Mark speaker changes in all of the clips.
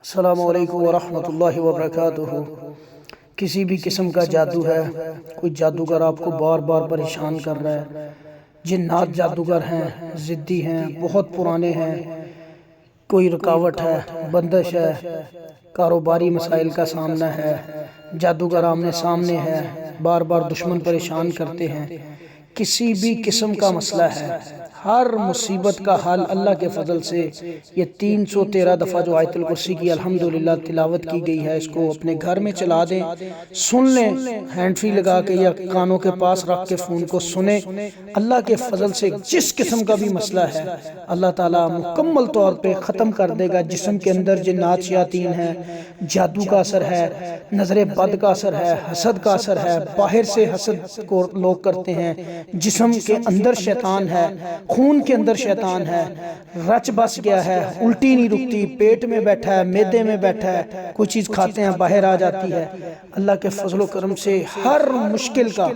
Speaker 1: अस्सलामु अलैकुम वरहमतुल्लाहि वबरकातुहू। किसी भी किस्म का जादू है, कोई जादूगर आपको बार बार परेशान कर रहा है, जिन्नात जादूगर हैं, ज़िद्दी हैं, बहुत पुराने हैं, कोई रुकावट है, बंदिश है, कारोबारी मसाइल का सामना है, जादूगर आमने सामने है, बार बार दुश्मन परेशान करते हैं, किसी भी किस्म का मसला है, हर मुसीबत का हल अल्लाह के फजल से ये 313 दफ़ा जो आयतुल कुर्सी की अल्हम्दुलिल्लाह तिलावत की गई है, इसको अपने घर में चला दें, सुन लें, हैंड फ्री लगा के या कानों के पास रख के फ़ोन को सुने। अल्लाह के फजल से जिस किस्म का भी मसला है अल्लाह ताला मुकम्मल तौर पे ख़त्म कर देगा। जिस्म के अंदर जिन्नात शयातीन है, जादू का असर है, नज़र बद का असर है, हसद का असर है, बाहर से हसद को लोग करते हैं, जिस्म के अंदर शैतान है, खून के अंदर शैतान है, रच बस गया है, उल्टी नहीं रुकती, पेट में बैठा है, मैदे में बैठा है, कोई चीज़ खाते हैं बाहर आ जाती है। अल्लाह के फजल करम से हर मुश्किल का,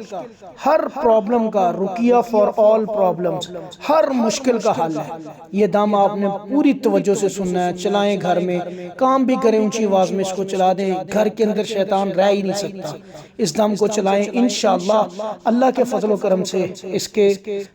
Speaker 1: हर प्रॉब्लम का रुकिया फॉर ऑल प्रॉब्लम्स, हर मुश्किल का हल है। ये दम आपने पूरी तवज्जो से सुनना है। चलाएं, घर में काम भी करें, ऊंची आवाज़ में इसको चला दें, घर के अंदर शैतान रह ही नहीं सकता। इस दम को चलाएं, इंशाअल्लाह अल्लाह के फजल करम से इसके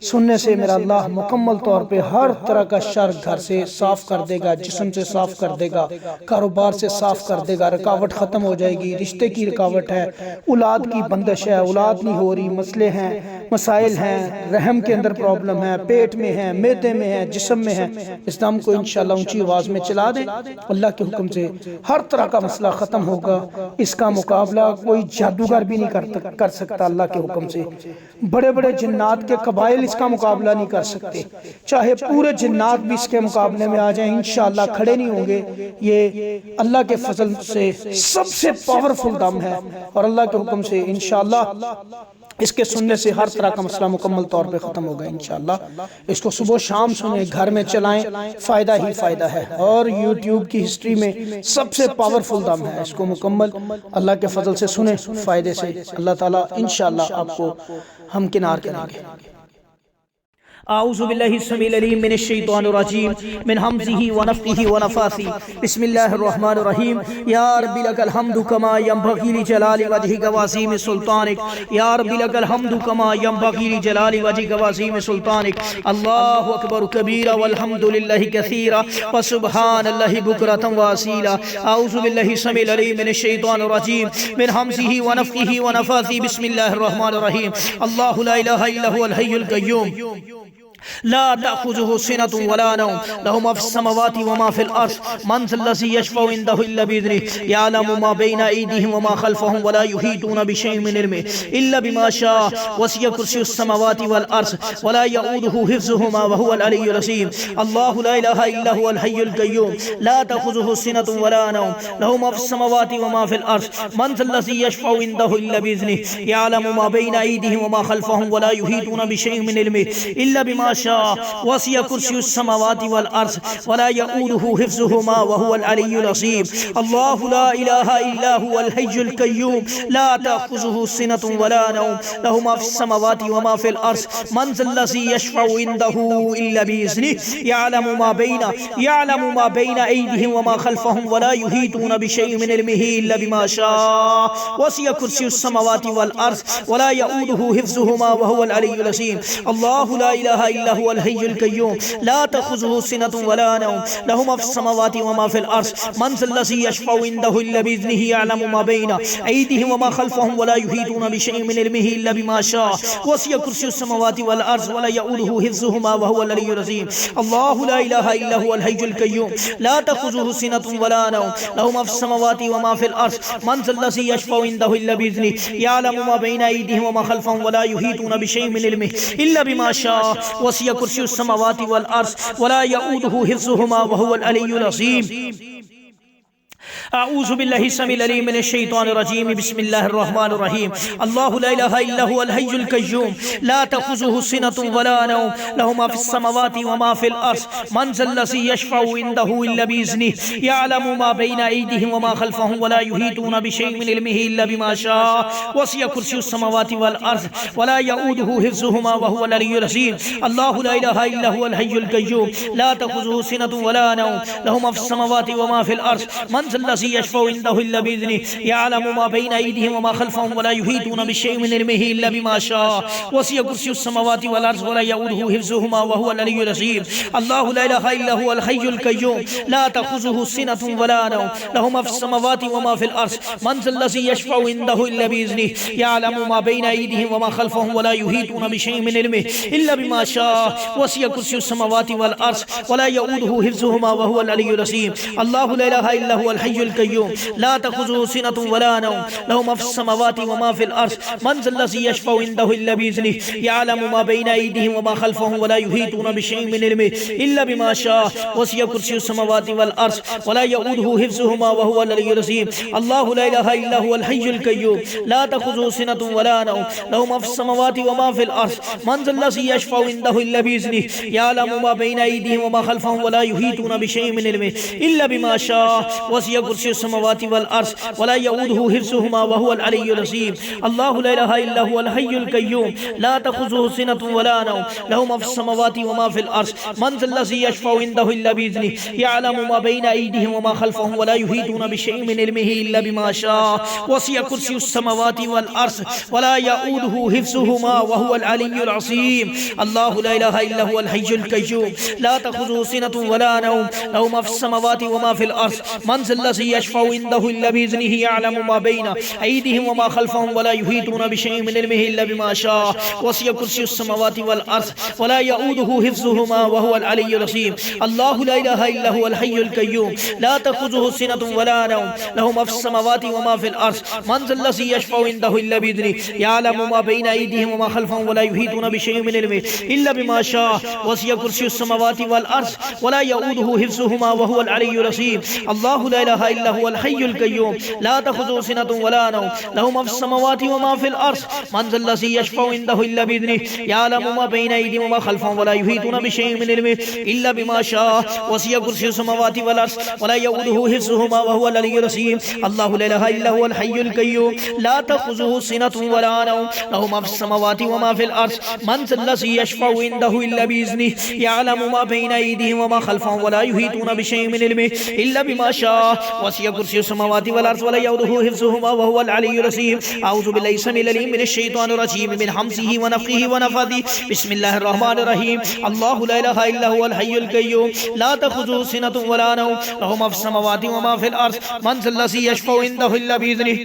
Speaker 1: सुनने से मेरा अल्लाह मुकम्मल तौर पे हर तरह का शर घर से साफ कर देगा, जिस्म से साफ कर देगा, कारोबार से साफ कर देगा, रुकावट ख़त्म हो जाएगी। रिश्ते की रुकावट है, औलाद की बंदिश है, औलाद नहीं हो रही, मसले हैं, मसाइल हैं, रहम के अंदर प्रॉब्लम है, पेट में है, मैदे में है, जिस्म में है। इस दम को इंशाअल्लाह ऊंची आवाज़ में चला दें, अल्लाह के हुक्म से हर तरह का मसला ख़त्म होगा। इसका मुकाबला कोई जादूगर भी नहीं कर सकता। अल्लाह के हुक्म से बड़े बड़े जिन्नात के कबाइल इसका मुकाबला नहीं कर सकते, चाहे पूरे जिन्नात भी इसके मुकाबले में आ जाएं, इंशाअल्लाह खड़े नहीं होंगे। ये अल्लाह के फजल से सबसे पावरफुल दम है और अल्लाह के हुक्म से इंशाअल्लाह इसके सुनने से हर तरह का मसला मुकम्मल तौर पे ख़त्म होगा इंशाअल्लाह। इसको सुबह शाम सुने, घर में चलाएं, फ़ायदा ही फ़ायदा है और यूट्यूब की हिस्ट्री में सबसे पावरफुल दम है। इसको मुकम्मल अल्लाह के फजल से सुने, फ़ायदे से अल्लाह ताला इंशाअल्लाह आपको हमकिनार करेंगे।
Speaker 2: आऊज़ु बिल्लाहि समील अलीम मिनश शैतानिर रजीम मिन हमज़िही व नफ़्ख़िही व नफ़ासी बिस्मिल्लाहिर रहमानिर रहीम। या रब्बी लकल हम्दु कमा यंबग़ी लिजलालि वजहिका व अज़ीमि सुल्तानिक। या रब्बी लकल हम्दु कमा यंबग़ी लिजलालि वजहिका व अज़ीमि सुल्तानिक। अल्लाहु अकबर कबीरा वल्हम्दुलिल्लाहि कसीरा व सुब्हानल्लाहि बुकरतन व असीला। आऊज़ु बिल्लाहि समील अलीम मिनश शैतानिर रजीम मिन हमज़िही व नफ़्ख़िही व नफ़ासी बिस्मिल्लाहिर रहमानिर रहीम। अल्लाहु ला इलाहा इल्ला हुवल हय्युल क़य्यूम ला ताख़ुज़ुहु सिनतुन वला नौम लहु मा फ़िस समावाति व मा फ़िल अर्ज़ मन ज़ल्लज़ी यशफ़उ इंदहु इल्ला बिइज़निहि यअलमु मा बैना अयदीहिम व मा ख़ल्फ़हुम व ला युहीतूना बिशैइन मिन इल्मिहि इल्ला बिमा शाअ वसिअ कुर्सियुस समावाति वल अर्ज़ व ला यऊदुहु हिफ़्ज़ुहुमा व हुवल अलिय्युल अज़ीम। अल्लाहु ला इलाहा इल्ला हुवल हय्युल क़य्यूम ला ताख़ुज़ुहु सिनतुन वला नौम लहु मा फ़िस समावाति व मा फ़िल अर्ज़ मन ज़ल्लज़ी यशफ़उ इंदहु इल्ला बिइज़निहि यअलमु मा बैना अयदीहिम व मा ख़ल्फ़हुम व ला युहीतूना बिशैइन मिन इल्मिहि इल्ला बिमा वसिअ कुर्सियुस समावाति वल अर्ज़ वला यऊदुहु हिफ़्ज़ुहुमा व हुवल अलिय्युल अज़ीम। अल्लाहु ला इलाहा इल्ला हुवल हय्युल क़य्यूम ला ताख़ुज़ुहु सिनतुन वला नौम लहु मा फ़िस समावाति व मा फ़िल अर्ज़ मन ज़ल्लज़ी यशफ़उ इंदहु इल्ला बिइज़निहि यअलमु मा बैना अयदीहिम व मा ख़ल्फ़हुम व ला युहीतूना बिशैइन मिन इल्मिहि इल्ला बिमा शाअ वसिअ कुर्सियुस समावाति वल अर्ज़ वला यऊदुहु हिफ़्ज़ुहुमा व हुवल अलिय्युल अज़ीम। अल्लाहु ला इलाहा इल्ला हुवल हय्युल क़य्यूम ला ताख़ुज़ुहु सिनतुन वला नौम लहु मा फ़िस समावाति व मा फ़िल अर्ज़ मन ज़ल्लज़ी यशफ़उ इंदहु इल्ला बिइज़निहि यअलमु मा बैना अयदीहिम व मा ख़ल्फ़हुम व ला युहीतूना बिशैइन मिन इल्मिहि इल्ला बिमा शाअ वसिअ कुर्सियुस समावाति वल अर्ज़ वला यऊदुहु हिफ़्ज़ुहुमा व हुवल अलिय्युल अज़ीम। अल्लाहु ला इलाहा इल्ला हुवल हय्युल क़य्यूम ला ताख़ुज़ुहु सिनतुन वला नौम लहु मा फ़िस समावाति व मा फ़िल अर्ज़ मन ज़ल्लज़ी यशफ़उ इंदहु इल्ला बिइज़निहि यअलमु मा बैना अयदीहिम व मा ख़ल्फ़हुम व ला युहीतूना बिशैइन मिन इल्मिहि इल्ला बिमा शाअ वसिअ कुर्सियुस समावाति वल अर्ज़ वला यऊदुहु हिफ़्ज़ुहुमा व हुवल अलिय्युल अज़ीम। أعوذ بالله السميع العليم من الشيطان الرجيم بسم الله الرحمن الرحيم الله لا إله إلا هو الحي القيوم لا تأخذه سنة ولا نوم له ما في السماوات وما في الأرض من ذا الذي يشفع عنده إلا بإذنه يعلم ما بين أيديهم وما خلفهم ولا يحيطون بشيء من علمه إلا بما شاء وسع كرسي السماوات والأرض ولا يؤوده حفظهما وهو العلي العظيم الله لا إله إلا هو الحي القيوم لا تأخذه سنة ولا نوم له ما في السماوات وما في الأرض من الذي يشفع عنده إلا بإذنه يعلم ما بين أيديهم وما خلفهم ولا يحيطون بشيء من علمه إلا بما شاء وسع كرسي السماوات والأرض ولا يؤوده حفظهما وهو العلي العظيم الله لا إله إلا هو الحي القيوم لا تأخذه سنة ولا نوم له ما في السماوات وما في الأرض من ذا الذي يشفع عنده إلا بإذنه يعلم ما بين أيديهم وما خلفهم ولا يحيطون بشيء من علمه إلا بما شاء وسع كرسي السماوات والأرض ولا يؤوده حفظهما وهو العلي العظيم الله لا إله إلا هو الحي القيوم لا تأخذه سنة ولا نوم له ما في السماوات وما في الأرض من ذا الذي يشفع عنده إلا بإذنه يعلم ما بين أيديهم وما خلفهم ولا يحيطون بشيء من علمه إلا بما شاء وسع كرسي السماوات والأرض ولا يؤوده حفظهما وهو العلي العظيم الله لا إله إلا هو الحي القيوم لا تأخذه سنة ولا نوم له ما في السماوات وما في الأرض من ذا الذي يشفع عنده إلا بإذنه يعلم ما بين أيديهم وما خلفهم ولا يحيطون بشيء من علمه إلا بما شاء وسع كرسي السماوات والأرض ولا يؤوده حفظهما وهو العلي العظيم الله لا إله إلا هو الحي القيوم لا تأخذه سنة ولا نوم له ما في السماوات وما في الأرض من ذا الذي يشفع عنده إلا بإذنه يعلم ما بين أيديهم وما خلفهم ولا يحيطون بشيء من علمه إلا بما شاء وسع كرسي السماوات والأرض ولا يؤوده حفظهما وهو العلي العظيم الله لا إله إلا هو الحي القيوم لا تأخذه سنة ولا نوم له ما في السماوات وما في الأرض من ذا الذي يشفع عنده إلا بإذنه يعلم ما بين أيديهم وما خلفهم ولا يحيطون بشيء من علمه إلا بما شاء وسع كرسي السماوات والأرض ولا يؤوده حفظهما وهو العلي العظيم الله لا إله إلا هو الحي القيوم لا تأخذه سنة ولا نوم له ما في السماوات وما في الأرض من ذا الذي يشفع عنده إلا بإذنه يعلم ما بين أيديهم وما خلفهم ولا يحيطون بشيء من علمه إلا بما شاء وسع كرسي السماوات والأرض ولا يؤوده حفظهما وهو العلي العظيم الله لا إله إلا هو الحي القيوم لا تأخذه سنة ولا نوم له ما في السماوات وما في الأرض من ذا الذي يشفع عنده إلا بإذنه يعلم ما بين أيديهم وما خلفهم ولا يحيطون بشيء من علمه إلا بما شاء وسع كرسي السماوات والأرض ولا يؤوده حفظهما وهو العلي العظيم الله لا إله إلا هو الحي القيوم لا تأخذه سنة ولا نوم له ما في السماوات وما في الأرض من ذا الذي يشفع عنده إلا بإذنه يعلم ما بين أيديهم وما خلفهم ولا يحيطون بشيء من علمه إلا بما شاء وسع كرسي السماوات والأرض ولا يؤوده حفظهما وهو العلي العظيم أعوذ بالله السميع العليم من الشيطان الرجيم من همزه ونفخه ونفثه بسم الله الرحمن الرحيم الله لا إله إلا هو الحي القيوم لا تأخذه سنة ولا نوم له ما في السماوات وما في الأرض من ذا الذي يشفع عنده إلا بإذنه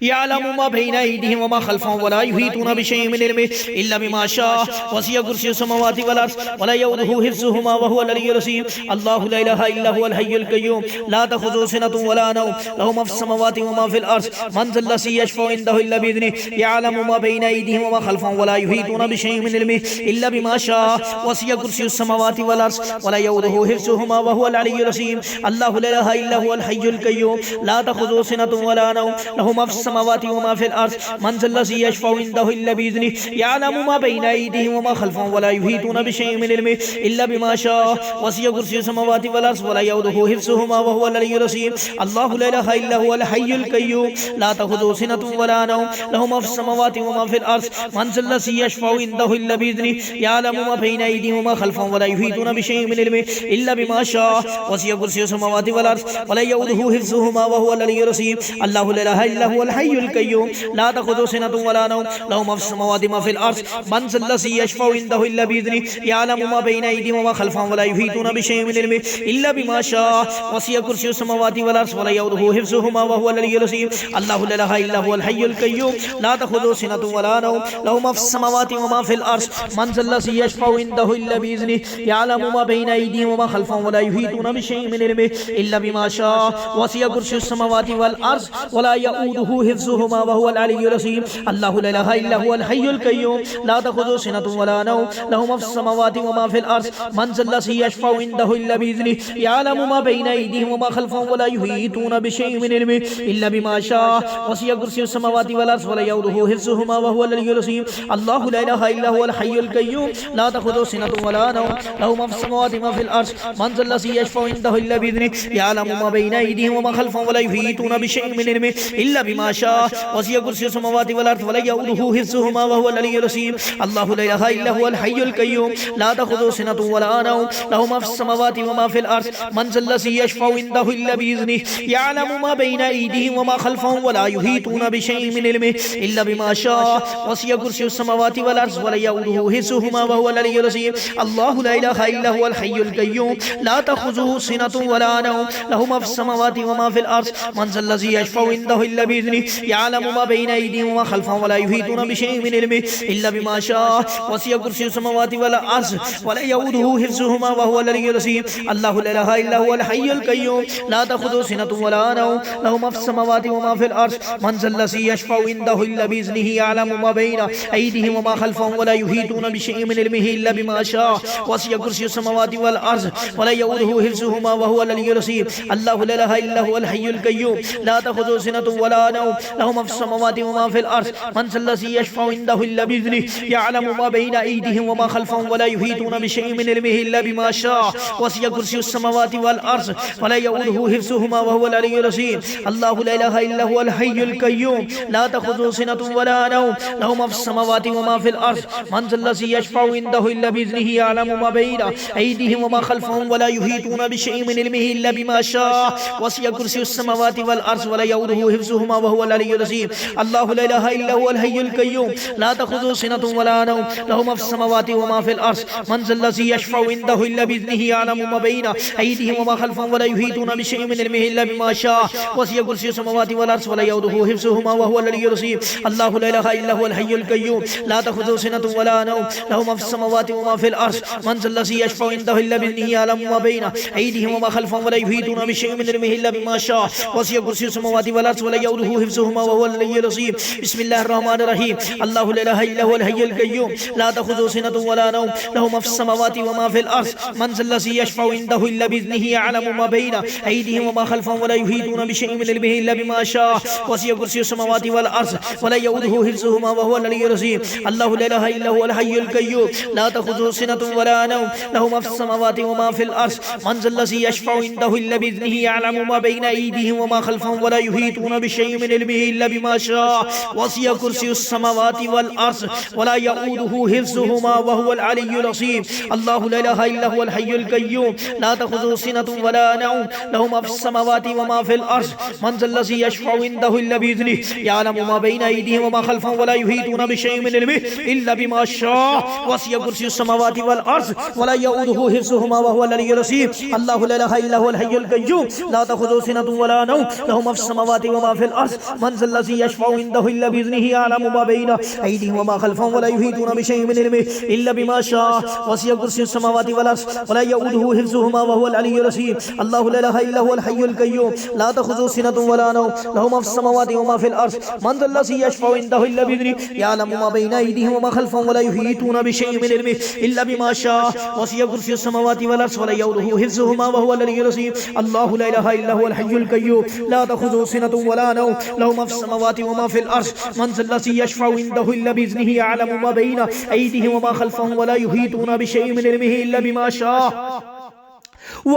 Speaker 2: يعلم ما بين أيديهم وما خلفهم ولا يحيطون بشيء من علمه إلا بما شاء وسع كرسي السماوات والأرض ولا يؤوده حفظهما وهو العلي العظيم الله لا إله إلا هو الحي القيوم لا تأخذه سنة ولا نوم له ما في السماوات وما في الأرض من ذا الذي يشفع عنده إلا بإذنه يعلم ما بين أيديهم وما خلفهم ولا يحيطون بشيء من علمه إلا بما شاء وسع كرسي السماوات والأرض ولا يؤوده حفظهما وهو العلي العظيم الله لا إله إلا هو الحي القيوم لا تأخذه سنة ولا نوم له ما في السماوات وما في الأرض من ذا الذي يشفع عنده إلا بإذنه يعلم ما بين أيديهم وما خلفهم ولا يحيطون بشيء من علمه إلا بما شاء وسع كرسي السماوات والأرض ولا يؤوده حفظهما وهو العلي العظيم الله لا إله إلا هو الحي القيوم لا تأخذه سنة ولا نوم له ما في السماوات وما في الأرض من ذا الذي يشفع عنده إلا بإذنه يعلم ما بين أيديهم وما خلفهم ولا يحيطون بشيء من علمه إلا بما شاء وسع كرسي السماوات والأرض ولا يؤوده حفظهما وهو العلي العظيم الله لا إله إلا هو الحي القيوم لا تأخذه سنة ولا نوم له ما في السماوات وما في الأرض من ذا الذي يشفع عنده إلا بإذنه يعلم ما بين أيديهم وما خلفهم ولا يحيطون بشيء من علمه إلا بما شاء وسع كرسي السماوات والأرض ولا يؤوده حفظهما وهو العلي العظيم الله لا إله إلا هو الحي القيوم لا تأخذه سنة ولا نوم له ما في السماوات وما في الأرض من ذا الذي يشفع عنده إلا بإذنه يعلم ما بين أيديهم وما خلفهم ولا يحيطون بشيء من علمه إلا بما شاء وسع كرسي السماوات والأرض ولا يؤوده यऊदुहु हिफ्ज़ुहुमा व हुवल अलिय्युल अज़ीम। अल्लाहु ला इलाहा इल्ला हुवल हय्युल क़य्यूम ला तख़ुज़ुहु सिनतुन वला नौम लहु मा फ़िस समावाति व मा फ़िल अर्ज़ मन ज़ल्लज़ी यशफ़अउ इंदहु इल्ला बिइज़्निहि यअलमु मा बैना अयदीहिम व मा ख़ल्फ़हुम व ला युहीतूना बिशैइन मिन इल्मिहि इल्ला बिमा शाअ वसिअ कुर्सियुस समावाति वल अर्ज़ व ला यऊदुहु हिफ्ज़ुहुमा व हुवल अलिय्युल अज़ीम। अल्लाहु ला इलाहा इल्ला हुवल हय्युल क़य्यूम ला तख़ुज़ुहु सिनतुन वला नौम लहु मा फ़िस समावाति व मा फ़िल अर्ज़ मन ज़ल्लज़ी यशफ़अउ इंदहु इल्ला बिइज़्निहि यअलमु मा बैना अयदीहिम व मा ख़ल्फ़हुम व ला युहीतूना बिशैइन मिन इल्मिहि इल्ला बिमा शाअ वसिअ कुर्सियुस समावाति वल अर्ज़ व ला यऊदुहु हिफ्ज़ुहुमा व हुवल अलिय्युल अज़ीम। अल्लाहु ला इलाहा इल्ला हुवल हय्युल क़य्यूम ला तख़ुज़ुहु सिनतुन वला नौम लहु मा फ़िस समावाति व मा फ़िल अर्ज़ मन ज़ल्लज़ी यशफ़अउ इंदहु इल्ला बिइज़्निहि यअलमु मा बैना अयदीहिम व मा ख़ल्फ़हुम व ला युहीतूना बिशैइन मिन इल्मिहि इल्ला बिमा शाअ वसिअ कुर्सियुस समावाति वल अर्ज़ व ला यऊदुहु हिफ्ज़ुहुमा व हुवल अलिय्युल अज़ीम। अल्लाहु ला इलाहा इल्ला हुवल हय्युल क़य्यूम ला तख़ुज़ुहु सिनतुन वला नौम लहु मा फ़िस समावाति व मा फ़िल अर्ज़ मन ज़ल्लज़ी यशफ़अउ इंदहु इल्ला बिइज़्निहि यअलमु मा बैना अयदीहिम व मा ख़ल्फ़हुम व ला युहीतूना बिशैइन मिन इल्मिहि इल्ला बिमा शाअ वसिअ कुर्सियुस समावाति वल अर्ज़ व ला यऊदुहु हिफ्ज़ुहुमा व हुवल अलिय्युल अज़ीम। अल्लाहु ला इलाहा इल्ला हुवल हय्युल क़य्यूम ला तख़ुज़ुहु सिनतुन वला नौम लहु मा फ़िस समावाति व मा फ़िल अर्ज़ मन ज़ल्लज़ी यशफ़अउ इंदहु इल्ला बिइज़्निहि यअलमु मा बैना अयदीहिम व मा ख़ल्फ़हुम व ला युहीतूना बिशैइन मिन इल्मिहि इल्ला बिमा शाअ वसिअ कुर्सियुस समावाति वल अर्ज़ व ला यऊदुहु हिफ्ज़ुहुमा व हुवल अलिय्युल अज़ीम। अल्लाहु ला इलाहा इल्ला हुवल हय्युल क़य्यूम ला तख़ुज़ुहु सिनतुन वला नौम लहु मा फ़िस समावाति व मा फ़िल अर्ज़ मन ज़ल्लज़ी यशफ़अउ इंदहु इल्ला बिइज़्निहि यअलमु मा बैना अयदीहिम व मा ख़ल्फ़हुम व ला युहीतूना बिशैइन मिन इल्मिहि इल्ला बिमा शाअ वसिअ कुर्सियुस समावाति वल अर्ज़ व ला यऊदुहु हिफ्ज़ुहुमा व हुवल अलिय्युल अज़ीम। अल्लाहु ला इलाहा इल्ला हुवल हय्युल क़य्यूम ला तख़ुज़ुहु सिनतुन वला नौम लहु मा फ़िस समावाति व मा फ़िल अर्ज़ मन ज़ल्लज़ी यशफ़अउ इंदहु इल्ला बिइज़्निहि यअलमु मा बैना अयदीहिम व मा ख़ल्फ़हुम व ला युहीतूना बिशैइन मिन इल्मिहि इल्ला बिमा शाअ वसिअ कुर्सियुस समावाति वल अर्ज़ व ला यऊदुहु हिफ्ज़ुहुमा व हुवल अलिय्युल अज़ीम। अल्लाहु ला इलाहा इल्ला हुवल हय्युल क़य्यूम ला तख़ुज़ुहु सिनतुन वला नौम लहु मा फ़िस समावाति व मा फ़िल अर्ज़ मन ज़ल्लज़ी यशफ़अउ इंदहु इल्ला बिइज़्निहि यअलमु मा बैना अयदीहिम व मा ख़ल्फ़हुम व ला युहीतूना बिशैइन मिन इल्मिहि इल्ला बिमा शाअ वसिअ कुर्सियुस समावाति वल अर्ज़ व ला यऊदुहु हिफ्ज़ुहुमा व हुवल अलिय्युल अज़ीम। अल्लाहु ला इलाहा इल्ला हुवल हय्युल क़य्यूम ला तख़ुज़ुहु सिनतुन वला नौम लहु मा फ़िस समावाति व मा फ़िल अर्ज़ मन ज़ल्लज़ी यशफ़अउ इंदहु इल्ला बिइज़्निहि यअलमु मा बैना अयदीहिम व मा ख़ल्फ़हुम व ला युहीतूना बिशैइन मिन इल्मिहि इल्ला बिमा शाअ वसिअ कुर्सियुस समावाति वल अर्ज़ व ला यऊदुहु हिफ्ज़ुहुमा व हुवल अलिय्युल अज़ीम। बिस्मिल्लाहिर रहमानिर रहीम। अल्लाहु ला इलाहा इल्ला हुवल हय्युल क़य्यूम ला तख़ुज़ुहु सिनतुन वला नौम लहु मा फ़िस समावाति व मा फ़िल अर्ज़ मन ज़ल्लज़ी यशफ़अउ इंदहु इल्ला बिइज़्निहि यअलमु मा बैना अयदीहिम व मा ख़ल्फ़हुम व ला युहीतूना बिशैइन मिन इल्मिहि इल्ला बिमा शाअ वसिअ कुर्सियुस समावाति वल अर्ज़ व ला यऊदुहु हिफ्ज़ुहुमा व हुवल अलिय्युल अज़ीम। अल्लाहु ला इलाहा इल्ला हुवल हय्युल क़य्यूम ला तख़ुज़ुहु सिनतुन वला नौम लहु मा फ़िस समावाति व मा फ़िल अर्ज़ मन ज़ल्लज़ी यशफ़अउ इंदहु इल्ला बिइज़्निहि यअलमु मा बैना अयदीहिम व मा ख़ल्फ़हुम व ला युहीतूना बिशैइन मिन इल्मिहि इल्ला बिमा शाअ वसिअ कुर्सियुस समावाति वल अर्ज़ व ला यऊदुहु हिफ्ज़ुहुमा व हुवल अलिय्युल अज़ीम। अल्लाहु ला इलाहा इल्ला हुवल हय्युल क़य्यूम ला तख़ुज़ुहु सिनतुन वला नौम लहु मा फ़िस समावाति व मा फ़िल अर्ज़ मन ज़ल्लज़ी यशफ़अउ इंदहु इल्ला बिइज़्निहि यअलमु मा बैना अयदीहिम व मा ख़ल्फ़हुम व ला युहीतूना बिशैइन मिन इल्मिहि इल्ला बिमा शाअ वसिअ कुर्सियुस समावाति वल अर्ज़ व ला यऊदुहु हिफ्ज़ुहुमा व हुवल अलिय्युल अज़ीम। अल्लाहु ला इलाहा इल्ला हुवल हय्युल क़य्यूम ला तख़ुज़ुहु सिनतुन वला नौम लहु मा फ़िस समावाति व मा फ़िल अर्ज़ मन ज़ल्लज़ी यशफ़अउ इंदहु इल्ला बिइज़्निहि यअलमु मा बैना अयदीहिम व मा ख़ल्फ़हुम व ला युहीतूना बिशैइन मिन इल्मिहि इल्ला बिमा शाअ वसिअ कुर्सियुस समावाति वल अर्ज़ व ला यऊदुहु हिफ्ज़ुहुमा व हुवल अलिय्युल अज़ीम। अल्लाहु ला इलाहा इल्ला हुवल हय्युल क़य्यूम ला तख़ुज़ुहु सिनतुन वला नौम लहु मा फ़िस समावाति व मा फ़िल अर्ज़ मन ज़ल्लज़ी यशफ़अउ इंदहु इल्ला बिइज़्निहि यअलमु मा बैना अयदीहिम व मा ख़ल्फ़हुम व ला युहीतूना बिशैइन मिन इल्मिहि इल्ला बिमा शाअ वसिअ कुर्सियुस समावाति वल अर्ज़ व ला यऊदुहु हिफ्ज़ुहुमा व हुवल अलिय्युल अज़ीम। अल्लाहु ला इलाहा इल्ला हुवल हय्युल क़य्यूम ला तख़ुज़ुहु सिनतुन वला नौम लहु मा फ़िस समावाति व मा फ़िल अर्ज़ मन ज़ल्लज़ी यशफ़अउ इंदहु इल्ला बिइज़्निहि यअलमु मा बैना अयदीहिम व मा ख़ल्फ़हुम व ला युहीतूना बिशैइन मिन इल्मिहि इल्ला बिमा शाअ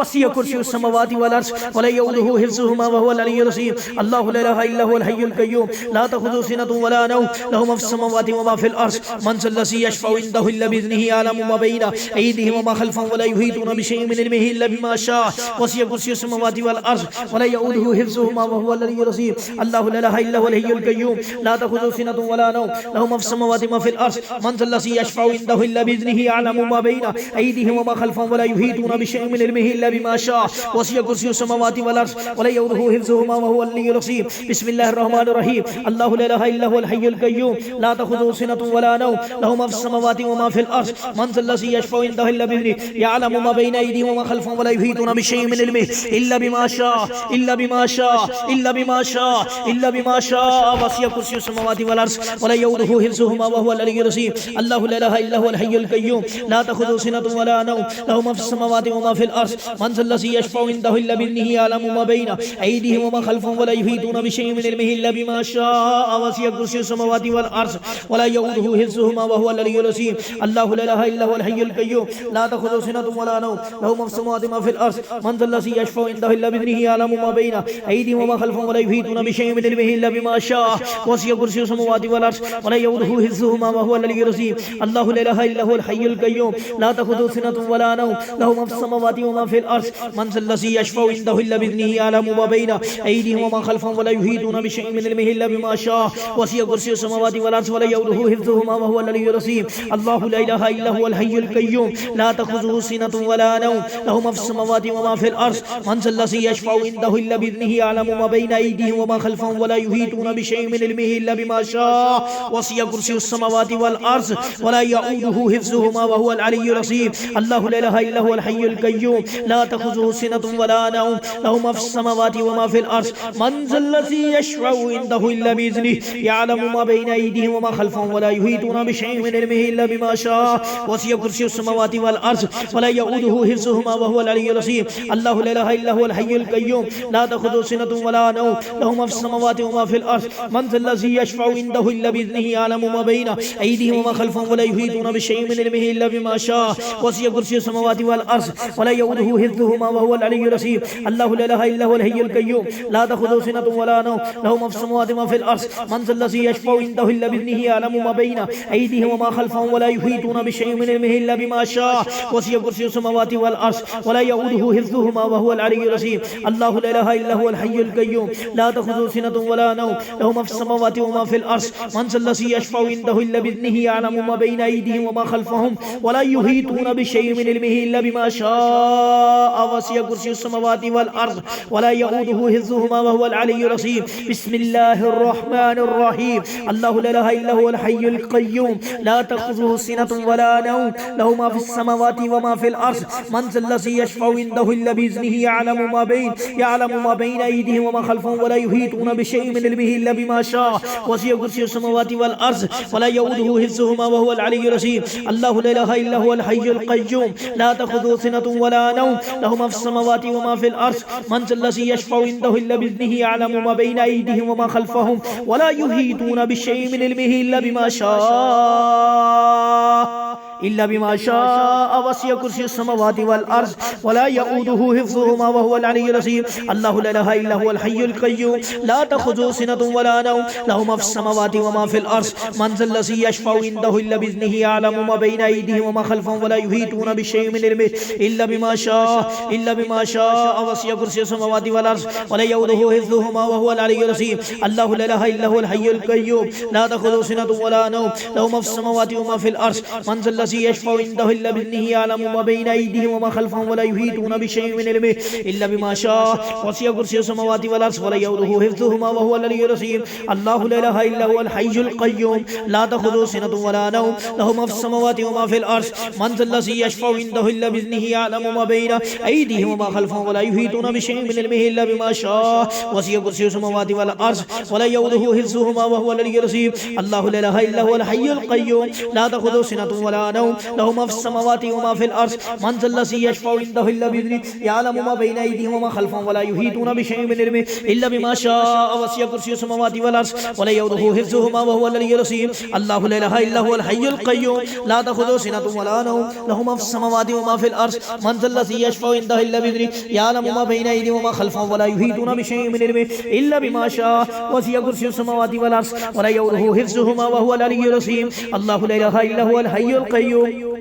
Speaker 2: वसिअ कुर्सियुस समावाति वल अर्ज़ व ला यऊदुहु हिफ्ज़ुहुमा व हुवल अलिय्युल अज़ीम। अल्लाहु ला इलाहा इल्ला हुवल हय्युल क़य्यूम ला तख़ुज़ुहु सिनतुन वला नौम लहु मा फ़िस समावाति व मा फ़िल अर्ज़ मन ज़ल्लज़ी यशफ़अउ इंदहु इल्ला बिइज़्निहि यअलमु मा बैना अयदीहिम व मा ख़ल्फ़हुम व ला युहीतूना बिशैइन मिन इल्मिहि इल्ला बिमा शाअ वसिअ कुर्सियुस समावाति वल अर्ज़ व ला यऊदुहु हिफ्ज़ुहुमा व हुवल अलिय्युल अज़ीम। अल्लाहु ला इलाहा इल्ला हुवल हय्युल क़य्यूम ला तख़ुज़ुहु सिनतुन वला नौम लहु मा फ़िस समावाति व मा फ़िल अर्ज़ मन ज़ल्लज़ी यशफ़अउ इंदहु इल्ला बिइज़्निहि यअलमु मा बैना अयदीहिम व मा ख़ल्फ़हुम व ला युहीतूना बिशैइन मिन علمه إلا بما شاء وسع كرسيه السماوات والأرض ولا يؤوده حفظهما وهو العلي العظيم بسم الله الرحمن الرحيم الله لا إله إلا هو الحي القيوم لا تأخذه سنة ولا نوم له ما في السماوات وما في الأرض من ذا الذي يشفع عنده إلا بإذنه يعلم ما بين أيديهم وما خلفهم ولا يحيطون بشيء من علمه إلا بما شاء إلا بما شاء إلا بما شاء إلا بما شاء وسع كرسيه السماوات والأرض ولا يؤوده حفظهما وهو العلي العظيم الله لا إله إلا هو الحي القيوم لا تأخذه سنة ولا نوم له ما في السماوات وما في الأرض من ذا الذي يشفع عنده إلا بإذنه يعلم ما بين أيديهم وما خلفهم ولا يحيطون بشيء من علمه إلا بما شاء وسع كرسيه السماوات والأرض ولا يؤوده حفظهما وهو العلي العظيم الله لا إله إلا هو الحي القيوم لا تأخذه سنة ولا نوم له ما في السماوات وما في الأرض من ذا الذي يشفع عنده إلا بإذنه يعلم ما بين أيديهم وما خلفهم ولا يحيطون بشيء من علمه إلا بما شاء وسع كرسيه السماوات والأرض ولا يؤوده حفظهما وهو العلي العظيم الله لا إله إلا هو الحي القيوم لا تأخذه سنة ولا نوم له ما في السماوات وما في الأرض من ذا الذي يشفع عنده إلا بإذنه يعلم ما بين أيديهم وما خلفهم ولا يحيطون بشيء من علمه إلا بما شاء وسع كرسيه السماوات والأرض ولا يؤوده حفظهما وهو العلي العظيم الله لا إله إلا هو الحي القيوم لا تأخذه سنة ولا نوم له ما في السماوات وما في الأرض من ذا الذي يشفع عنده إلا بإذنه يعلم ما بين أيديهم وما خلفهم ولا يحيطون بشيء من علمه إلا بما شاء وسع كرسيه السماوات والأرض ولا يؤوده حفظهما وهو العلي العظيم الله لا إله إلا هو الحي القيوم لا تأخذه سنة ولا نوم له ما في السماوات وما في الأرض من ذا الذي يشفع عنده إلا بإذنه يعلم ما بين أيديهم وما خلفهم ولا يحيطون بشيء من علمه إلا بما شاء وسع كرسيه السماوات والأرض ولا يؤوده حفظهما وهو العلي العظيم الله لا إله إلا هو الحي القيوم لا تأخذه سنة ولا نوم له ما في السماوات وما في الأرض من ذا الذي يشفع عنده إلا بإذنه يعلم ما بين أيديهم وما خلفهم ولا يحيطون بشيء من علمه إلا بما شاء وسع كرسيه السماوات والأرض ولا يؤوده حفظهما وهو العلي العظيم الله لا إله إلا هو الحي القيوم لا تأخذه سنة ولا نوم له ما في السماوات وما في الأرض من ذا الذي يشفع عنده إلا بإذنه يعلم ما بين أيديهم وما خلفهم ولا يحيطون بشيء من علمه إلا بما شاء وسع كرسيه السماوات والأرض ولا يؤوده حفظهما وهو العلي العظيم الله لا إله إلا هو الحي القيوم لا تأخذه سنة ولا نوم له ما في السماوات وما في الأرض من ذا الذي يشفع عنده إلا بإذنه يعلم ما بين أيديهم وما خلفهم ولا يحيطون بشيء من علمه إلا بما شاء وسع كرسيه السماوات والأرض ولا يؤوده حفظهما وهو العلي العظيم بسم الله الرحمن الرحيم الله لا إله إلا هو الحي القيوم لا تأخذه سنة ولا نوم له ما في السماوات وما في الأرض من ذا الذي يشفع عنده إلا بإذنه يعلم ما بين أيديهم وما خلفهم ولا يحيطون بشيء من علمه إلا بما شاء وسع كرسيه السماوات والأرض ولا يؤوده حفظهما وهو العلي العظيم الله لا إله إلا هو الحي القيوم لا تأخذه سنة ولا نوم له ما في السماوات وما في الأرض من ذا الذي يشفع عنده إلا بإذنه يعلم ما بين أيديهم وما خلفهم ولا يحيطون بشيء من علمه إلا بما شاء وسع كرسيه السماوات والأرض ولا يؤوده حفظهما وهو العلي العظيم الله لا إله إلا هو الحي القيوم لا تأخذه سنة ولا نوم له ما في السماوات وما في الأرض من ذا الذي يشفع عنده إلا بإذنه يعلم ما بين أيديهم وما خلفهم ولا يحيطون بشيء من علمه إلا بما شاء وسع كرسيه السماوات والأرض ولا يؤوده حفظهما وهو العلي العظيم الله لا إله إلا هو الحي القيوم لا تأخذه سنة ولا نوم له ما في السماوات وما في الأرض من ذا الذي يشفع عنده إلا بإذنه يعلم ما بين أيديهم وما خلفهم ولا يحيطون بشيء من علمه إلا بما شاء وسع كرسيه السماوات والأرض ولا يؤوده حفظهما وهو العلي العظيم الله لا إله إلا هو الحي القيوم لا تأخذه سنة ولا نوم له ما في السماوات وما في الأرض من ذا الذي يشفع عنده إلا بإذنه يعلم ما بين أيديهم وما خلفهم ولا يحيطون بشيء من علمه إلا بما شاء وسع كرسيه السماوات والأرض ولا يؤوده حفظهما وهو العلي العظيم الله لا إله إلا هو الحي القيوم لا تأخذه سنة ولا نوم له ما في السماوات وما في الأرض من ذا الذي يشفع عنده إلا بإذنه يعلم ما بين أيديهم وما خلفهم ولا يحيطون بشيء من علمه إلا بما شاء وسع كرسيه السماوات والأرض ولا يؤوده حفظهما وهو العلي العظيم الله لا إله إلا هو الحي القيوم لا تأخذه سنة ولا نوم له ما في السماوات وما في الأرض من ذا الذي يشفع عنده إلا بإذنه يعلم ما بين أيديهم وما خلفهم ولا يحيطون بشيء من علمه إلا بما شاء وسع كرسيه السماوات والأرض ولا يؤوده حفظهما وهو العلي العظيم الله لا إله إلا هو الحي القيوم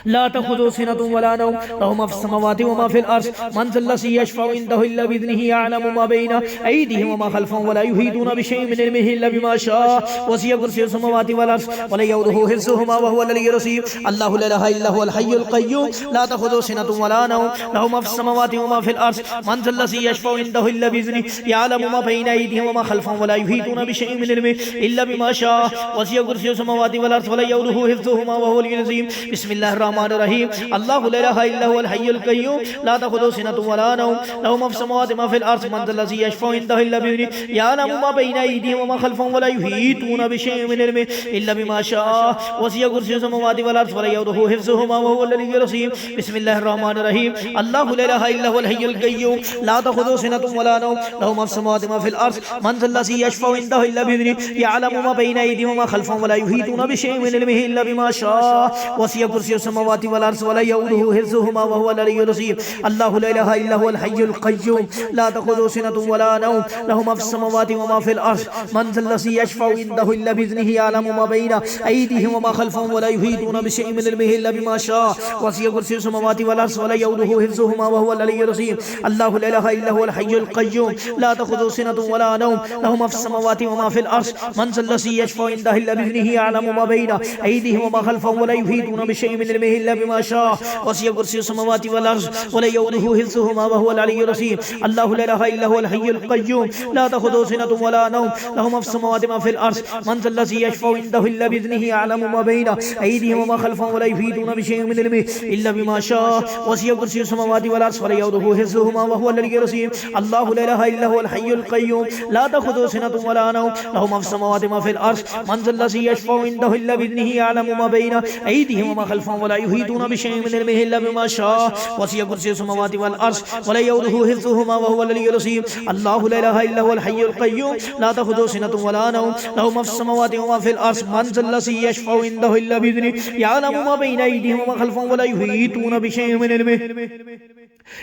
Speaker 2: لا تأخذه سنة ولا نوم له ما في السماوات وما في الأرض من ذا الذي يشفع عنده إلا بإذنه يعلم ما بين أيديهم وما خلفهم ولا يحيطون بشيء من علمه إلا بما شاء وسع كرسيه السماوات والأرض ولا يؤوده حفظهما وهو العلي العظيم الله لا إله إلا هو الحي القيوم لا تأخذه سنة ولا نوم له ما في السماوات وما في الأرض من ذا الذي يشفع عنده إلا بإذنه يعلم ما بين أيديهم وما خلفهم ولا يحيطون بشيء من علمه إلا بما شاء وسع كرسيه السماوات والأرض ولا يؤوده حفظهما وهو العلي العظيم بسم الله الرحمن الرحيم الله لا إله إلا هو الحي القيوم لا تأخذه سنة ولا نوم له ما في السماوات ما في الأرض من ذا الذي يشفع عنده إلا بإذنه يعلم ما بين أيديهم وما خلفهم ولا يحيطون بشيء من علمه إلا بما شاء وسع كرسيه السماوات والأرض ولا يؤوده حفظهما وهو العلي العظيم بسم الله الرحمن الرحيم الله لا إله إلا هو الحي القيوم لا تأخذه سنة ولا نوم له ما في السماوات ما في الأرض من ذا الذي يشفع عنده إلا بإذنه يعلم ما بين أيديهم وما خلفهم ولا يحيطون بشيء من علمه إلا بما شاء وسع كرسيه السماوات والأرض ولا يؤوده حفظهما وهو العلي العظيم الله لا إله إلا هو الحي القيوم لا تأخذه سنة ولا نوم له ما في السماوات وما في الأرض من ذا الذي يشفع عنده إلا بإذنه يعلم ما بين أيديهم وما خلفهم ولا يحيطون بشيء من علمه إلا بما شاء وسع كرسيه السماوات والأرض ولا يؤوده حفظهما وهو العلي العظيم الله لا إله إلا هو الحي القيوم لا تأخذه سنة ولا نوم له ما في السماوات وما في الأرض من ذا الذي يشفع عنده إلا بإذنه يعلم ما بين أيديهم وما خلفهم ولا يحيطون بشيء من علمه إلا بما شاء وسع كرسيه السماوات والأرض ولا يؤوده حفظهما وهو العلي العظيم الله لا إله إلا هو الحي القيوم لا تأخذه سنة ولا نوم له ما في السماوات ما في الأرض من ذا الذي يشفع عنده إلا بإذنه يعلم ما بين أيديهم وما خلفهم ولا يحيطون بشيء من علمه إلا بما شاء وسع كرسيه السماوات والأرض ولا يؤوده حفظهما وهو العلي العظيم الله لا إله إلا هو الحي القيوم لا تأخذه سنة ولا نوم له ما في السماوات ما في الأرض من ذا الذي يشفع عنده إلا بإذنه يعلم ما بين أيديهم وما خلفهم ولا يحيطون بشيء من علمه إلا بما شاء وسع كرسيه السماوات والأرض ولا يؤوده حفظهما وهو العلي العظيم الله لا إله إلا هو الحي القيوم لا تأخذه سنة ولا نوم له ما في السماوات وما في الأرض من ذا الذي يشفع عنده إلا بإذنه يعلم ما بين أيديهم وما خلفهم ولا يحيطون بشيء من علمه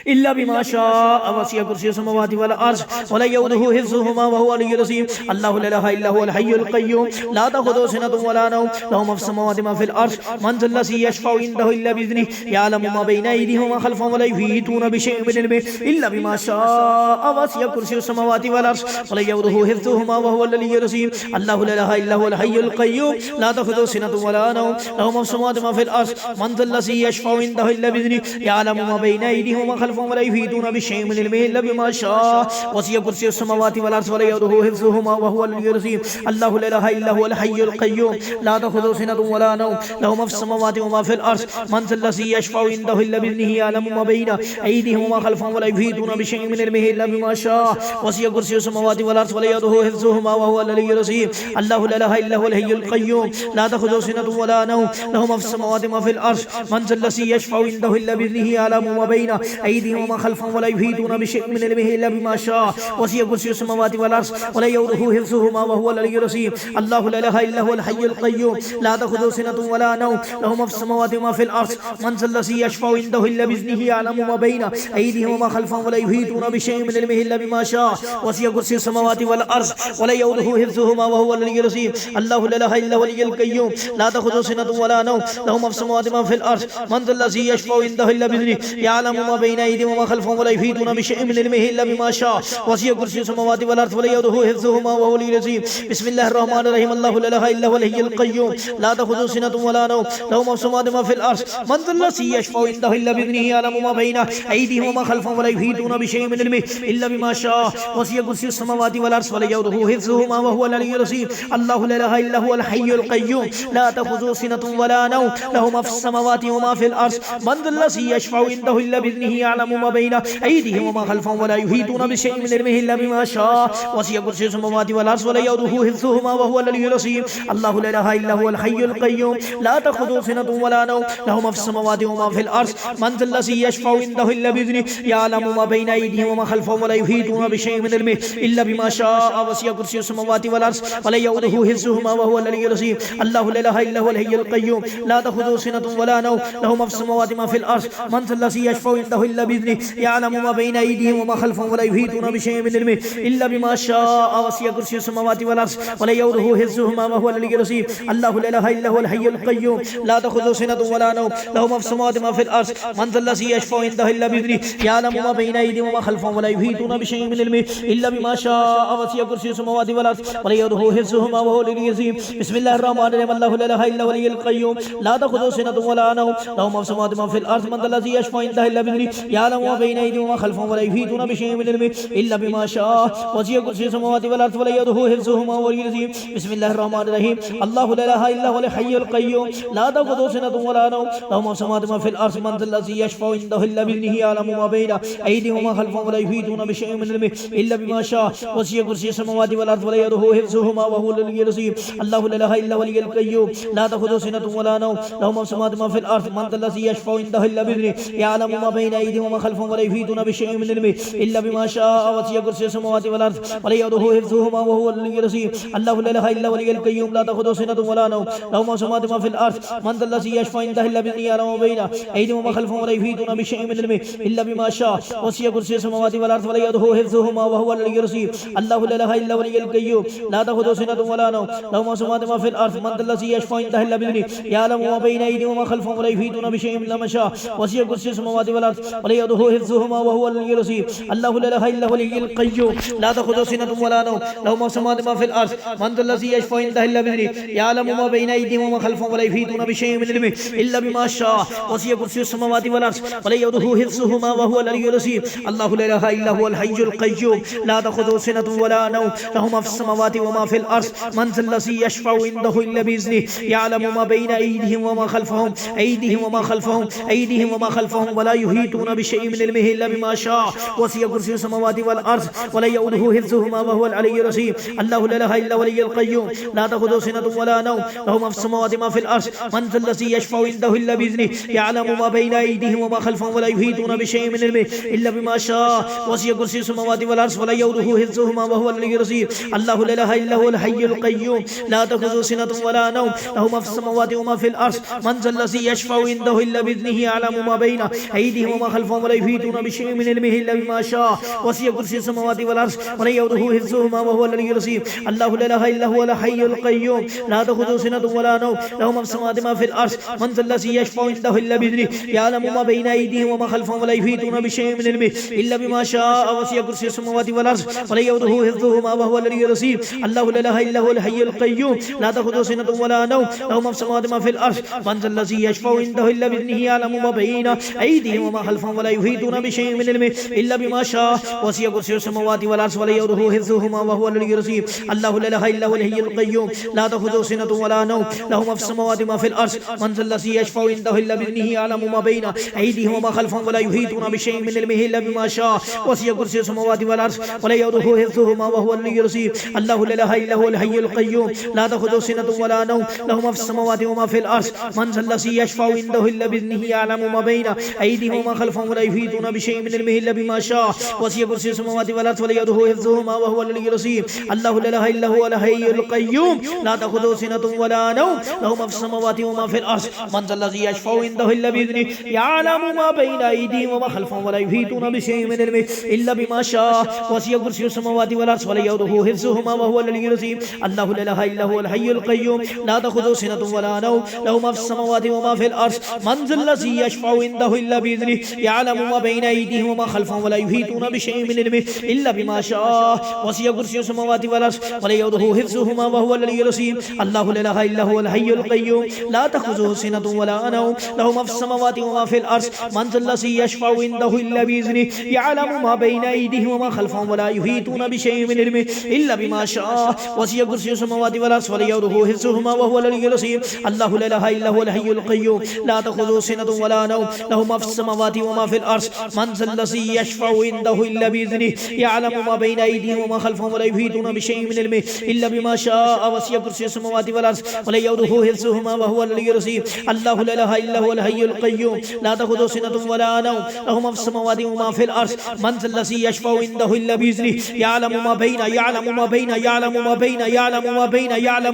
Speaker 2: إلا بما شاء وسع كرسيه السماوات والأرض ولا يؤوده حفظهما وهو العلي العظيم الله لا إله إلا هو الحي القيوم لا تأخذه سنة ولا نوم له ما في السماوات ما في الأرض من ذا الذي يشفع عنده إلا بإذنه يعلم ما بين أيديهم وما خلفهم ولا يحيطون بشيء من علمه إلا بما شاء وسع كرسيه السماوات والأرض ولا يؤوده حفظهما وهو العلي العظيم الله لا إله إلا هو الحي القيوم لا تأخذه سنة ولا نوم له ما في السماوات ما في الأرض من ذا الذي يشفع عنده إلا بإذنه يعلم ما بين أيديهم وما خلفهم ولا يحيطون بشيء من علمه إلا بما شاء وسع كرسيه السماوات والأرض ولا يؤوده حفظهما وهو العلي العظيم الله لا إله إلا هو الحي القيوم لا تأخذه سنة ولا نوم له ما في السماوات وما في الأرض من ذا الذي يشفع عنده إلا بإذنه يعلم ما بين أيديهم وما خلفهم ولا يحيطون بشيء من علمه إلا بما شاء وسع كرسيه السماوات والأرض ولا يؤوده حفظهما وهو العلي العظيم الله لا إله إلا هو الحي القيوم لا تأخذه سنة ولا نوم له ما في السماوات وما في الأرض من ذا الذي يشفع عنده إلا بإذنه يعلم ما بين أيديهم وما خلفهم ولا يحيطون بشيء من علمه إلا بما شاء وسع كرسيه السماوات والأرض ولا يؤوده حفظهما وهو العلي العظيم الله لا إله إلا هو الحي القيوم لا تأخذه سنة ولا نوم له ما في السماوات وما في الأرض من ذا الذي يشفع عنده إلا بإذنه يعلم ما بين أيديهم وما خلفهم ولا يحيطون بشيء من علمه إلا بما شاء وسع كرسيه السماوات والأرض ولا يؤوده حفظهما وهو العلي العظيم الله لا إله إلا هو الحي القيوم لا تأخذه سنة ولا نوم له ما في السماوات وما في الأرض من ذا الذي يشفع عنده إلا بإذنه يعلم ما بين أيديهم وما خلفهم ولا يحيطون بشيء من علمه إلا بما شاء وسع كرسيه السماوات والأرض ولا يؤوده حفظهما وهو العلي العظيم بسم الله الرحمن الرحيم الله لا إله إلا هو الحي القيوم لا تأخذه سنة ولا نوم له ما في السماوات وما في الأرض من ذا الذي يشفع عنده إلا بإذنه يعلم ما بين أيديهم وما خلفهم ولا يحيطون بشيء من علمه إلا بما شاء وسع كرسيه السماوات والأرض ولا يؤوده حفظهما وهو العلي العظيم الله لا إله إلا هو الحي القيوم لا تأخذه سنة ولا نوم له ما في السماوات وما في الأرض من ذا الذي يشفع عنده إلا بإذنه يعلم ما بين أيديهم وما خلفهم ولا يحيطون بشيء من علمه إلا بما شاء وسع كرسيه السماوات والأرض ولا يؤوده حفظهما وهو العلي العظيم الله لا إله إلا هو الحي القيوم لا تأخذه سنة ولا نوم له ما في السماوات وما في الأرض من ذا الذي يشفع عنده إلا بإذنه يعلم ما بين أيديهم وما خلفهم ولا يحيطون بشيء من علمه إلا بما شاء وسع كرسيه السماوات والأرض ولا يؤوده حفظهما وهو العلي العظيم الله لا إله إلا هو الحي القيوم لا تأخذه سنة ولا نوم له ما في السماوات وما في الأرض من ذا الذي يشفع عنده إلا بإذنه يعلم ما بين أيديهم وما خلفهم ولا يحيطون بشيء من علمه إلا بما شاء وسع كرسيه السماوات والأرض ولا يؤوده حفظهما وهو العلي العظيم الله لا إله إلا هو الحي القيوم لا تأخذه سنة ولا نوم له ما في السماوات ما في الأرض من ذا الذي يشفع عنده إلا بإذنه يعلم ما بين أيديهم وما خلفهم ولا يحيطون بشيء من علمه إلا بما شاء وسع كرسيه السماوات والأرض ولا يؤوده حفظهما وهو العلي العظيم بسم الله الرحمن الرحيم الله لا إله إلا هو الحي القيوم لا تأخذه سنة ولا نوم له ما في السماوات ما في الأرض من ذا الذي يشفع عنده إلا بإذنه يعلم ما بين أيديهم وما خلفهم ولا يحيطون بشيء من علمه إلا بما شاء وسع كرسيه السماوات والأرض ولا يؤوده حفظهما وهو العلي العظيم بسم الله الرحمن الرحيم الله لا إله إلا هو الحي القيوم لا تأخذه سنة ولا نوم له ما في السماوات ما في الأرض من ذا الذي يشفع عنده إلا بإذنه يعلم ما بين أيديهم وما خلفهم ولا يحيطون بشيء من علمه إلا بما شاء وسع كرسيه السماوات والأرض ولا يؤوده حفظهما وهو العلي العظيم الله لا إله إلا هو الحي القيوم لا تأخذه سنة ولا نوم له ما في السماوات ما في الأرض من ذا الذي يشفع عنده إلا بإذنه يعلم ما بين أيديهم وما خلفهم ولا يحيطون بشيء من علمه إلا بما شاء وسع كرسيه السماوات والأرض ولا يؤوده حفظهما وهو العلي العظيم الله لا إله إلا هو الحي القيوم لا تأخذه سنة ولا نوم له ما في السماوات ما في الأرض من ذا الذي يشفع عنده إلا بإذنه يعلم ما بين أيديهم وما خلفهم ولا يحيطون بشيء من علمه إلا بما شاء وسع كرسيه السماوات والأرض ولا يؤوده حفظهما وهو العلي العظيم الله لا إله إلا هو الحي القيوم لا تأخذه سنة ولا نوم له ما في السماوات ما في الأرض من ذا الذي يشفع عنده إلا بإذنه يعلم ما بين أيديهم وما خلفهم ولا يحيطون بشيء إلا ما شاء وسع كرسيه السماوات والأرض ولا يؤوده حفظهما وهو العلي العظيم الله لا إله إلا هو الحي القيوم لا تأخذه سنة ولا نوم له ما في السماوات ما في الأرض من ذا الذي يشفع عنده إلا بإذنه يعلم ما بين أيديهم وما خلفهم ولا يحيطون بشيء من علمه إلا بما شاء وسع كرسيه السماوات والأرض ولا يؤوده حفظهما وهو العلي العظيم الله لا إله إلا هو الحي القيوم لا تأخذه سنة ولا نوم له ما في السماوات وما في الأرض من ذا الذي يشفع عنده إلا بإذنه يعلم ما بين أيديهم وما خلفهم أيديهم وما خلفهم ولا يحيطون بشيء من علمه إلا بما شاء وسع كرسيه السماوات والأرض ولا يؤوده حفظهما وهو العلي العظيم الله لا إله إلا هو الحي القيوم لا تأخذه سنة ولا نوم له ما في السماوات ما في الأرض من ذا الذي يشفع عنده إلا بإذنه يعلم ما بين أيديهم وما خلفهم ولا يحيطون بشيء من علمه إلا بما شاء وسع كرسيه السماوات والأرض ولا يؤوده حفظهما وهو العلي العظيم الله لا إله إلا هو الحي القيوم لا تأخذه سنة ولا نوم له ما في السماوات وما في الأرض من ذا الذي يشفع عنده إلا بإذنه يعلم ما بين أيديهم وما خلفهم ولا يحيطون بشيء من علمه إلا بما شاء وسع كرسيه السماوات والأرض ولا يؤوده حفظهما وهو العلي العظيم الله لا إله إلا هو الحي القيوم لا تأخذه سنة ولا نوم له ما في السماوات ما في الأرض من ذا الذي يشفع عنده إلا بإذنه يعلم ما بين أيديهم وما خلفهم ولا يحيطون بشيء من علمه إلا بما شاء وسع كرسيه السماوات والأرض ولا يؤوده حفظهما وهو العلي العظيم الله لا إله إلا هو الحي القيوم لا تأخذه سنة ولا نوم له ما في السماوات ما في الأرض من ذا الذي يشفع عنده إلا بإذنه يعلم ما بين أيديهم وما خلفهم ولا يحيطون بشيء من علمه إلا بما شاء وسع كرسيه السماوات والأرض ولا يؤوده حفظهما وهو العلي العظيم الله لا إله إلا هو الحي القيوم لا تأخذه سنة ولا نوم له ما في السماوات ما في الأرض من ذا الذي يشفع عنده إلا بإذنه يعلم ما بين أيديهم وما خلفهم ولا يحيطون بشيء من علمه إلا بما شاء وسع كرسيه السماوات والأرض ولا يؤوده حفظهما وهو العلي العظيم الله لا إله إلا هو الحي القيوم لا تأخذه سنة ولا نوم له ما في السماوات وما في الأرض من ذا الذي يشفع عنده إلا بإذنه يعلم ما بين أيديهم وما خلفهم ولا يحيطون بشيء من علمه إلا بما شاء وسع كرسيه السماوات والأرض ولا يؤوده حفظهما وهو العلي العظيم الله لا إله إلا هو الحي القيوم لا تأخذه سنة ولا نوم له ما في السماوات وما في الأرض من ذا الذي يشفع عنده إلا بإذنه يعلم ما بين أيديهم وما خلفهم ولا يحيطون بشيء من علمه إلا بما شاء وسع كرسيه السماوات والأرض ولا يؤوده حفظهما وهو العلي العظيم الله لا إله إلا هو الحي القيوم لا تأخذه سنة ولا نوم له ما في السماوات وما في الأرض من ذا الذي يشفع عنده إلا بإذنه يعلم ما بين أيديهم وما خلفهم ولا يحيطون بشيء من علمه إلا بما شاء وسع كرسيه السماوات والأرض ولا يؤوده حفظهما وهو العلي العظيم الله لا إله إلا هو الحي القيوم لا تأخذه سنة ولا نوم له ما في السماوات وما في الأرض من ذا الذي يشفع عنده إلا بإذنه يعلم ما بين أيديهم وما خلفهم ولا يحيطون بشيء من علمه إلا بما شاء وسع كرسيه السماوات والأرض ولا يؤوده حفظهما وهو العلي العظيم الله لا إله إلا هو الحي القيوم لا تأخذه سنة ولا نوم له ما في السماوات وما في الأرض من ذا الذي يشفع عنده إلا بإذنه يعلم ما بين أيديهم وما خلفهم ولا يحيطون بشيء من علمه إلا بما شاء وسع كرسيه السماوات والأرض ولا يؤوده حفظهما وهو العلي العظيم الله لا إله إلا هو الحي القيوم لا تأخذه سنة ولا نوم له ما في السماوات وما في الأرض من ذا الذي يشفع عنده إلا بإذنه يعلم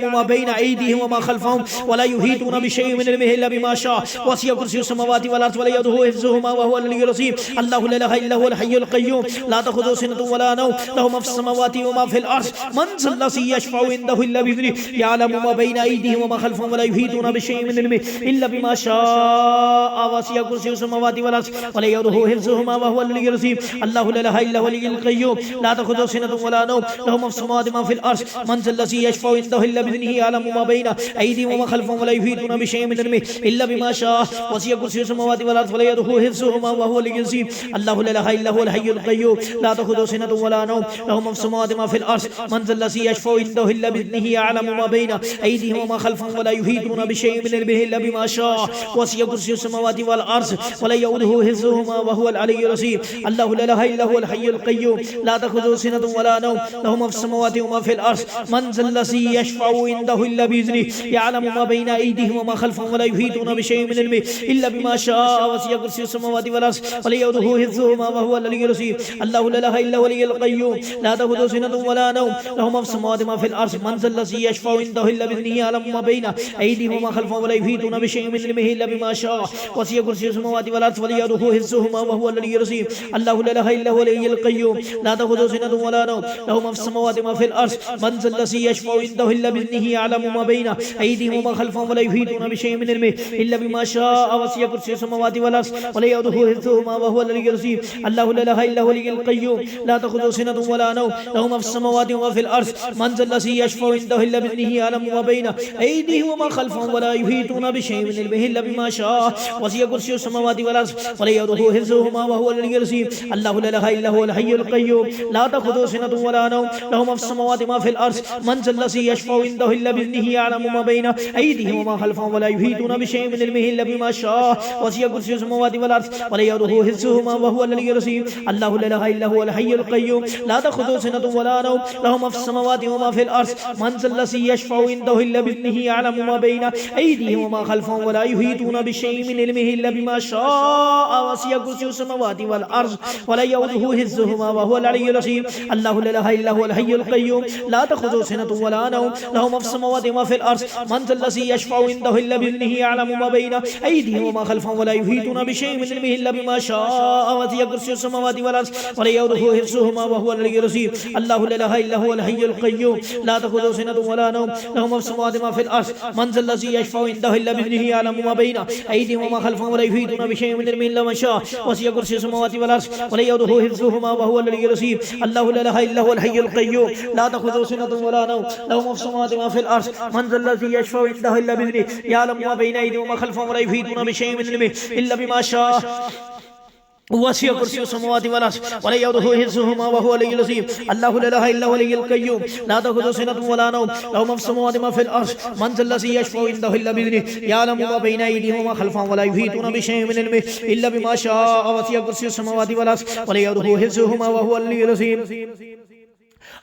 Speaker 2: ما بين أيديهم وما خلفهم ولا يحيطون بشيء من علمه إلا بما شاء وسع كرسيه السماوات والأرض ولا يؤوده حفظهما وهو العلي العظيم الله لا إله إلا هو الحي القيوم لا تأخذه سنة ولا نوم له ما في السماوات وما في الأرض من ذا الذي يشفع عنده إلا بإذنه يعلم ما بين أيديهم وما خلفهم ولا يحيطون بشيء من علمه إلا بما شاء وسع كرسيه السماوات والأرض ولا يؤوده حفظهما وهو العلي العظيم الله لا إله إلا هو الحي القيوم لا تأخذه سنة ولا نوم له ما في السماوات وما في الأرض من ذا الذي يشفع عنده إلا بإذنه يعلم ما بين أيديهم وما خلفهم ولا يحيطون بشيء من علمه إلا بما شاء وسع كرسيه السماوات والأرض ولا يؤوده حفظهما وهو العلي العظيم الله لا إله إلا هو الحي القيوم لا تأخذه سنة ولا نوم له ما في السماوات وما في الأرض من ذا الذي يشفع عنده إلا بإذنه يعلم ما بين أيديهم وما خلفهم ولا يحيطون بشيء من علمه إلا بما شاء وسع كرسيه السماوات والأرض ولا يؤوده حفظهما وهو العلي العظيم الله لا إله إلا هو الحي القيوم لا تأخذه سنة ولا نوم له ما في السماوات وما في الأرض من ذا الذي يشفع عنده إلا بإذنه يعلم ما بين أيديهم وما خلفهم ولا يحيطون بشيء من علمه إلا بما شاء وسع كرسيه السماوات والأرض ولا يؤوده حفظهما وهو العلي العظيم الله لا إله إلا هو الحي القيوم لا تأخذه سنة ولا نوم له ما في السماوات وما في الأرض من ذا الذي يشفع عنده إلا بإذنه يعلم ما بين أيديهم وما خلفهم ولا يحيطون بشيء من علمه إلا بما شاء وسع كرسيه السماوات والأرض ولا يؤوده حفظهما وهو العلي العظيم الله لا إله إلا هو الحي القيوم لا تأخذه سنة ولا نوم له ما في السماوات وما في الأرض من ذا الذي يشفع عنده إلا بإذنه يعلم ما بين أيديهم وما خلفهم ولا يحيطون بشيء من علمه إلا بما شاء وسع كرسيه السماوات والأرض ولا يؤوده حفظهما وهو العلي العظيم الله لا إله إلا هو الحي القيوم لا تأخذه سنة ولا نوم له ما في السماوات وما في الأرض من ذا الذي يشفع عنده إلا بإذنه يعلم ما بين أيديهم وما خلفهم ولا يحيطون بشيء من علمه إلا بما شاء وسع كرسيه السماوات والأرض ولا يؤوده حفظهما وهو العلي العظيم الله لا إله إلا هو الحي القيوم لا تأخذه سنة ولا نوم له ما في السماوات وما في الأرض من ذا الذي يشفع عنده إلا بإذنه يعلم ما بين أيديهم وما خلفهم ولا يحيطون بشيء من علمه إلا بما شاء وسع كرسيه السماوات والأرض ولا يؤوده حفظهما وهو العلي العظيم الله لا إله إلا هو الحي القيوم لا تأخذه سنة ولا نوم له ما في السماوات وما في الأرض من ذا الذي يشفع عنده إلا بإذنه يعلم ما بين أيديهم وما خلفهم ولا يحيطون بشيء من علمه إلا بما شاء وسع كرسيه السماوات والأرض ولا يؤوده حفظهما وهو العلي العظيم الله لا إله إلا هو الحي القيوم لا تأخذه سنة ولا نوم له ما في السماوات وما في الأرض من ذا الذي يشفع عنده إلا بإذنه يعلم ما بين أيديهم وما خلفهم ولا يحيطون بشيء من علمه إلا بما شاء وسع كرسيه السماوات والأرض ولا يؤوده حفظهما وهو العلي العظيم الله لا إله إلا هو الحي القيوم لا تأخذه سنة ولا نوم له ما في السماوات وما في الأرض من ذا الذي يشفع عنده إلا بإذنه يعلم ما بين أيديهم وما خلفهم ولا يحيطون بشيء من علمه إلا ما شاء وسع كرسيه السماوات والأرض ولا يؤوده حفظهما وهو العلي العظيم الله لا إله إلا هو الحي القيوم لا تأخذه سنة ولا نوم له ما في السماوات وما في الأرض من ذا الذي يشفع عنده إلا بإذنه يعلم ما بين أيديهم وما خلفهم ولا يحيطون بشيء من علمه إلا بما شاء وسع كرسيه السماوات والأرض ولا يؤوده حفظهما وهو العلي العظيم الله لا إله إلا هو الحي القيوم لا تأخذه سنة ولا نوم له ما في السماوات وما في الأرض من ذا الذي يشفع عنده إلا بإذنه يعلم ما بين أيديهم وما خلفهم ولا يحيطون بشيء من علمه إلا بما شاء وسع كرسيه السماوات والأرض ولا يؤوده حفظهما وهو العلي العظيم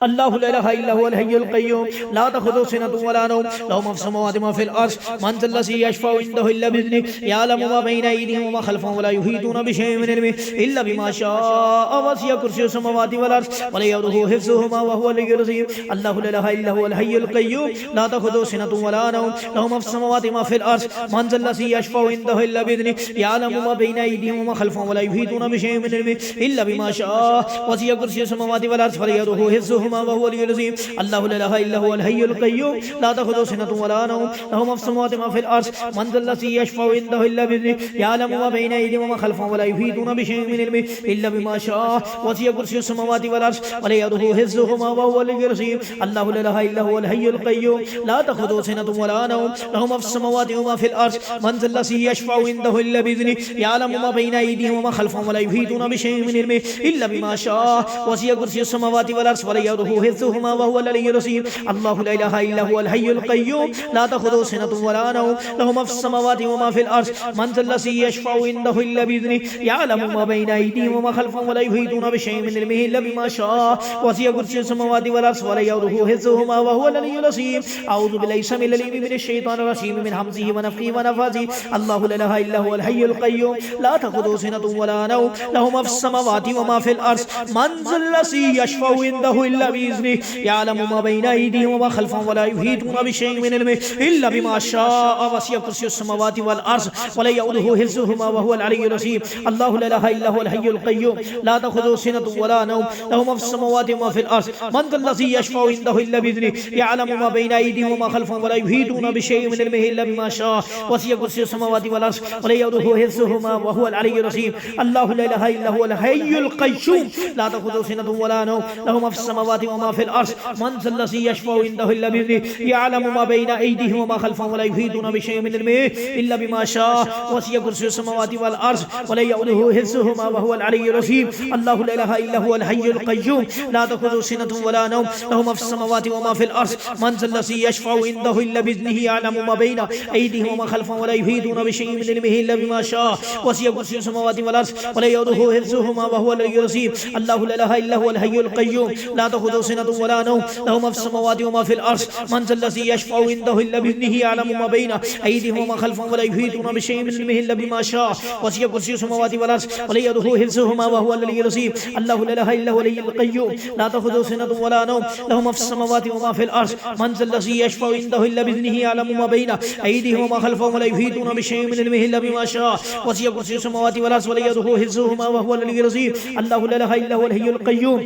Speaker 2: الله لا إله إلا هو الحي القيوم لا تأخذه سنة ولا نوم له ما في السماوات وما في الأرض من ذا الذي يشفع عنده إلا بإذنه يعلم ما بين أيديهم وما خلفهم ولا يحيطون بشيء من علمه إلا بما شاء وسع كرسيه السماوات والأرض ولا يؤوده حفظهما وهو العلي العظيم الله لا إله إلا هو الحي القيوم لا تأخذه سنة ولا نوم له ما في السماوات وما في الأرض من ذا الذي يشفع عنده إلا بإذنه يعلم ما بين أيديهم وما خلفهم ولا يحيطون بشيء من علمه إلا بما شاء وسع كرسيه السماوات والأرض ولا يؤوده حفظهما وهو العلي العظيم الله لا إله إلا هو الحي القيوم لا تأخذه سنة ولا نوم له ما في السماوات وما في الأرض من ذا الذي يشفع عنده إلا بإذنه يعلم ما بين أيديهم وما خلفهم ولا يحيطون بشيء من علمه إلا بما شاء وسع كرسيه السماوات والأرض ولا يؤوده حفظهما وهو العلي العظيم الله لا إله إلا هو الحي القيوم لا تأخذه سنة ولا نوم له ما في السماوات وما في الأرض من ذا الذي يشفع عنده إلا بإذنه يعلم ما بين أيديهم وما خلفهم ولا يحيطون بشيء من علمه إلا بما شاء وسع كرسيه السماوات والأرض ولا يؤوده حفظهما وهو العلي العظيم الله لا إله إلا هو الحي القيوم لا تأخذه سنة ولا نوم له ما في السماوات وما في الأرض من ذا الذي يشفع عنده إلا بإذنه يعلم ما بين أيديهم وما خلفهم ولا يحيطون بشيء من علمه إلا بما شاء وسع كرسيه السماوات والأرض ولا يؤوده حفظهما وهو العلي العظيم أعوذ بالله السميع العليم من الشيطان الرجيم من همزه ونفخه ونفثه الله لا إله إلا هو الحي القيوم لا تأخذه سنة ولا نوم له ما في السماوات وما في الأرض من ذا الذي يشفع عنده إلا بإذنه يعلم ما بين أيديهم وما خلفهم ولا يحيطون بشيء من علمه إلا بما شاء وسع كرسيه السماوات والأرض ولا يؤوده حفظهما وهو العلي العظيم الله لا إله إلا هو الحي القيوم لا تأخذه سنة ولا نوم له ما في السماوات وما في الأرض من ذا الذي يشفع عنده إلا بإذنه يعلم ما بين أيديهم وما خلفهم ولا يحيطون بشيء من علمه إلا بما شاء وسع كرسيه السماوات والأرض ولا يؤوده حفظهما وهو العلي العظيم الله لا إله إلا هو الحي القيوم لا تأخذه سنة ولا نوم له ما في السماوات وما في الأرض من ذا الذي يشفع عنده إلا بإذنه يعلم ما بين أيديهم وما خلفهم ولا يحيطون بشيء من علمه إلا بما شاء وسع كرسيه السماوات والأرض ولا يؤوده حفظهما وهو العلي العظيم الله لا إله إلا هو الحي القيوم لا تأخذه سنة ولا نوم له ما في السماوات وما في الأرض من ذا الذي يشفع عنده إلا بإذنه يعلم ما بين أيديهم وما خلفهم ولا يحيطون بشيء من علمه إلا بما شاء وسع كرسيه السماوات والأرض ولا يؤوده حفظهما وهو العلي العظيم الله لا إله إلا هو الحي القيوم لا تأخذه سنة ولا نوم له ما في السماوات وما في الأرض من ذا الذي يشفع عنده إلا بإذنه يعلم ما بين أيديهم وما خلفهم ولا يحيطون بشيء من علمه إلا بما شاء وسع كرسيه السماوات والأرض ولا يؤوده حفظهما وهو العلي العظيم الله لا إله إلا هو الحي القيوم لا تأخذه سنة ولا نوم له ما في السماوات وما في الأرض من ذا الذي يشفع عنده إلا بإذنه يعلم ما بين أيديهم وما خلفهم ولا يحيطون بشيء من علمه إلا بما شاء وسع كرسيه السماوات والأرض ولا يؤوده حفظهما وهو العلي العظيم الله لا إله إلا هو الحي القيوم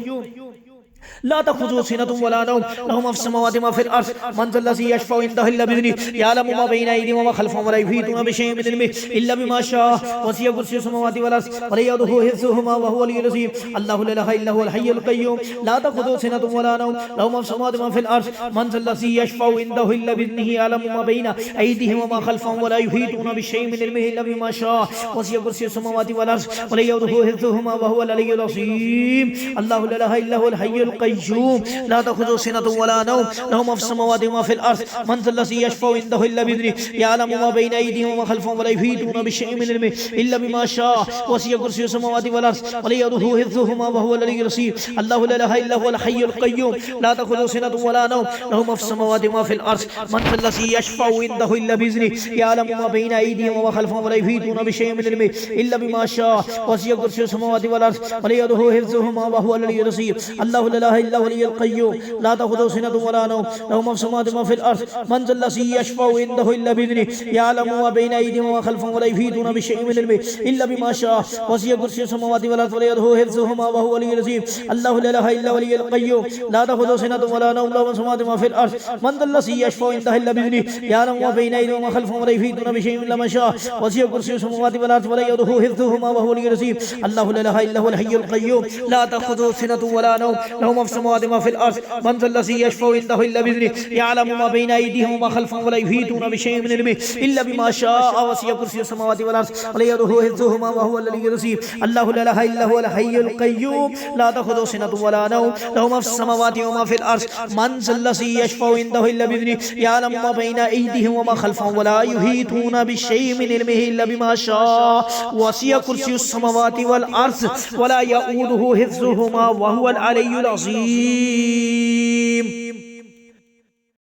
Speaker 2: لا تأخذه سنة ولا نوم له ما في السماوات وما في الأرض من ذا الذي يشفع عنده إلا بإذنه يعلم ما بين أيديهم وما خلفهم ولا يحيطون بشيء من علمه إلا بما شاء وسع كرسيه السماوات والأرض ولا يؤوده حفظهما وهو العلي العظيم الله لا إله إلا هو الحي القيوم لا تأخذه سنة ولا نوم له ما في السماوات وما في الأرض من ذا الذي يشفع عنده إلا بإذنه يعلم ما بين أيديهم وما خلفهم ولا يحيطون بشيء من علمه إلا بما شاء وسع كرسيه السماوات والأرض ولا يؤوده حفظهما وهو العلي العظيم الله لا إله إلا هو الحي القيوم لا تأخذه سنة ولا نوم له ما في السماوات وما في الأرض من ذا الذي يشفع عنده إلا بإذنه يعلم ما بين أيديهم وما خلفهم ولا يحيطون بشيء من علمه إلا بما شاء وسع كرسيه السماوات والأرض ولا يؤوده حفظهما وهو العلي العظيم الله لا إله إلا هو الحي القيوم لا تأخذه سنة ولا نوم له ما في السماوات وما في الأرض من ذا الذي يشفع عنده إلا بإذنه يعلم ما بين أيديهم وما خلفهم ولا يحيطون بشيء من علمه إلا بما شاء وسع كرسيه السماوات والأرض ولا يؤوده حفظهما وهو العلي العظيم الله لا إله إلا هو الحي القيوم لا تأخذه سنة ولا نوم له ما في السماوات وما في الأرض من ذا الذي يشفع عنده إلا بإذنه يعلم ما بين أيديهم وما خلفهم ولا يحيطون بشيء من علمه إلا بما شاء وسع كرسيه السماوات والأرض ولا يؤوده حفظهما وهو العلي العظيم الله لا إله إلا هو الحي القيوم لا تأخذه سنة ولا نوم له ما في السماوات وما في الأرض من ذا الذي يشفع عنده إلا بإذنه يعلم ما بين أيديهم وما خلفهم ولا يحيطون بشيء إلا ما شاء وسع كرسيه السماوات والأرض ولا يؤوده حفظهما وهو العلي العظيم الله لا إله إلا هو الحي القيوم لا تأخذه سنة ولا نوم له ما في السماوات وما في الأرض من ذا الذي يشفع عنده إلا بإذنه يعلم ما بين أيديهم وما خلفهم ولا يحيطون بشيء من علمه إلا بما شاء وسع كرسيه السماوات والأرض ولا يؤوده حفظهما وهو العلي العظيم الله لا إله إلا هو الحي القيوم لا تأخذه سنة ولا نوم له ما في السماوات وما في الأرض من ذا الذي يشفع عنده إلا بإذنه يعلم ما بين أيديهم وما خلفهم ولا يحيطون بشيء من علمه إلا بما شاء وسع كرسيه السماوات والأرض ولا يؤوده حفظهما وهو العلي العظيم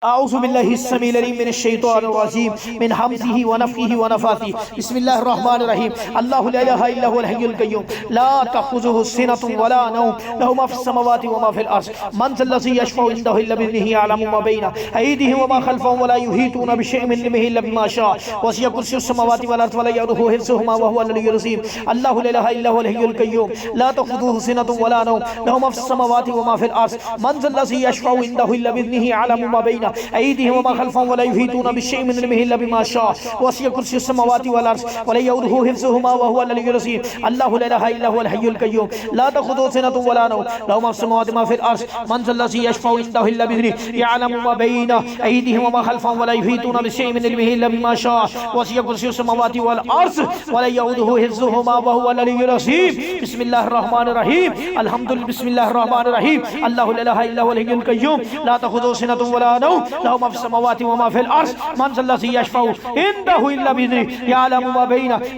Speaker 2: أعوذ بالله السميع العليم من الشيطان الرجيم من حمزه ونفخه ونفاثه بسم الله الرحمن الرحيم الله لا إله إلا هو الحي القيوم لا تأخذه سنة ولا نوم له ما في السماوات وما في الأرض من ذا الذي يشفع عنده إلا بإذنه يعلم ما بين أيديهم وما خلفهم ولا يحيطون بشيء من علمه إلا بما شاء وسع كرسيه السماوات والأرض ولا يؤوده حفظهما وهو العلي العظيم الله لا إله إلا هو الحي القيوم لا تأخذه سنة ولا نوم له ما في السماوات وما في الأرض من ذا الذي يشفع عنده إلا بإذنه يعلم ما بين أيديهم وما خلفهم ولا يحيطون بشيء من علمه إلا بما شاء وسع كرسيه السماوات والأرض ولا يؤوده حفظهما وهو العلي العظيم الله لا إله إلا هو الحي القيوم لا تأخذه سنة ولا نوم له ما في السماوات وما في الأرض من ذا الذي يشفع عنده إلا بإذنه يعلم ما بين أيديهم وما خلفهم ولا يحيطون بشيء من علمه إلا بما شاء وسع كرسيه السماوات والأرض ولا يؤوده حفظهما وهو العلي العظيم بسم الله الرحمن الرحيم الحمد لله بسم الله الرحمن الرحيم الله لا إله إلا هو الحي القيوم لا تأخذه سنة ولا نوم له ما في السماوات وما في الأرض من ذا الذي يشفع عنده إلا بإذنه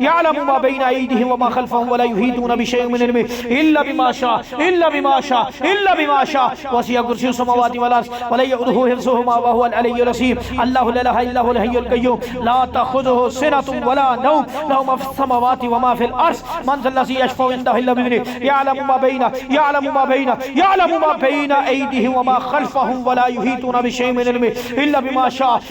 Speaker 2: يعلم ما بين أيديهم وما خلفهم ولا يحيطون بشيء من علمه إلا بما شاء وسع كرسيه السماوات والأرض ولا يؤوده حفظهما وهو العلي العظيم الله لا إله إلا هو الحي القيوم لا تأخذه سنة ولا نوم له ما في السماوات وما في الأرض من ذا الذي يشفع عنده إلا بإذنه يعلم ما بين أيديهم وما خلفهم ولا يحيطون بشيء من علمه إلا بما شاء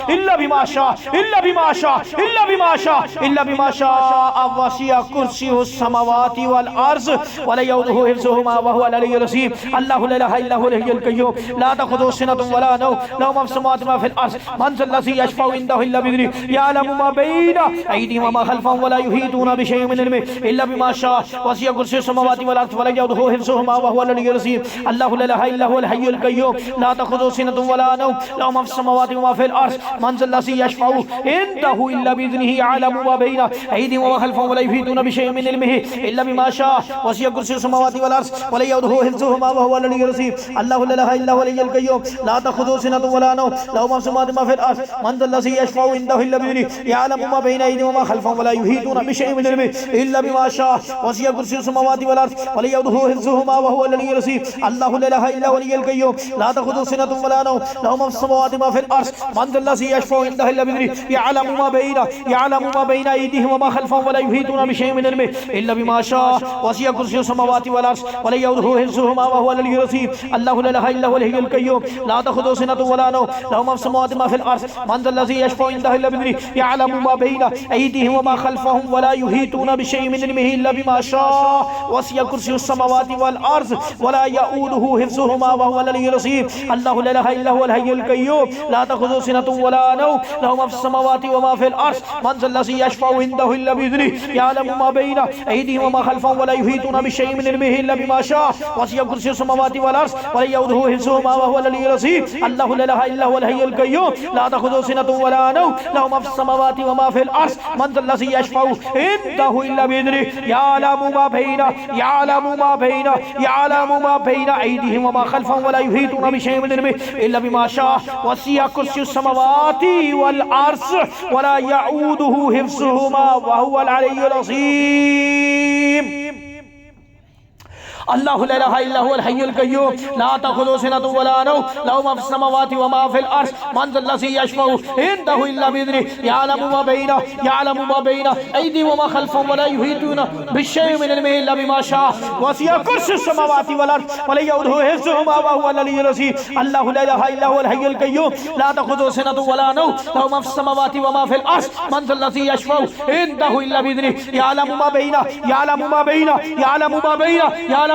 Speaker 2: وسع كرسيه السماوات والأرض ولا يؤوده حفظهما وهو العلي العظيم الله لا إله إلا هو الحي القيوم لا تأخذه سنة ولا نوم له ما في السماوات وما في الأرض من ذا الذي يشفع عنده إلا بإذنه يعلم ما بين أيديهم وما خلفهم ولا يحيطون بشيء من علمه إلا بما شاء وسع كرسيه السماوات والأرض ولا يؤوده حفظهما وهو العلي العظيم الله لا إله إلا هو الحي القيوم لا تأخذه سنة ولا نوم له ما في السماوات وما في الأرض من ذا الذي يشفع عنده إلا بإذنه يعلم ما بين أيديهم وما خلفهم ولا يحيطون بشيء من علمه إلا بما شاء وسع كرسيه السماوات والأرض ولا يؤوده حفظهما وهو العلي العظيم الله لا إله إلا هو الحي القيوم لا تأخذه سنة ولا نوم له ما في السماوات وما في الأرض من ذا الذي يشفع عنده إلا بإذنه يعلم ما بين أيديهم وما خلفهم ولا يحيطون بشيء من علمه إلا بما شاء وسع كرسيه السماوات والأرض ولا يؤوده حفظهما وهو العلي العظيم الله لا إله إلا هو الحي القيوم لا تأخذه سنة ولا نوم له ما في السماوات وما في الأرض من ذا الذي يشفع عنده إلا بإذنه يعلم ما بين أيديهم وما خلفهم ولا يحيطون بشيء من علمه إلا بما شاء وسع كرسيه السماوات والأرض ولا يؤوده حفظهما وهو العلي العظيم الله لا إله إلا هو الحي القيوم لا تأخذه سنة ولا نوم له ما في السماوات وما في الأرض من ذا الذي يشفع عنده إلا بإذنه يعلم ما بين أيديهم وما خلفهم ولا يحيطون بشيء من علمه إلا بما شاء وسع كرسيه السماوات والأرض ولا يؤوده حفظهما وهو العلي العظيم الله لا إله إلا هو الحي القيوم لا تأخذه سنة ولا نوم له ما في السماوات وما في الأرض من ذا الذي يشفع عنده إلا بإذنه يعلم ما بين أيديهم وما خلفهم ولا يحيطون بشيء من علمه إلا بما شاء وسع كرسيه السماوات والأرض ولا يؤوده حفظهما وهو العلي العظيم الله لا إله إلا هو الحي القيوم لا تأخذه سنة ولا نوم له ما في السماوات وما في الأرض من ذا الذي يشفع عنده إلا بإذنه يعلم ما بين أيديهم وما خلفهم ولا يحيطون بشيء من علمه إلا بما شاء وسع كرسيه السماوات والأرض ولا يؤوده حفظهما وهو العلي العظيم الله لا إله إلا هو الحي القيوم لا تأخذه سنة ولا نوم له ما في السماوات وما في الأرض من ذا الذي يشفع عنده إلا بإذنه يعلم ما بين أيديهم وما خلفهم ولا يحيطون بشيء من علمه إلا بما شاء وسع كرسيه السماوات والأرض ولا يؤوده حفظهما وهو العلي العظيم الله لا إله إلا هو الحي القيوم لا تأخذه سنة ولا نوم له ما في السماوات وما في الأرض من ذا الذي يشفع عنده إلا بإذنه يعلم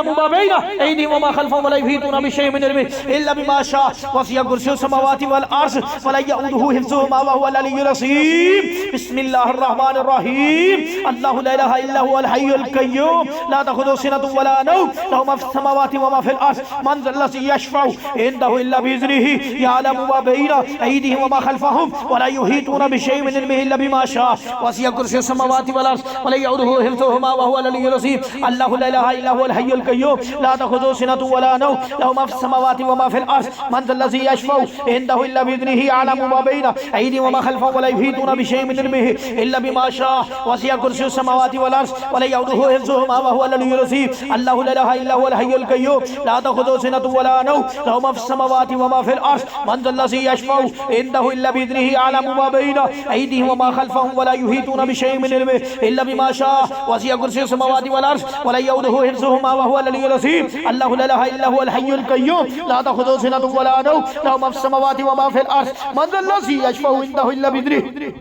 Speaker 2: ما بين أيديهم وما خلفهم ولا يحيطون بشيء من علمه إلا بما شاء وسع كرسيه السماوات والأرض ولا يؤوده حفظهما وهو العلي العظيم بسم الله الرحمن الرحيم الله لا إله إلا هو الحي القيوم لا تأخذه سنة ولا نوم له ما في السماوات وما في الأرض من ذا الذي يشفع عنده إلا بإذنه يعلم ما بين أيديهم وما خلفهم ولا يحيطون بشيء من علمه إلا بما شاء وسع كرسيه السماوات والأرض ولا يؤوده حفظهما وهو العلي العظيم الله لا إله إلا هو الحي القيوم لا تأخذه سنة ولا نوم له ما في السماوات وما في الأرض من ذا الذي يشفع عنده إلا بإذنه يعلم ما بين أيديهم وما خلفهم ولا يحيطون بشيء من علمه إلا بما شاء وسع كرسيه السماوات والأرض ولا يؤوده حفظهما وهو العلي العظيم الله لا إله إلا هو الحي القيوم لا تأخذه سنة ولا نوم له ما في السماوات وما في الأرض من ذا الذي يشفع عنده إلا بإذنه يعلم ما بين أيديهم وما خلفهم ولا يحيطون بشيء من علمه إلا بما شاء وسع كرسيه السماوات والأرض ولا يؤوده حفظهما وهو العلي العظيم الله لا إله إلا هو الحي القيوم لا تأخذه سنة ولا نوم له ما في السماوات وما في الأرض من ذا الذي يشفع عنده إلا بإذنه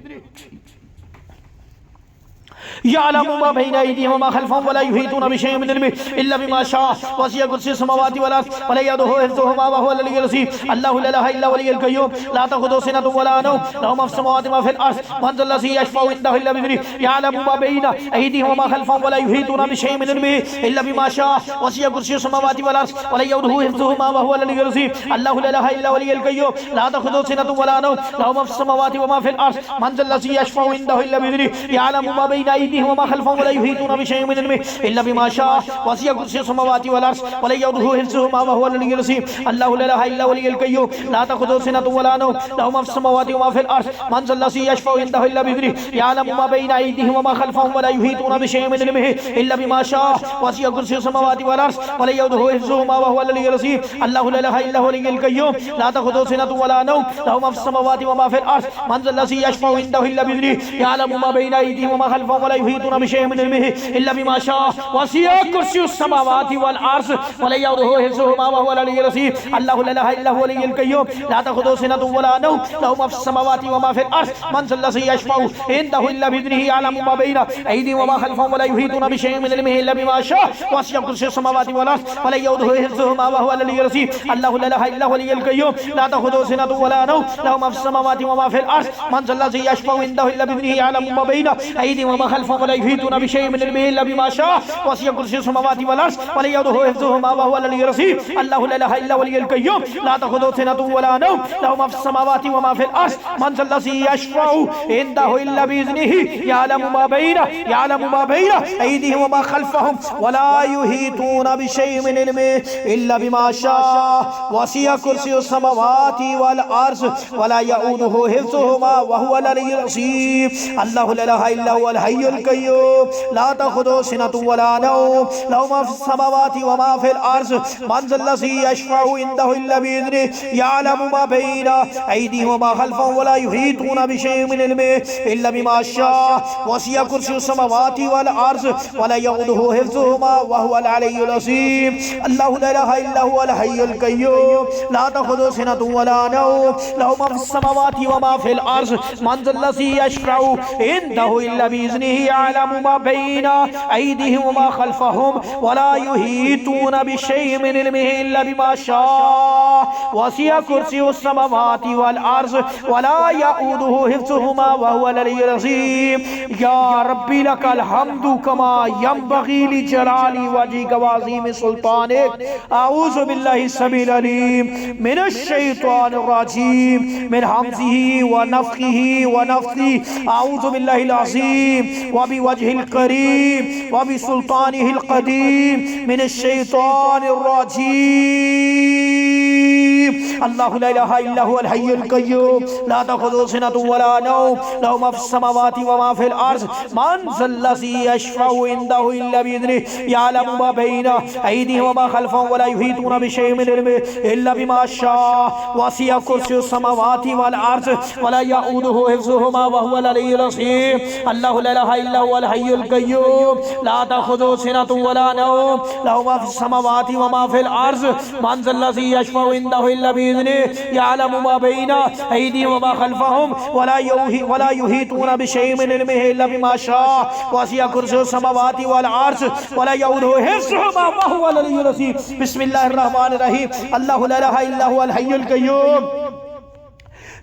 Speaker 2: يعلم ما بين أيديهم وما خلفهم ولا يحيطون بشيء من علمه إلا بما شاء وسع كرسيه السماوات والأرض ولا يؤوده حفظهما وهو العلي العظيم الله لا إله إلا هو الحي القيوم لا تأخذه سنة ولا نوم له ما في السماوات وما في الأرض من ذا الذي يشفع عنده إلا بإذنه يعلم ما بين أيديهم وما خلفهم ولا يحيطون بشيء من علمه إلا بما شاء وسع كرسيه السماوات والأرض ولا يؤوده حفظهما وهو العلي العظيم الله لا إله إلا هو الحي القيوم لا تأخذه سنة ولا نوم له ما في السماوات وما في الأرض من ذا الذي يشفع عنده إلا بإذنه يعلم ما بين أيديهم أيديهم وما خلفهم ولا يحيطون بشيء من علمه إلا بما شاء وسع كرسيه السماوات والأرض ولا يؤوده حفظهما وهو العلي العظيم الله لا إله إلا هو الحي القيوم لا تأخذه سنة ولا نوم له ما في السماوات وما في الأرض من ذا الذي يشفع عنده إلا بإذنه يعلم ما بين أيديهم وما خلفهم ولا يحيطون بشيء من علمه إلا بما شاء وسع كرسيه السماوات والأرض ولا يؤوده حفظهما وهو العلي العظيم الله لا إله إلا هو الحي القيوم لا تأخذه سنة ولا نوم له ما في السماوات وما في الأرض من ذا الذي يشفع عنده إلا بإذنه يعلم ما بين أيديهم وما خلفهم ولا يحيطون بشيء من علمه إلا بما شاء وسع كرسيه السماوات والأرض ولا يؤوده حفظهما وهو العلي العظيم الله لا إله إلا هو الحي القيوم لا تأخذه سنة ولا نوم له ما في السماوات وما في الأرض من ذا الذي يشفع عنده إلا بإذنه يعلم ما بين أيديهم وما خلفهم ولا يحيطون بشيء من علمه إلا بما شاء وسع كرسيه السماوات والأرض ولا يؤوده حفظهما وهو العلي العظيم الله لا إله إلا هو الحي القيوم لا تأخذه سنة ولا نوم له ما في السماوات وما في الأرض من ذا الذي يشفع عنده إلا بإذنه يعلم ما بين أيديهم وما خلفهم ولا يحيطون بشيء من علمه إلا بما شاء وسع كرسيه السماوات والأرض ولا يؤوده حفظهما وهو العلي العظيم الله لا إله إلا هو الحي القيوم لا تأخذه سنة ولا نوم له ما في السماوات وما في الأرض من ذا الذي يشفع عنده إلا بإذنه يعلم ما بين أيديهم وما خلفهم ولا يحيطون بشيء من علمه إلا بما شاء وسع كرسيه السماوات والأرض ولا يؤوده حفظهما وهو العلي العظيم الله لا إله إلا هو الحي القيوم لا تأخذه سنة ولا نوم له ما في السماوات وما في الأرض من ذا الذي يشفع عنده إلا بإذنه يعلم ما بين أيديهم وما خلفهم ولا يحيطون بشيء من علمه إلا بما شاء وسع كرسيه السماوات والأرض ولا يؤوده حفظهما وهو العلي العظيم الله لا إله إلا هو الحي القيوم لا تأخذه سنة ولا نوم له ما في السماوات وما في الأرض من ذا الذي يشفع عنده إلا بإذنه يعلم ما بين أيديهم وما خلفهم ولا يحيطون بشيء من علمه إلا بما شاء وسع كرسيه السماوات والأرض ولا يؤوده حفظهما وهو العلي العظيم يا ربي لك الحمد كما ينبغي لجلال وجهك وعظيم سلطانك أعوذ بالله السميع العليم من الشيطان الرجيم من همزه ونفخه ونفثه أعوذ بالله العظيم وبوجهه الكريم وبسلطانه القديم من الشيطان الرجيم الله لا إله إلا هو الحي القيوم لا تأخذه سنة ولا نوم له ما في السماوات وما في الأرض من ذا الذي يشفع عنده إلا بإذنه يعلم ما بين أيديهم وما خلفهم ولا يحيطون بشيء من علمه إلا بما شاء وسع كرسيه السماوات والأرض ولا يؤوده حفظهما وهو العلي العظيم الله لا إله إلا هو الحي القيوم لا تأخذه سنة ولا نوم له ما في السماوات وما في الأرض من ذا الذي يشفع عنده إلا بإذنه يعلم ما بين أيديهم وما خلفهم ولا يحيطون بشيء من علمه إلا بما شاء وسع كرسيه السماوات والأرض ولا يؤوده حفظهما وهو العلي العظيم بسم الله الرحمن الرحيم الله لا إله إلا هو الحي القيوم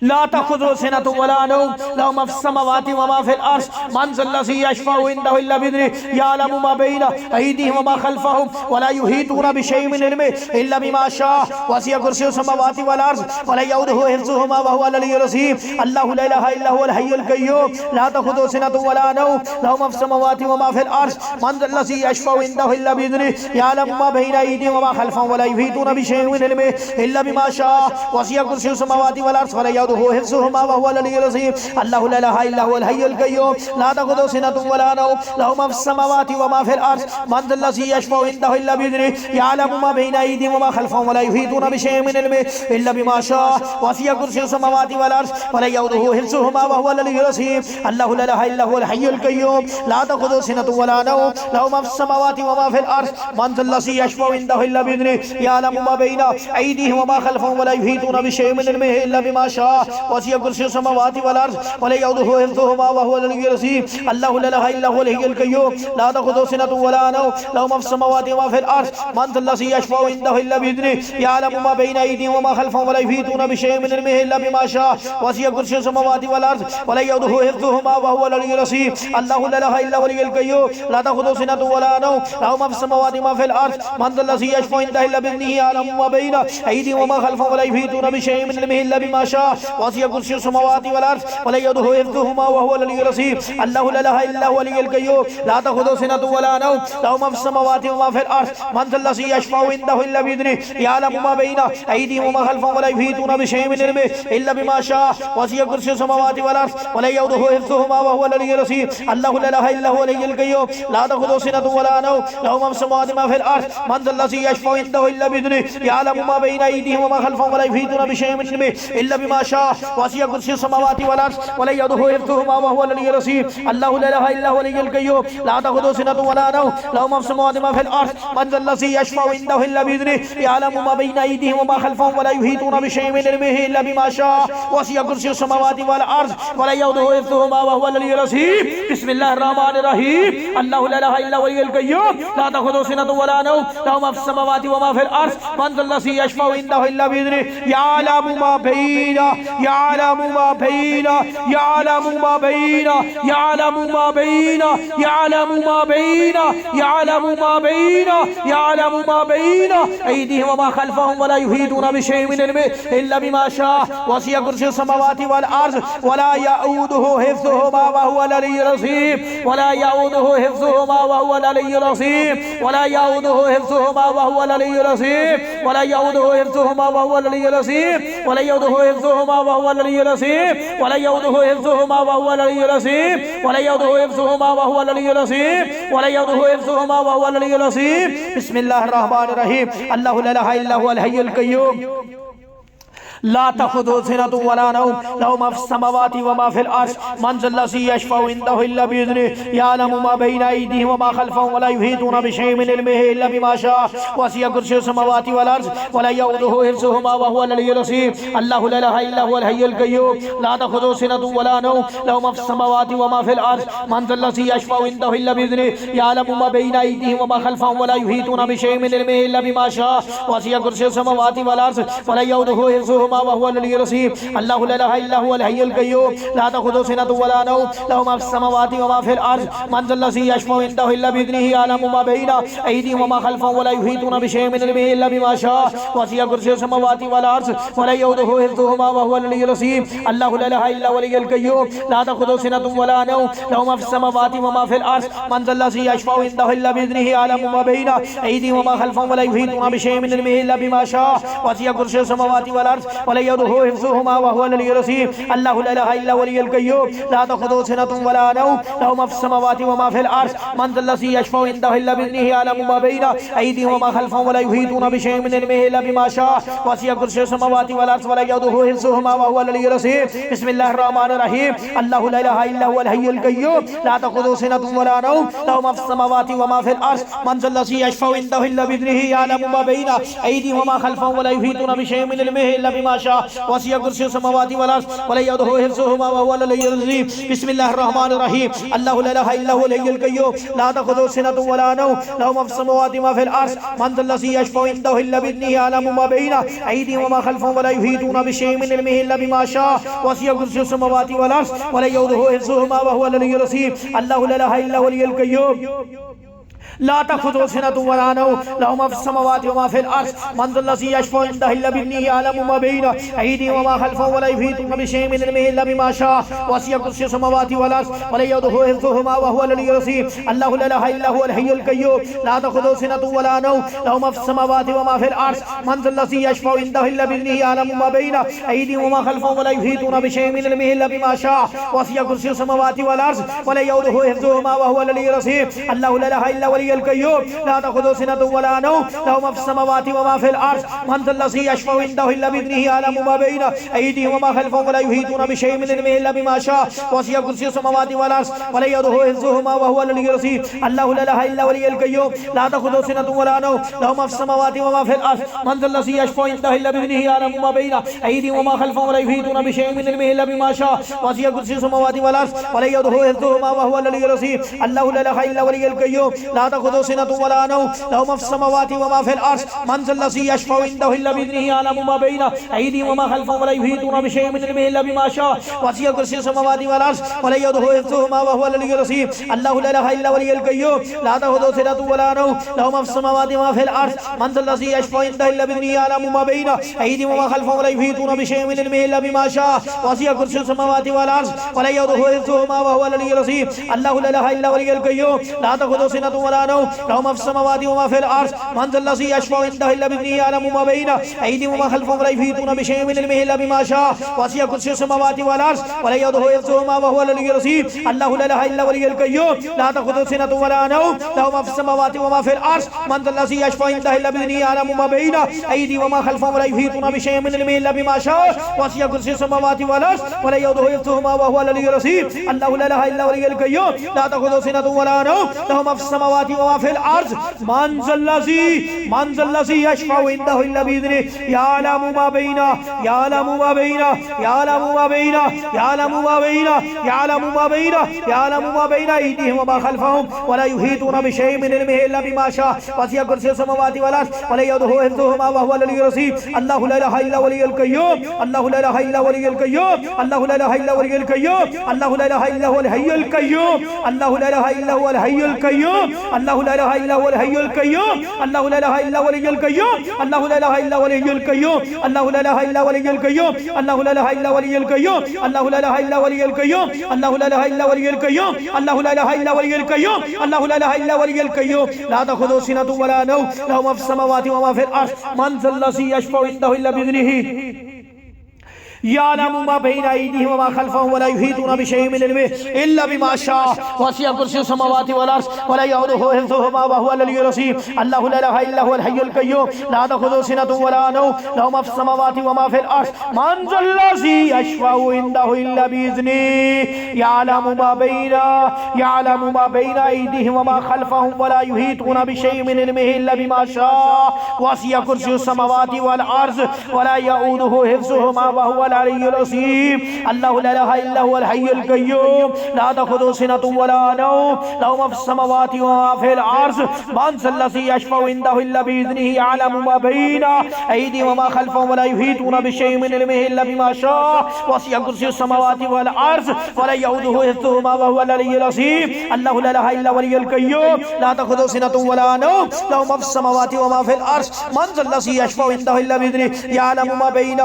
Speaker 2: لا تأخذه سنة ولا نوم له ما في السماوات وما في الأرض من ذا الذي يشفع عنده إلا بإذنه يعلم ما بين أيديهم وما خلفهم ولا يحيطون بشيء من علمه إلا بما شاء وسع كرسيه السماوات والأرض ولا يؤوده حفظهما وهو العلي العظيم الله لا إله إلا هو الحي القيوم لا تأخذه سنة ولا نوم له ما في السماوات وما في الأرض من ذا الذي يشفع عنده إلا بإذنه يعلم ما بين أيديهم وما خلفهم ولا يحيطون بشيء من علمه إلا بما شاء وسع كرسيه السماوات والأرض ولا يؤوده حفظهما وهو العلي العظيم الله لا اله الا هو الحي القيوم لا تأخذه سنة ولا نوم له ما في السماوات وما في الأرض من ذا الذي يشفع عنده إلا بإذنه يعلم ما بين أيديهم وما خلفهم ولا يحيطون بشيء من علمه إلا بما شاء وسع كرسيه السماوات والأرض ولا يؤوده حفظهما وهو العلي العظيم الله لا اله الا هو الحي القيوم لا تأخذه سنة ولا نوم له ما في السماوات وما في الأرض من ذا الذي يشفع عنده إلا بإذنه يعلم ما بين أيديهم وما خلفهم ولا يحيطون بشيء من علمه إلا بما شاء وسع كرسيه السماوات والأرض ولا يؤوده حفظهما وهو العلي العظيم الله لا اله الا هو الحي القيوم لا تأخذه سنة ولا نوم له ما في السماوات وما في الأرض من ذا الذي يشفع عنده إلا بإذنه يعلم ما بين أيديهم وما خلفهم ولا يحيطون بشيء من علمه إلا بما شاء وسع كرسيه السماوات والأرض ولا يؤوده حفظهما وهو العلي العظيم الله لا اله الا هو الحي القيوم لا تأخذه سنة ولا نوم له ما في السماوات وما في الأرض من ذا الذي يشفع عنده إلا بإذنه يعلم ما بين أيديهم وما خلفهم ولا يحيطون بشيء من علمه إلا بما شاء وسع كرسيه السماوات والأرض ولا يؤوده حفظهما وهو العلي العظيم الله لا إله إلا هو الحي القيوم لا تأخذه سنة ولا نوم له ما في السماوات وما في الأرض من ذا الذي يشفع عنده إلا بإذنه يعلم ما بين أيديهم وما خلفهم ولا يحيطون بشيء من علمه إلا بما شاء وسع كرسيه السماوات والأرض ولا يؤوده حفظهما وهو العلي العظيم الله لا إله إلا هو الحي القيوم لا تأخذه سنة ولا نوم له ما في السماوات وما في الأرض من ذا الذي يشفع عنده إلا بإذنه يعلم ما بين أيديهم وما خلفهم ولا يحيطون بشيء من علمه إلا بما شاء وسع كرسيه السماوات والأرض ولا يؤوده حفظهما وهو العلي العظيم الله لا إله إلا هو الحي القيوم لا تأخذه سنة ولا نوم له ما في السماوات وما في الأرض من ذا الذي يشفع عنده إلا بإذنه يعلم ما بين أيديهم وما خلفهم ولا يحيطون بشيء من علمه إلا بما شاء وسع كرسيه السماوات والأرض ولا يؤوده حفظهما وهو العلي العظيم بسم الله الرحمن الرحيم الله لا إله إلا هو الحي القيوم لا تأخذه سنة ولا نوم له ما في السماوات وما في الأرض من ذا الذي يشفع عنده إلا بإذنه يعلم ما بين يعلم ما بين يعلم ما بين يعلم ما بين يعلم ما بين يعلم ما بين يعلم ما بين أيديهم وما خلفهم ولا يحيطون بشيء من علمه إلا بما شاء وسع كرسيه السماوات والأرض ولا يؤوده حفظهما وهو العلي العظيم ولا يؤوده حفظهما وهو العلي العظيم ولا يؤوده حفظهما وهو العلي العظيم ولا يؤوده حفظهما وهو العلي العظيم ولا يؤوده حفظهما وهو العلي العظيم ولا يؤوده حفظهما وهو العلي العظيم ولا يؤوده حفظهما وهو العلي العظيم ولا يؤوده حفظهما وهو العلي العظيم بسم الله الرحمن الرحيم الله لا إله إلا هو الحي القيوم لا تأخذه سنة ولا نوم له ما في السماوات وما في الأرض من ذا الذي يشفع عنده إلا بإذنه يعلم ما بين أيديهم وما خلفهم ولا يحيطون بشيء من علمه إلا بما شاء وسع كرسيه السماوات والأرض ولا يؤوده حفظهما وهو العلي العظيم الله لا إله إلا هو الحي القيوم لا تأخذه سنة ولا نوم له ما في السماوات وما في الأرض من ذا الذي يشفع عنده إلا بإذنه يعلم ما بين أيديهم وما خلفهم ولا يحيطون بشيء من علمه إلا بما شاء وسع كرسيه السماوات والأرض ولا يؤوده حفظهما وهو العلي العظيم الله لا إله إلا هو الحي القيوم لا تأخذه سنة ولا نوم له ما في السماوات وما في الأرض من ذا الذي يشفع عنده إلا بإذنه يعلم ما بين أيديهم وما خلفهم ولا يحيطون بشيء من علمه إلا بما شاء وسع كرسيه السماوات والأرض ولا يؤوده حفظهما وهو العلي العظيم الله لا إله إلا هو الحي القيوم لا تأخذه سنة ولا نوم له ما في السماوات وما في الأرض من ذا الذي يشفع عنده إلا بإذنه يعلم ما بين أيديهم وما خلفهم ولا يحيطون بشيء من علمه إلا بما شاء وسع كرسيه السماوات والأرض ولا يؤوده حفظهما وهو العلي العظيم الله لا إله إلا هو الحي القيوم لا تأخذه سنة ولا نوم له ما في السماوات وما في الأرض من ذا الذي يشفع عنده إلا بإذنه يعلم ما بين أيديهم وما خلفهم ولا يحيطون بشيء من علمه إلا بما شاء وسع كرسيه السماوات والأرض ولا يؤوده حفظهما وهو العلي العظيم بسم الله الرحمن الرحيم الله لا إله إلا هو الحي القيوم لا تأخذه سنة ولا نوم له ما في السماوات وما في الأرض من ذا الذي يشفع عنده إلا بإذنه يعلم ما بين أيديهم وما خلفهم ولا يحيطون بشيء من علمه إلا بما شاء وسع كرسيه السماوات والأرض ولا يؤوده حفظهما وهو العلي العظيم بسم الله الرحمن الرحيم الله لا إله إلا هو الحي القيوم لا تأخذه سنة ولا نوم له ما في السماوات وما في الأرض من ذا الذي يشفع عنده إلا بإذنه يعلم ما بين أيديهم وما خلفهم ولا يحيطون بشيء من علمه إلا بما شاء وسع كرسيه السماوات والأرض ولا يؤوده حفظهما وهو العلي العظيم الله لا إله إلا هو الحي القيوم لا تأخذه سنة ولا نوم له ما في السماوات وما في الأرض من ذا الذي يشفع عنده إلا بإذنه يعلم ما بين أيديهم وما خلفهم ولا يحيطون بشيء من علمه إلا بما شاء وسع كرسيه السماوات والأرض ولا يؤوده حفظهما وهو العلي العظيم الله لا إله إلا هو الحي القيوم لا تأخذه سنة ولا نوم له ما في السماوات وما في الأرض من ذا الذي يشفع عنده إلا بإذنه يعلم ما بين أيديهم وما خلفهم ولا يحيطون بشيء من علمه إلا بما شاء وسع كرسيه السماوات والأرض ولا يؤوده حفظهما وهو العلي العظيم الله لا إله إلا هو الحي القيوم لا تأخذه سنة ولا نوم له ما في السماوات وما في الأرض من ذا الذي يشفع عنده إلا بإذنه يعلم ما بين أيديهم وما خلفهم ولا يحيطون بشيء من علمه إلا بما شاء وسع كرسيه السماوات والأرض ولا يؤوده حفظهما وهو العلي العظيم الله لا إله إلا هو الحي القيوم لا تأخذه سنة ولا نوم له ما في السماوات وما في الأرض من ذا الذي يشفع عنده إلا بإذنه يعلم ما بين أيديهم وما خلفهم ولا يحيطون بشيء من علمه إلا بما شاء وسع كرسيه السماوات والأرض ولا يؤوده حفظهما وهو العلي العظيم الله لا إله إلا هو الحي القيوم لا تأخذه سنة ولا نوم له ما في السماوات وما في الأرض من ذا الذي يشفع عنده إلا بإذنه يعلم ما بين أيديهم وما خلفهم ولا يحيطون بشيء من علمه إلا بما شاء وسع كرسيه السماوات والأرض ولا يؤوده حفظهما وهو العلي العظيم الله لا إله إلا هو الحي القيوم لا تأخذه سنة ولا نوم له ما في السماوات وما في الأرض من ذا الذي يشفع عنده إلا بإذنه يعلم ما بين أيديهم وما خلفهم ولا يحيطون بشيء من علمه إلا بما شاء وسع كرسيه السماوات والأرض ولا يؤوده حفظهما وهو العلي العظيم الله لا إله إلا هو الحي القيوم لا تأخذه سنة ولا نوم له ما في السماوات وما في الأرض من ذا الذي يشفع عنده إلا بإذنه يعلم ما بين أيديهم وما خلفهم ولا يحيطون بشيء من علمه إلا بما شاء وسع كرسيه السماوات والأرض ولا يؤوده حفظهما وهو العلي العظيم الله لا إله إلا هو الحي القيوم لا تأخذه سنة ولا نوم له ما في السماوات وما في الأرض من ذا الذي يشفع عنده إلا بإذنه يعلم ما بين أيديهم وما خلفهم ولا يحيطون بشيء من علمه إلا بما شاء وسع كرسيه السماوات والأرض ولا يؤوده حفظهما وهو العلي العظيم الله لا إله إلا هو الحي القيوم لا تأخذه سنة ولا نوم له ما في السماوات وما في الأرض من ذا الذي يشفع عنده إلا بإذنه يعلم ما بين أيديهم وما خلفهم ولا يحيطون بشيء من علمه إلا بما شاء وسع كرسيه السماوات والأرض ولا يؤوده حفظهما وهو العلي العظيم الله لا إله إلا هو الحي القيوم الله لا إله إلا هو الحي القيوم الله لا إله إلا هو الحي القيوم الله لا إله إلا هو الحي القيوم الله لا إله إلا هو الحي القيوم الله لا إله إلا هو الحي القيوم الله لا إله إلا هو الحي القيوم الله لا إله إلا هو الحي القيوم الله لا إله إلا هو الحي القيوم الله لا إله إلا هو الحي القيوم الله لا إله إلا هو الحي القيوم الله لا إله إلا هو الحي القيوم الله لا إله إلا هو الحي القيوم الله لا إله إلا هو الحي القيوم لا تأخذه سنة ولا نوم له ما في السماوات وما في الأرض من ذا الذي يشفع عنده إلا بإذنه يعلم ما بين أيديهم وما خلفهم ولا يحيطون بشيء من علمه إلا بما شاء وسع كرسيه السماوات والأرض ولا يؤوده حفظهما وهو العلي العظيم الله لا إله إلا هو الحي القيوم لا تأخذه سنة ولا نوم له ما في السماوات وما في الأرض من ذا الذي يشفع عنده إلا بإذنه يعلم ما بين أيديهم وما خلفهم ولا يحيطون بشيء من علمه إلا بما شاء وسع كرسيه السماوات والأرض ولا يؤوده حفظهما وهو العلي العظيم الله لا إله إلا هو الحي القيوم لا تأخذه سنة ولا نوم له ما في السماوات وما في الأرض من ذا الذي يشفع عنده إلا بإذنه يعلم ما بين أيديهم وما خلفهم ولا يحيطون بشيء من علمه إلا بما شاء وسع كرسيه السماوات والأرض ولا يؤوده حفظهما وهو العلي العظيم الله لا إله إلا هو الحي القيوم لا تأخذه سنة ولا نوم له ما في السماوات وما في الأرض من ذا الذي يشفع عنده إلا بإذنه يعلم ما بين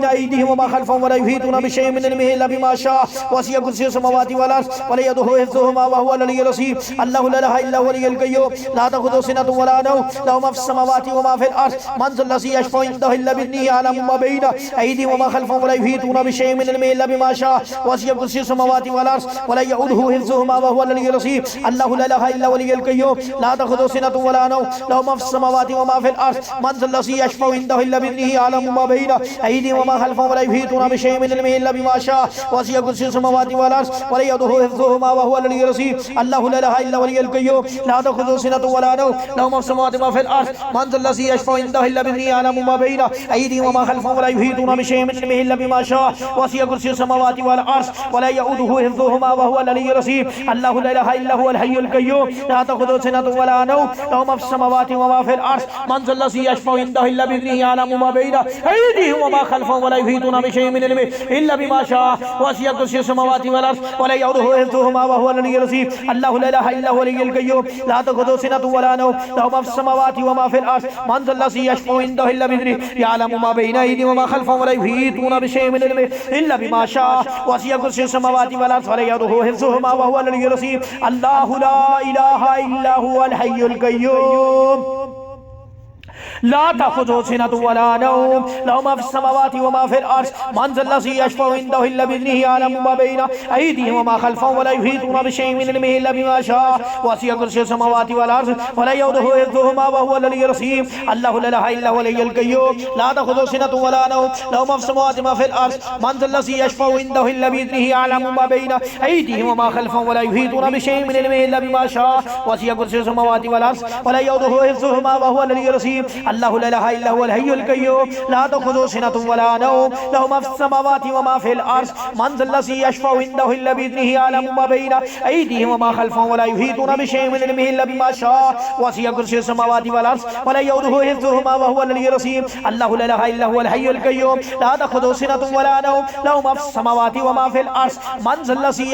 Speaker 2: أيديهم وما خلفهم ولا يحيطون بشيء من علمه إلا بما شاء وسع كرسيه السماوات والأرض ولا يؤوده حفظهما وهو العلي العظيم الله لا إله إلا هو الحي القيوم لا تأخذه سنة ولا نوم له ما في السماوات وما في الأرض من ذا الذي يشفع عنده إلا بإذنه يعلم ما بين أيديهم وما خلفهم ولا يحيطون بشيء من علمه إلا بما شاء وسع كرسيه السماوات والأرض ولا يؤوده حفظهما وهو العلي العظيم الله لا إله إلا هو الحي القيوم لا تأخذه سنة ولا نوم له ما في السماوات وما في الأرض من ذا الذي يشفع عنده إلا بإذنه يعلم ما بين أيديهم وما خلفهم ولا يحيطون بشيء من علمه إلا بما شاء وسع كرسيه السماوات والأرض ولا يؤوده حفظهما وهو العلي العظيم الله لا إله إلا هو الحي القيوم لا تأخذه سنة ولا نوم له ما في السماوات وما في الأرض من ذا الذي يشفع عنده إلا بإذنه يعلم ما بين أيديهم وما خلفهم ولا يحيطون بشيء من علمه إلا بما شاء وسع كرسيه السماوات والأرض ولا يؤوده حفظهما وهو العلي العظيم الله لا إله إلا هو الحي القيوم لا تأخذه سنة ولا نوم له ما في السماوات وما في الأرض من ذا الذي يشفع عنده إلا بإذنه يعلم ما بين أيديهم وما خلفهم ولا يحيطون بشيء من علمه إلا بما شاء وسع كرسيه السماوات والأرض ولا يؤوده حفظهما وهو العلي العظيم الله لا إله إلا هو الحي القيوم لا تأخذه سنة ولا نوم له ما في السماوات وما في الأرض من ذا الذي يشفع عنده إلا بإذنه يعلم ما بين أيديهم وما خلفهم ولا يحيطون بشيء من علمه إلا بما شاء وسع كرسيه السماوات والأرض ولا يؤوده حفظهما وهو العلي العظيم الله لا إله إلا هو الحي القيوم لا تأخذه سنة ولا نوم له ما في السماوات وما في الأرض من ذا الذي يشفع عنده إلا بإذنه يعلم ما بين أيديهم وما خلفهم ولا يحيطون بشيء من علمه إلا بما شاء وسع كرسيه السماوات والأرض ولا يؤوده حفظهما وهو العلي العظيم الله لا إله إلا هو الحي القيوم لا تأخذه سنة ولا نوم له ما في السماوات وما في الأرض من ذا الذي يشفع عنده إلا بإذنه يعلم ما بين أيديهم وما خلفهم ولا يحيطون بشيء من علمه إلا بما شاء وسع كرسيه السماوات والأرض ولا يؤوده حفظهما وهو العلي العظيم अल्लाहु ला इलाहा इल्ला हुवल हय्युल क़य्यूम ला तख़ुज़ुहु सिनतुन वला नौम लहु मा फ़िस समावाति व मा फ़िल अर्ज़ मन ज़ल्लज़ी यशफ़उ इंदहु इल्ला बिइज़निही यअलमु मा बैना अयदीहिम व मा ख़ल्फ़हुम व ला युहीतूना बिशैइन मिन इल्मिही इल्ला बिमा शाअ वसिअ कुर्सियुहु समावाति वल अर्ज़ व ला यऊदुहु हिफ़्ज़ुहुमा व हुवल अलिय्युल अज़ीम अल्लाहु ला इलाहा इल्ला हुवल हय्युल क़य्यूम ला तख़ुज़ुहु सिनतुन वला नौम लहु मा फ़िस समावाति व मा फ़िल अर्ज़ मन ज़ल्लज़ी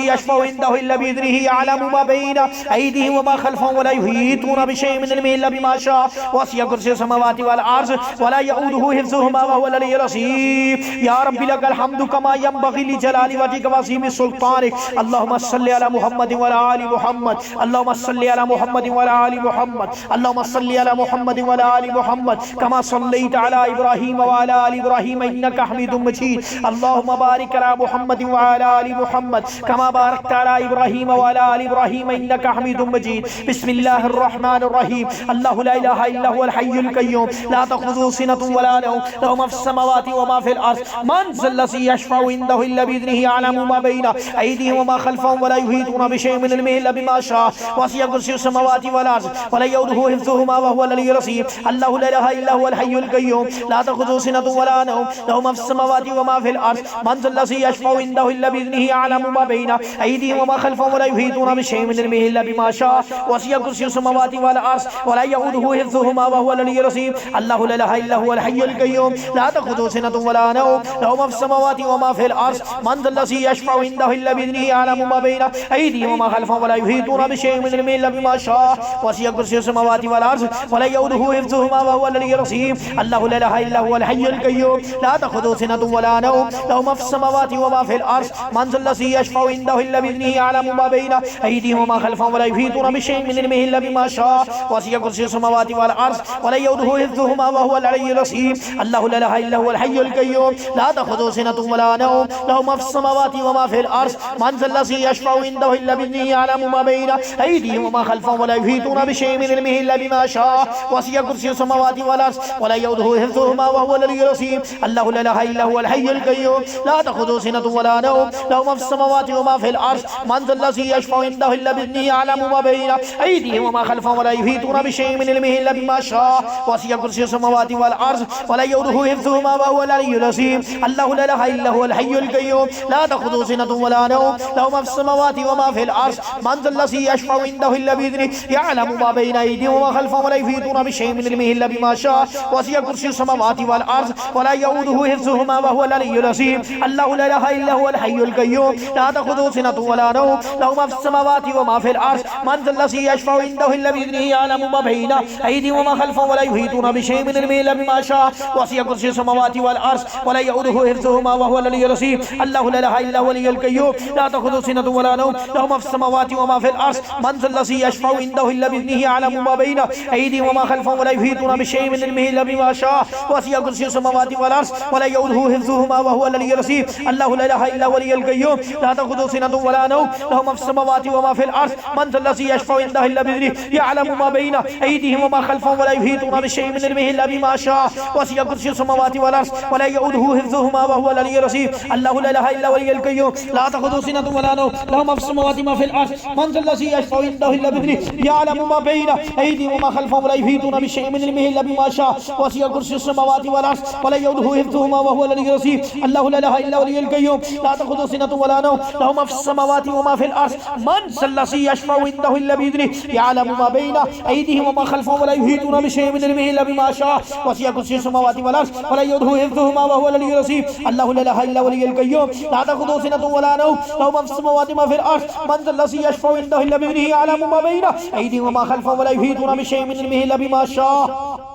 Speaker 2: यशफ़उ इंदहु इल्ला बिइज़निही यअलमु मा बैना अयदीहिम व मा ख़ल्फ़हुम व ला युहीतूना बिशैइन मिन इल्मिही इल्ला बिमा शाअ वसिअ कुर्सियुहु समावाति वल अर्ज़ व ला यऊदुहु हिफ़्ज़ुहुमा व हुवल अलिय्युल अज़ीम या रब्बी लकल हम्दु कमा यंबग़ी लिजलालि वजहिका व अज़ीमि सुल्तानिक अल्लाहुम्मा सल्लि अला मुहम्मद व अला आलि मुहम्मद अल्लाहुम्मा सल्लि अला मुहम्मद व अला आलि मुहम्मद अल्लाहुम्मा सल्लि अला मुहम्मद व अला आलि मुहम्मद कमा सल्लैता अला इब्राहीम व अला आलि इब्राहीम इन्नका हमीदुम मजीद अल्लाहुम्मा बारिक अला मुहम्मद व अला आलि मुहम्मद कमा बारकता अला इब्राहीम व अला आलि इब्राहीम इन्नका हमीदुम मजीद बिस्मिल्लाहिर रहमानिर रहीम अल्लाहु ला इलाहा इल्ला हुवल हय्युल क़य्यूम ला तख़ुज़ुहु सिनतुन व ला नौम लहु मा फ़िस समावाति व मा फ़िल अर्ज़ मन ज़ल्लज़ी यशफ़उ इंदहु इल्ला बिइज़निही यअलमु मा बैना अयदीहिम व मा ख़ल्फ़हुम व ला युहीतूना बिशैइन मिन इल्मिही इल्ला बिमा शाअ वसिअ कुर्सियुहु समावाति वल अर्ज़ व ला यऊदुहु हिफ़्ज़ुहुमा व हुवल अलिय्युल अज़ीम अल्लाहु ला इलाहा इल्ला हुवल हय्युल क़य्यूम ला तख़ुज़ुहु सिनतुन व ला नौम लहु मा फ़िस समावाति व मा फ़िल अर्ज़ मन ज़ल्लज़ी यशफ़उ इंदहु इल्ला बिइज़निही यअलमु मा बैना अयदीहिम व मा ख़ल्फ़हुम व ला युहीतूना बिशैइन मिन इल्मिही इल्ला बिमा शाअ वसिअ कुर्सियुहु समावाति वल अर्ज़ व ला यऊदुहु हिफ़्ज़ुहुमा व हुवल अलिय्युल अज़ीम अल्लाहु ला इलाहा इल्ला हुवल हय्युल क़य्यूम ला तख़ुज़ुहु सिनतुन व ला नौम लहु मा फ़िस समावाति व मा फ़िल अर्ज़ मन ज़ल्लज़ी यशफ़उ इंदहु इल्ला बिइज़निही यअलमु मा बैना अयदीहिम व मा ख़ल्फ़हुम व ला युहीतूना बिशैइन मिन इल्मिही इल्ला बिमा शाअ वसिअ कुर्सियुहु समावाति वल अर्ज़ व ला यऊदुहु हिफ़्ज़ुहुमा व हुवल अलिय्युल अज़ीम अल्लाहु ला इलाहा इल्ला हुवल हय्युल क़य्यूम ला तख़ुज़ुहु सिनतुन व ला नौम लहु मा फ़िस समावाति व मा फ़िल अर्ज़ मन ज़ल्लज़ी यशफ़उ इंदहु इल्ला बिइज़निही यअलमु मा बैना अयदीहिम व मा ख़ल्फ़हुम व ला युहीतूना बिशैइन मिन इल्मिही इल्ला बिमा शाअ वसिअ कुर्सियुहु समावाति वल अर्ज़ व ला यऊदुहु हिफ़्ज़ुहुमा व हुवल अलिय्युल अज़ीम अल्लाहु ला इलाहा इल्ला हुवल हय्युल क़य्यूम ला तख़ुज़ुहु सिनतुन व ला नौम लहु मा फ़िस समावाति व मा फ़िल अर्ज़ मन ज़ल्लज़ी यशफ़उ इंदहु इल्ला बिइज़निही यअलमु मा बैना अयदीहिम व मा ख़ल्फ़हुम व ला युहीतूना बिशैइन मिन इल्मिही इल्ला बिमा शाअ वसिअ कुर्सियुहु समावाति वल अर्ज़ व ला यऊदुहु हिफ़्ज़ुहुमा व हुवल अलिय्युल अज़ीम अल्लाहु ला इलाहा इल्ला हुवल हय्युल क़य्यूम ला तख़ुज़ुहु सिनतुन व ला नौम लहु मा फ़िस समावाति व मा फ़िल अर्ज़ मन ज़ल्लज़ी यशफ़उ इंदहु इल्ला बिइज़निही यअलमु मा बैना अयदीहिम व मा ख़ल्फ़हुम व ला युहीतूना बिशैइन मिन इल्मिही इल्ला बिमा शाअ वसिअ कुर्सियुहु समावाति वल अर्ज़ व ला यऊदुहु हिफ़्ज़ुहुमा व हुवल अलिय्युल अज़ीम अल्लाहु ला इलाहा इल्ला हुवल हय्युल क़य्यूम ला तख़ुज़ुहु सिनतुन व ला नौम लहु मा फ़िस समावाति व मा फ़िल अर्ज़ मन ज़ल्लज़ी यशफ़उ इंदहु इल्ला बिइज़निही यअलमु मा बैना अयदीहिम व मा ख़ल्फ़हुम व ला युहीतूना बिशैइन मिन इल्मिही इल्ला बिमा शाअ वसिअ कुर्सियुहु समावाति वल अर्ज़ व ला यऊदुहु हिफ़्ज़ुहुमा व हुवल अलिय्युल अज़ीम अल्लाहु ला इलाहा इल्ला हुवल हय्युल क़य्यूम ला तख़ुज़ुहु सिनतुन व ला नौम लहु मा फ़िस समावाति व मा फ़िल अर्ज़ मन ज़ल्लज़ी यशफ़उ इंदहु इल्ला बिइज़निही यअलमु मा बैना अयदीहिम व मा ख़ल्फ़हुम व ला युहीतूना बिशैइन मिन इल्मिही इल्ला बिमा शाअ वसिअ कुर्सियुहु समावाति वल अर्ज़ व ला यऊदुहु हिफ़्ज़ुहुमा व हुवल अलिय्युल अज़ीम अल्लाहु ला इलाहा इल्ला हुवल हय्युल क़य्यूम ला तख़ुज़ुहु सिनतुन व ला नौम लहु मा फ़िस समावाति व मा फ़िल अर्ज़ मन ज़ल्लज़ी यशफ़उ इंदहु इल्ला बिइज़निही यअलमु मा बैना अयदीहिम व मा ख़ल्फ़हुम व ला युहीतूना बिशैइन मिन इल्मिही इल्ला बिमा शाअ वसिअ कुर्सियुहु समावाति वल अर्ज़ व ला यऊदुहु हिफ़्ज़ुहुमा व हुवल अलिय्युल अज़ीम अल्लाहु ला इलाहा इल्ला हुवल हय्युल क़य्यूम ला तख़ुज़ुहु सिनतुन व ला नौम लहु मा फ़िस समावाति व मा फ़िल अर्ज़ मन ज़ल्लज़ी यशफ़उ इंदहु इल्ला बिइज़निही यअलमु मा बैना अयदीहिम व मा ख़ल्फ़हुम व ला युहीतूना बिशैइन मिन इल्मिही इल्ला बिमा शाअ वसिअ कुर्सियुहु समावाति वल अर्ज़ व ला यऊदुहु हिफ़्ज़ुहुमा व हुवल अलिय्युल अज़ीम अल्लाहु ला इलाहा इल्ला हुवल हय्युल क़य्यूम ला तख़ुज़ुहु सिनतुन व ला नौम लहु मा फ़िस समावाति व मा फ़िल अर्ज़ मन ज़ल्लज़ी यशफ़उ इंदहु इल्ला बिइज़निही यअलमु मा बैना अयदीहिम व मा ख़ल्फ़हुम व ला युहीतूना बिशैइन मिन इल्मिही इल्ला बिमा शाअ वसिअ कुर्सियुहु समावाति वल अर्ज़ व ला यऊदुहु हिफ़्ज़ुहुमा व हुवल अलिय्युल अज़ीम अल्लाहु ला इलाहा इल्ला हुवल हय्युल क़य्यूम ला तख़ुज़ुहु सिनतुन व ला नौम लहु मा फ़िस समावाति व मा फ़िल अर्ज़ मन ज़ल्लज़ी यशफ़उ इंदहु इल्ला बिइज़निही यअलमु मा बैना अयदीहिम व मा ख़ल्फ़हुम व ला युहीतूना बिशैइन मिन इल्मिही इल्ला बिमा शाअ वसिअ कुर्सियुहु समावाति वल अर्ज़ व ला यऊदुहु हिफ़्ज़ुहुमा व हुवल अलिय्युल अज़ीम अल्लाहु ला इलाहा इल्ला हुवल हय्युल क़य्यूम ला तख़ुज़ुहु सिनतुन व ला नौम लहु मा फ़िस समावाति व मा फ़िल अर्ज़ मन ज़ल्लज़ी यशफ़उ इंदहु इल्ला बिइज़निही यअलमु मा बैना अयदीहिम व मा ख़ल्फ़हुम व ला युहीतूना बिशैइन मिन इल्मिही इल्ला बिमा शाअ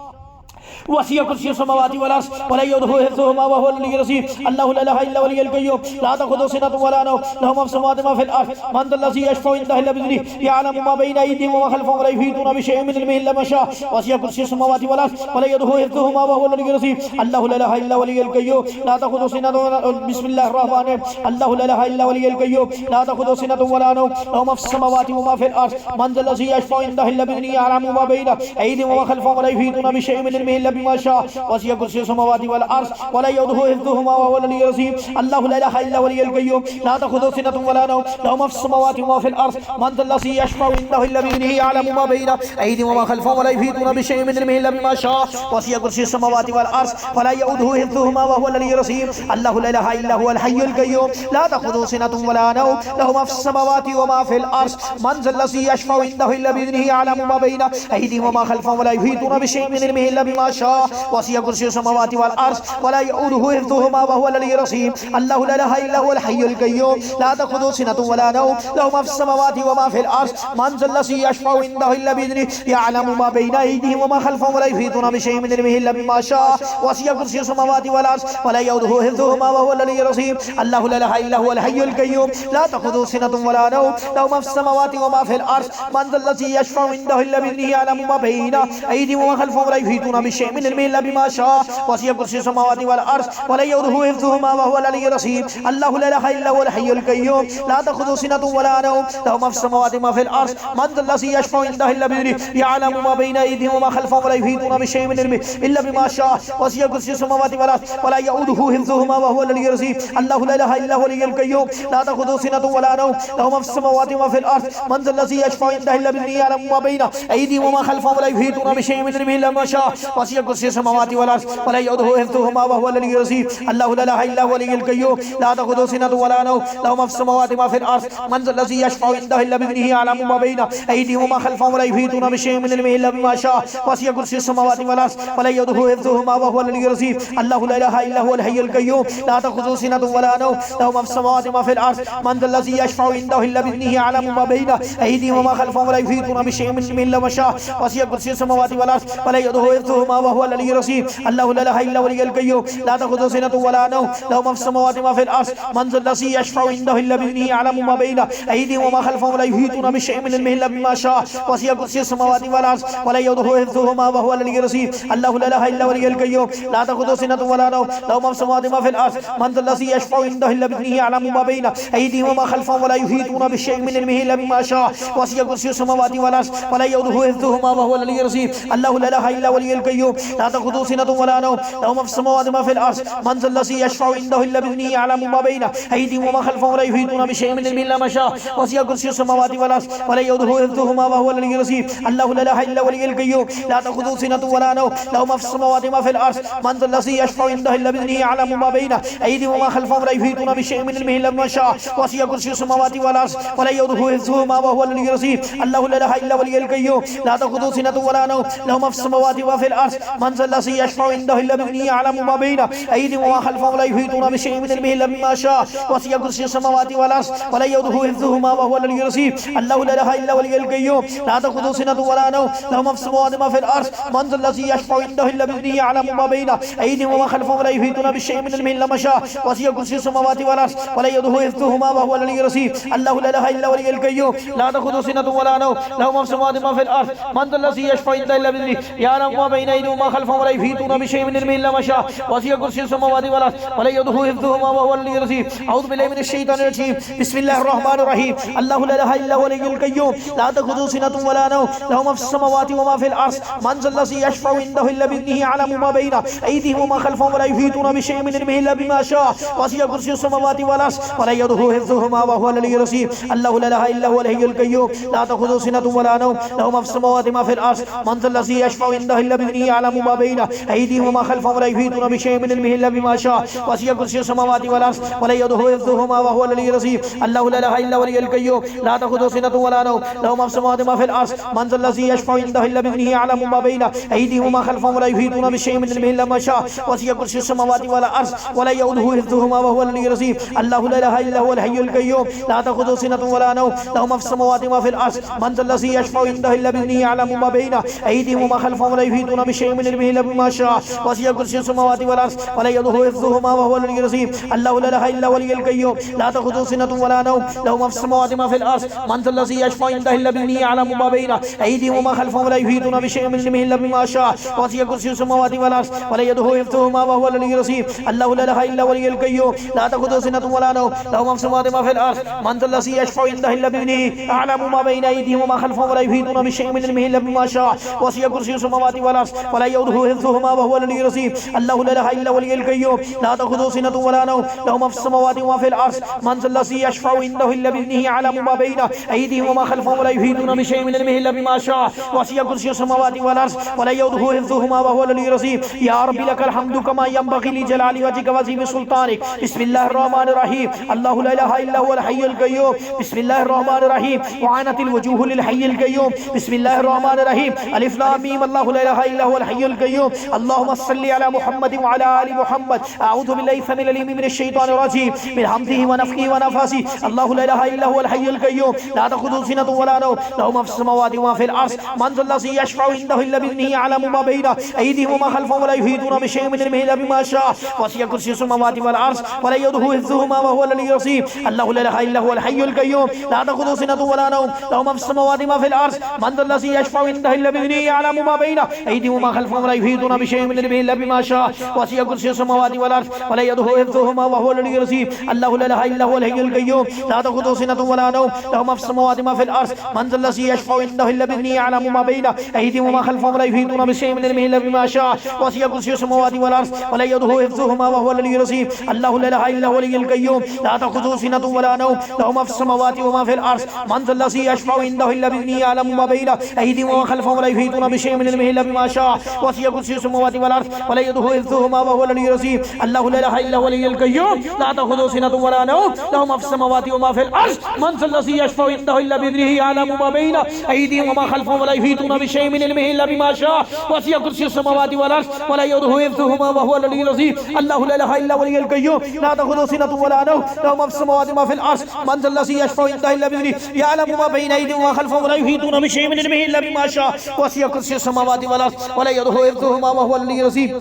Speaker 2: वसिअ कुर्सियुहु समावाति वल अर्ज़ व ला यऊदुहु हिफ़्ज़ुहुमा व हुवल अलिय्युल अज़ीम अल्लाहु ला इलाहा इल्ला हुवल हय्युल क़य्यूम ला तख़ुज़ुहु सिनतुन व ला नौम लहु मा फ़िस समावाति व मा फ़िल अर्ज़ मन ज़ल्लज़ी यशफ़उ इंदहु इल्ला बिइज़निही यअलमु मा बैना अयदीहिम व मा ख़ल्फ़हुम व ला युहीतूना बिशैइन मिन इल्मिही इल्ला मा शाअ वसिअ कुर्सियुहु समावाति वल अर्ज़ व ला यऊदुहु हिफ़्ज़ुहुमा व हुवल अलिय्युल अज़ीम अल्लाहु ला इलाहा इल्ला हुवल हय्युल क़य्यूम ला तख़ुज़ुहु सिनतुन बिस्मिल्लाहिर रहमानिर रहीम अल्लाहु ला इलाहा इल्ला हुवल हय्युल क़य्यूम ला तख़ुज़ुहु सिनतुन व ला नौम लहु मा फ़िस समावाति व मा फ़िल अर्ज़ मन ज़ल्लज़ी यशफ़उ इंदहु इल्ला बिइज़निही यअलमु मा बैना अयदीहिम व मा ख़ल्फ़हुम व ला युहीतूना बिशैइन मिन इल्मिही इल्ला بما شاء وسع كرسيه السماوات والأرض ولا يؤوده حفظهما وهو العلي العظيم الله لا إله إلا هو الحي القيوم لا تأخذه سنة ولا نوم له ما في السماوات وما في الأرض من ذا الذي يشفع عنده إلا بإذنه يعلم ما بين أيديهم وما خلفهم ولا يحيطون بشيء من علمه إلا بما شاء وسع كرسيه السماوات والأرض ولا يؤوده حفظهما وهو العلي العظيم الله لا إله إلا هو الحي القيوم لا تأخذه سنة ولا نوم له ما في السماوات وما في الأرض من ذا الذي يشفع عنده إلا بإذنه يعلم ما بين أيديهم وما خلفهم ولا يحيطون بشيء من علمه إلا بما شاء وسع كرسيه السماوات والأرض ولا يؤوده حفظهما وهو العلي العظيم الله لا إله إلا هو الحي القيوم لا تأخذه سنة ولا نوم له ما في السماوات وما في الأرض من ذا الذي يشفع عنده إلا بإذنه يعلم ما بين أيديهم وما خلفهم ولا يحيطون بشيء من علمه إلا بما شاء وسع كرسيه السماوات والأرض ولا يؤوده حفظهما وهو العلي العظيم الله لا إله إلا هو الحي القيوم لا تأخذه سنة ولا نوم له ما في السماوات وما في الأرض من ذا الذي يشفع عنده إلا بإذنه يعلم ما بين أيديهم وما خلفهم ولا يحيطون بشيء من علمه إلا بما شاء وسع كرسيه السماوات والأرض ولا يؤوده حفظهما وهو العلي العظيم الله لا إله إلا هو الحي القيوم لا تأخذه سنة ولا نوم له ما في السماوات وما في الأرض من ذا الذي يشفع عنده إلا بإذنه يعلم ما بين أيديهم وما خلفهم ولا يحيطون بشيء من علمه إلا بما شاء وسع كرسيه السماوات والأرض ولا يؤوده حفظهما وهو العلي العظيم الله لا إله إلا هو الحي القيوم لا تأخذه سنة ولا نوم له ما في السماوات وما في الأرض من ذا الذي يشفع عنده إلا بإذنه يعلم ما بين أيديهم وما خلفهم ولا يحيطون بشيء من علمه إلا ما شاء وسع كرسيه السماوات والأرض ولا يؤوده حفظهما وهو العلي العظيم الله لا إله إلا هو الحي القيوم لا تأخذه سنة ولا نوم له ما في السماوات وما في الأرض من ذا الذي يشفع عنده إلا بإذنه يعلم ما بين أيديهم وما خلفهم ولا يحيطون بشيء من علمه إلا بما شاء وسع كرسيه السماوات والأرض ولا يؤوده حفظهما وهو العلي العظيم الله لا إله إلا هو الحي القيوم لا تأخذه سنة ولا نوم له ما في السماوات وما في الأرض من ذا الذي يشفع عنده إلا بإذنه يعلم ما بين أيديهم وما خلفهم ولا يحيطون بشيء من علمه إلا ما شاء وسع كرسيه السماوات والأرض ولا يؤوده حفظهما وهو العلي العظيم الله لا إله إلا هو الحي القيوم لا تأخذه سنة ولا نوم له ما في السماوات وما في الأرض من ذا الذي يشفع عنده إلا بإذنه يعلم ما بين أيديهم وما خلفهم ولا يحيطون بشيء من علمه إلا بما شاء وسع كرسيه السماوات والأرض ولا يؤوده حفظهما وهو العلي العظيم الله لا إله إلا هو الحي القيوم لا تأخذه سنة ولا نوم له ما في السماوات وما في الأرض من ذا الذي يشفع عنده إلا بإذنه يعلم ما بين أيديهم وما خلفهم ولا يحيطون بشيء من علمه إلا بما شاء وسع كرسيه السماوات والأرض ولا يؤوده حفظهما وهو العلي العظيم الله لا إله إلا هو الحي القيوم لا تأخذه سنة ولا نوم له ما في السماوات وما في الأرض من ذا الذي يشفع عنده إلا بإذنه يعلم ما بين أيديهم وما خلفهم ولا يحيطون بشيء من علمه إلا ما شاء وسع كرسيه السماوات والأرض ولا يؤوده حفظهما وهو العلي العظيم الله لا إله إلا هو الحي القيوم لا تأخذه سنة ولا نوم له ما في السماوات وما في الأرض من ذا الذي يشفع عنده إلا بإذنه يعلم ما بين أيديهم وما خلفهم ولا يحيطون بشيء من علمه إلا ما شاء وسع كرسيه السماوات والأرض ولا يؤوده حفظهما وهو العلي العظيم الله لا إله إلا هو الحي القيوم لا تأخذه سنة ولا نوم له ما في السماوات وما في الأرض من ذا الذي يشفع عنده إلا بإذنه يعلم ما بين أيديهم وما خلفهم ولا يحيطون بشيء من علمه إلا بما شاء وسع كرسيه السماوات والأرض ولا يؤوده حفظهما وهو العلي العظيم الله لا إله إلا هو الحي القيوم لا تأخذه سنة ولا نوم له ما في السماوات وما في الأرض من ذا الذي يشفع عنده إلا بإذنه يعلم ما بين أيديهم وما خلفهم ولا يحيطون بشيء من علمه إلا ما شاء وسع كرسيه السماوات والأرض ولا يؤوده حفظهما وهو العلي العظيم الله لا إله إلا هو الحي القيوم لا تأخذه سنة ولا نوم له ما في السماوات وما في الأرض من ذا الذي يشفع عنده إلا بإذنه يعلم ما بين أيديهم وما خلفهم ولا يحيطون بشيء من علمه إلا ما شاء وسع كرسيه السماوات والأرض ولا يؤوده حفظهما وهو العلي العظيم أعوذ بالله من الشيطان الرجيم بسم الله الرحمن الرحيم الله لا إله إلا هو الحي القيوم لا تأخذه سنة ولا نوم له ما في السماوات وما في الأرض من ذا الذي يشفع عنده إلا بإذنه يعلم ما بين أيديهم وما خلفهم ولا يحيطون بشيء من علمه إلا بما شاء وسع كرسيه السماوات والأرض ولا يؤوده حفظهما وهو العلي العظيم الله لا إله إلا هو الحي القيوم لا تأخذه سنة ولا نوم له ما في السماوات وما في الأرض من ذا الذي يشفع عنده إلا بإذنه يعلم ما بين أيديهم وما خلفهم ولا يحيطون بشيء من علمه إلا بما شاء وسع كرسيه السماوات والأرض ولا يؤوده حفظهما وهو العلي العظيم الله لا إله إلا هو الحي القيوم لا تأخذه سنة ولا نوم له ما في السماوات وما في الأرض من ذا الذي يشفع عنده إلا بإذنه يعلم ما بين أيديهم وما خلفهم ولا يحيطون بشيء من علمه إلا ما شاء وسع كرسيه السماوات والأرض ولا يؤوده حفظهما وهو العلي العظيم الله لا إله إلا هو الحي القيوم لا تأخذه سنة ولا نوم له ما في السماوات وما في الأرض من ذا الذي يشفع عنده إلا بإذنه يعلم ما بين أيديهم وما خلفهم ولا يحيطون بشيء من علمه إلا بما شاء وسع كرسيه السماوات والأرض ولا يؤوده حفظهما وهو العلي العظيم الله لا إله إلا هو الحي القيوم لا تأخذه سنة ولا نوم له ما في السماوات وما في الأرض من ذا الذي يشفع عنده إلا بإذنه يعلم ما بين أيديهم وما خلفهم ولا يحيطون بشيء من علمه إلا بما شاء وسع كرسيه السماوات والأرض ولا يؤوده حفظهما وهو العلي العظيم الله لا إله إلا هو الحي القيوم لا تأخذه سنة ولا نوم له ما في السماوات وما في الأرض من ذا الذي يشفع عنده إلا بإذنه يعلم ما بين أيديهم وما خلفهم ولا يحيطون بشيء من علمه إلا بما شاء وسع كرسيه السماوات والأرض ولا يؤوده حفظهما وهو العلي العظيم الله لا اله الا هو الحي القيوم لا تأخذه سنة ولا نوم له ما في السماوات وما في الارض من ذا الذي يشفع عنده الا باذنه يعلم ما بين ايديهم وما خلفهم ولا يحيطون بشيء من علمه الا بما شاء وسع كرسيه السماوات والارض ولا يؤوده حفظهما وهو العلي العظيم يا رب لك الحمد كما ينبغي لجلال وجهك وعظيم سلطانك بسم الله الرحمن الرحيم الله لا اله الا هو الحي القيوم بسم الله الرحمن الرحيم وعنت الوجوه للحي القيوم بسم الله الرحمن الرحيم الف لام ميم الله لا اله الا هو الحي القيوم اللهم صل على محمد وعلى ال محمد اعوذ بالله السميع العليم من الشيطان الرجيم من حمده ونفخه ونفاسه الله لا اله الا هو الحي القيوم لا تأخذه سنة ولا نوم له ما في السماوات وما في الارض من ذا الذي يشفع عنده الا باذنه يعلم ما بين ايديهم وما خلفهم ولا يحيطون بشيء من علمه الا بما شاء وسع كرسيه السماوات والارض ولا يؤوده حفظهما وهو العلي العظيم الله لا اله الا هو الحي القيوم لا تأخذه سنة ولا نوم له ما في السماوات وما في الارض من ذا الذي يشفع عنده الا باذنه يعلم ما بين ايديهم وما خلفهم ولا يحيطون بشيء من علمه الا بما شاء وسع كرسيه السماوات والارض ولا يؤوده حفظهما وهو العلي العظيم الله لا اله الا هو الحي القيوم لا تأخذه سنة ولا نوم له ما في السماوات وما في الارض من ذا الذي يشفع عنده الا باذنه يعلم ما بين ايديهم وما خلفهم ولا يحيطون بشيء من علمه الا بما شاء وسع كرسيه السماوات والارض ولا يؤوده حفظهما وهو العلي العظيم الله لا اله الا هو الحي القيوم لا تأخذه سنة ولا نوم له ما في السماوات وما في الارض من ذا الذي يشفع عنده الا باذنه يعلم ما بين ايديهم وما خلفهم ولا يحيطون بشيء من علمه الا بما شاء وسع كرسيه السماوات والارض ولا يؤوده حفظهما وهو العلي العظيم الله لا اله الا هو الحي القيوم لا تأخذه سنة ولا نوم له ما في السماوات وما في الارض من ذا الذي يشفع عنده الا باذنه يعلم ما بين ايديهم وما خلفهم ولا يحيطون بشيء من علمه الا بما شاء وسع كرسيه السماوات والارض ولا يؤوده حفظهما وهو العلي العظيم الله لا اله الا هو الحي القيوم لا تأخذه سنة ولا نوم له ما في السماوات وما في الارض من ذا الذي يشفع عنده الا باذنه يعلم ما بين ايديهم وما خلفهم ولا يحيطون بشيء من علمه الا بما شاء وسع كرسيه السماوات والارض ولا يؤوده حفظهما وهو العلي العظيم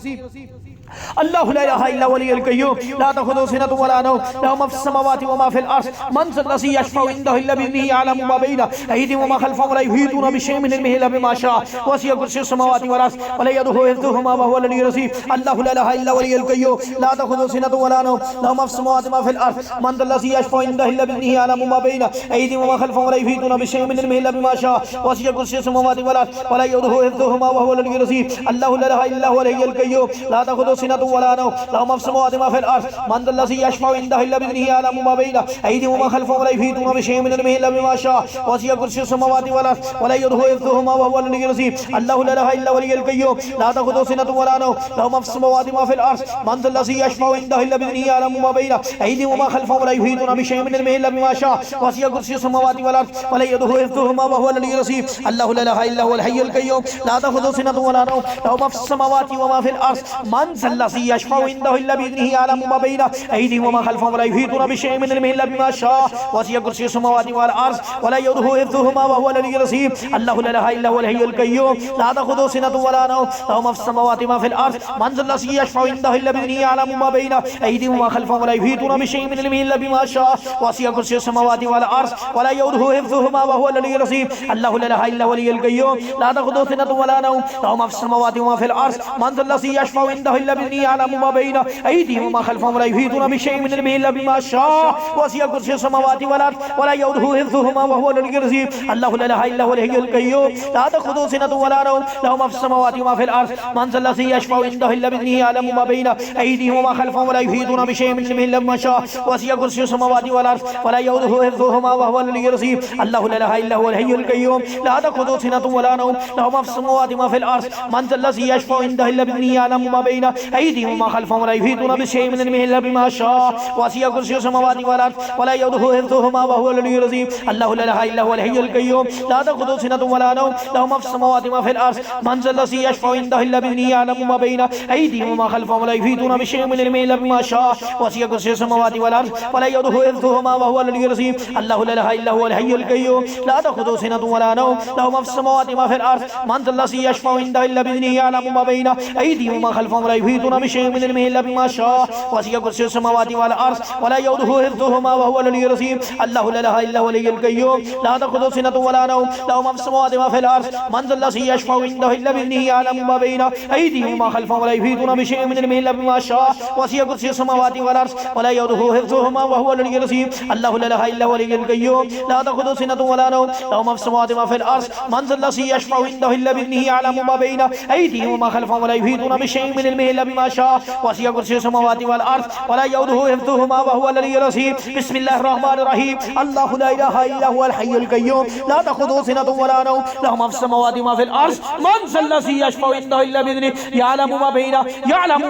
Speaker 2: الله لا اله الا هو الحي القيوم لا تأخذه سنة ولا نوم له ما في السماوات وما في الارض من ذا الذي يشفع عنده الا باذنه يعلم ما بين ايديهم وما خلفهم ولا يحيطون بشيء من علمه الا بما شاء وسع كرسيه السماوات والارض ولا يؤوده حفظهما وهو العلي العظيم الله لا اله الا هو الحي القيوم لا تأخذه سنة ولا نوم له ما في السماوات وما في الارض من ذا الذي يشفع عنده الا باذنه يعلم ما بين ايديهم وما خلفهم ولا يحيطون بشيء من علمه الا بما شاء وسع كرسيه السماوات والارض ولا يؤوده حفظهما وهو العلي العظيم الله لا اله الا هو الحي القيوم لا تأخذه سنة ولا نوم له ما في السماوات وما في الارض من ذا الذي يشفع عنده الا باذنه يعلم ما بين ايديهم وما خلفهم ولا يحيطون بشيء من علمه الا بما شاء وسع كرسيه السماوات والارض ولا يؤوده حفظهما وهو العلي العظيم الله لا اله الا هو الحي القيوم لا تأخذه سنة ولا نوم له ما في السماوات وما في الارض من ذا الذي يشفع عنده الا باذنه يعلم ما بين ايديهم وما خلفهم ولا يحيطون بشيء من علمه الا بما شاء وسع كرسيه السماوات والارض ولا يؤوده حفظهما وهو العلي العظيم الله لا اله الا هو الحي القيوم لا تأخذه سنة ولا نوم له ما في السماوات وما في الارض من ذا الذي يشفع عنده الا باذنه يعلم ما بين ايديهم وما خلفهم ولا يحيطون بشيء من علمه الا بما شاء وسع كرسيه السماوات والارض ولا يؤوده حفظهما وهو العلي العظيم الله لا اله الا هو الحي القيوم لا تأخذه سنة ولا نوم له ما في السماوات وما في الارض من ذا الذي يشفع عنده الا باذنه يعلم ما بين ايديهم وما خلفهم ولا يحيطون بشيء من علمه الا بما شاء وسع كرسيه السماوات والارض ولا يؤوده حفظهما وهو العلي العظيم الله لا اله الا هو الحي القيوم لا تأخذه سنة ولا نوم له ما في السماوات وما في الارض من ذا الذي يشفع عنده الا باذنه يعلم ما بين ايديهم وما خلفهم ولا يحيطون بشيء من علمه الا بما شاء وسع كرسيه السماوات والارض ولا يؤوده حفظهما وهو العلي العظيم الله لا اله الا هو الحي القيوم لا تأخذه سنة ولا نوم له ما في السماوات وما في الارض من ذا الذي يشفع عنده الا باذنه يعلم ما بين ايديهم وما خلفهم ولا يحيطون بشيء من علمه الا بما شاء وسع كرسيه السماوات والارض ولا يؤوده حفظهما وهو العلي العظيم الله لا اله الا هو الحي القيوم لا تأخذه سنة ولا نوم له ما في السماوات وما في الارض من ذا الذي يشفع عنده الا باذنه يعلم ما بين ايديهم وما خلفهم ولا يحيطون بشيء من علمه الا بما شاء وسع كرسيه السماوات والارض ولا يؤوده حفظهما وهو العلي العظيم الله لا اله الا هو الحي القيوم لا تأخذه سنة ولا نوم له ما في السماوات وما في الارض من ذا الذي يشفع عنده الا باذنه يعلم ما بين ايديهم وما خلفهم ولا يحيطون بشيء من علمه الا بما شاء وسع كرسيه السماوات والارض ولا يؤوده حفظهما وهو العلي العظيم الله لا اله الا هو الحي القيوم لا تأخذه سنة ولا نوم له ما في السماوات وما في الارض من ذا الذي يشفع عنده الا باذنه يعلم ما بين ايديهم وما خلفهم ولا يحيطون يحيطون بشيء من علمه إلا بما شاء وسع كرسيه السماوات والأرض ولا يؤوده حفظهما وهو العلي العظيم الله لا إله إلا هو الحي القيوم لا تأخذه سنة ولا نوم له ما في السماوات وما في الأرض من ذا الذي يشفع عنده إلا بإذنه يعلم ما بين أيديهم وما خلفهم ولا يحيطون بشيء من علمه إلا بما شاء وسع كرسيه السماوات والأرض ولا يؤوده حفظهما وهو العلي العظيم الله لا إله إلا هو الحي القيوم لا تأخذه سنة ولا نوم له ما في السماوات وما في الأرض من ذا الذي يشفع عنده إلا بإذنه يعلم ما بين أيديهم وما خلفهم ولا يحيطون بشيء من علمه إلا بما شاء وسع كرسيه السماوات والأرض ولا يؤوده حفظهما وهو العلي العظيم بسم الله الرحمن الرحيم الله لا إله إلا هو الحي القيوم لا تأخذه سنة ولا نوم له ما في السماوات وما في الأرض من ذا الذي يشفع عنده إلا بإذنه يعلم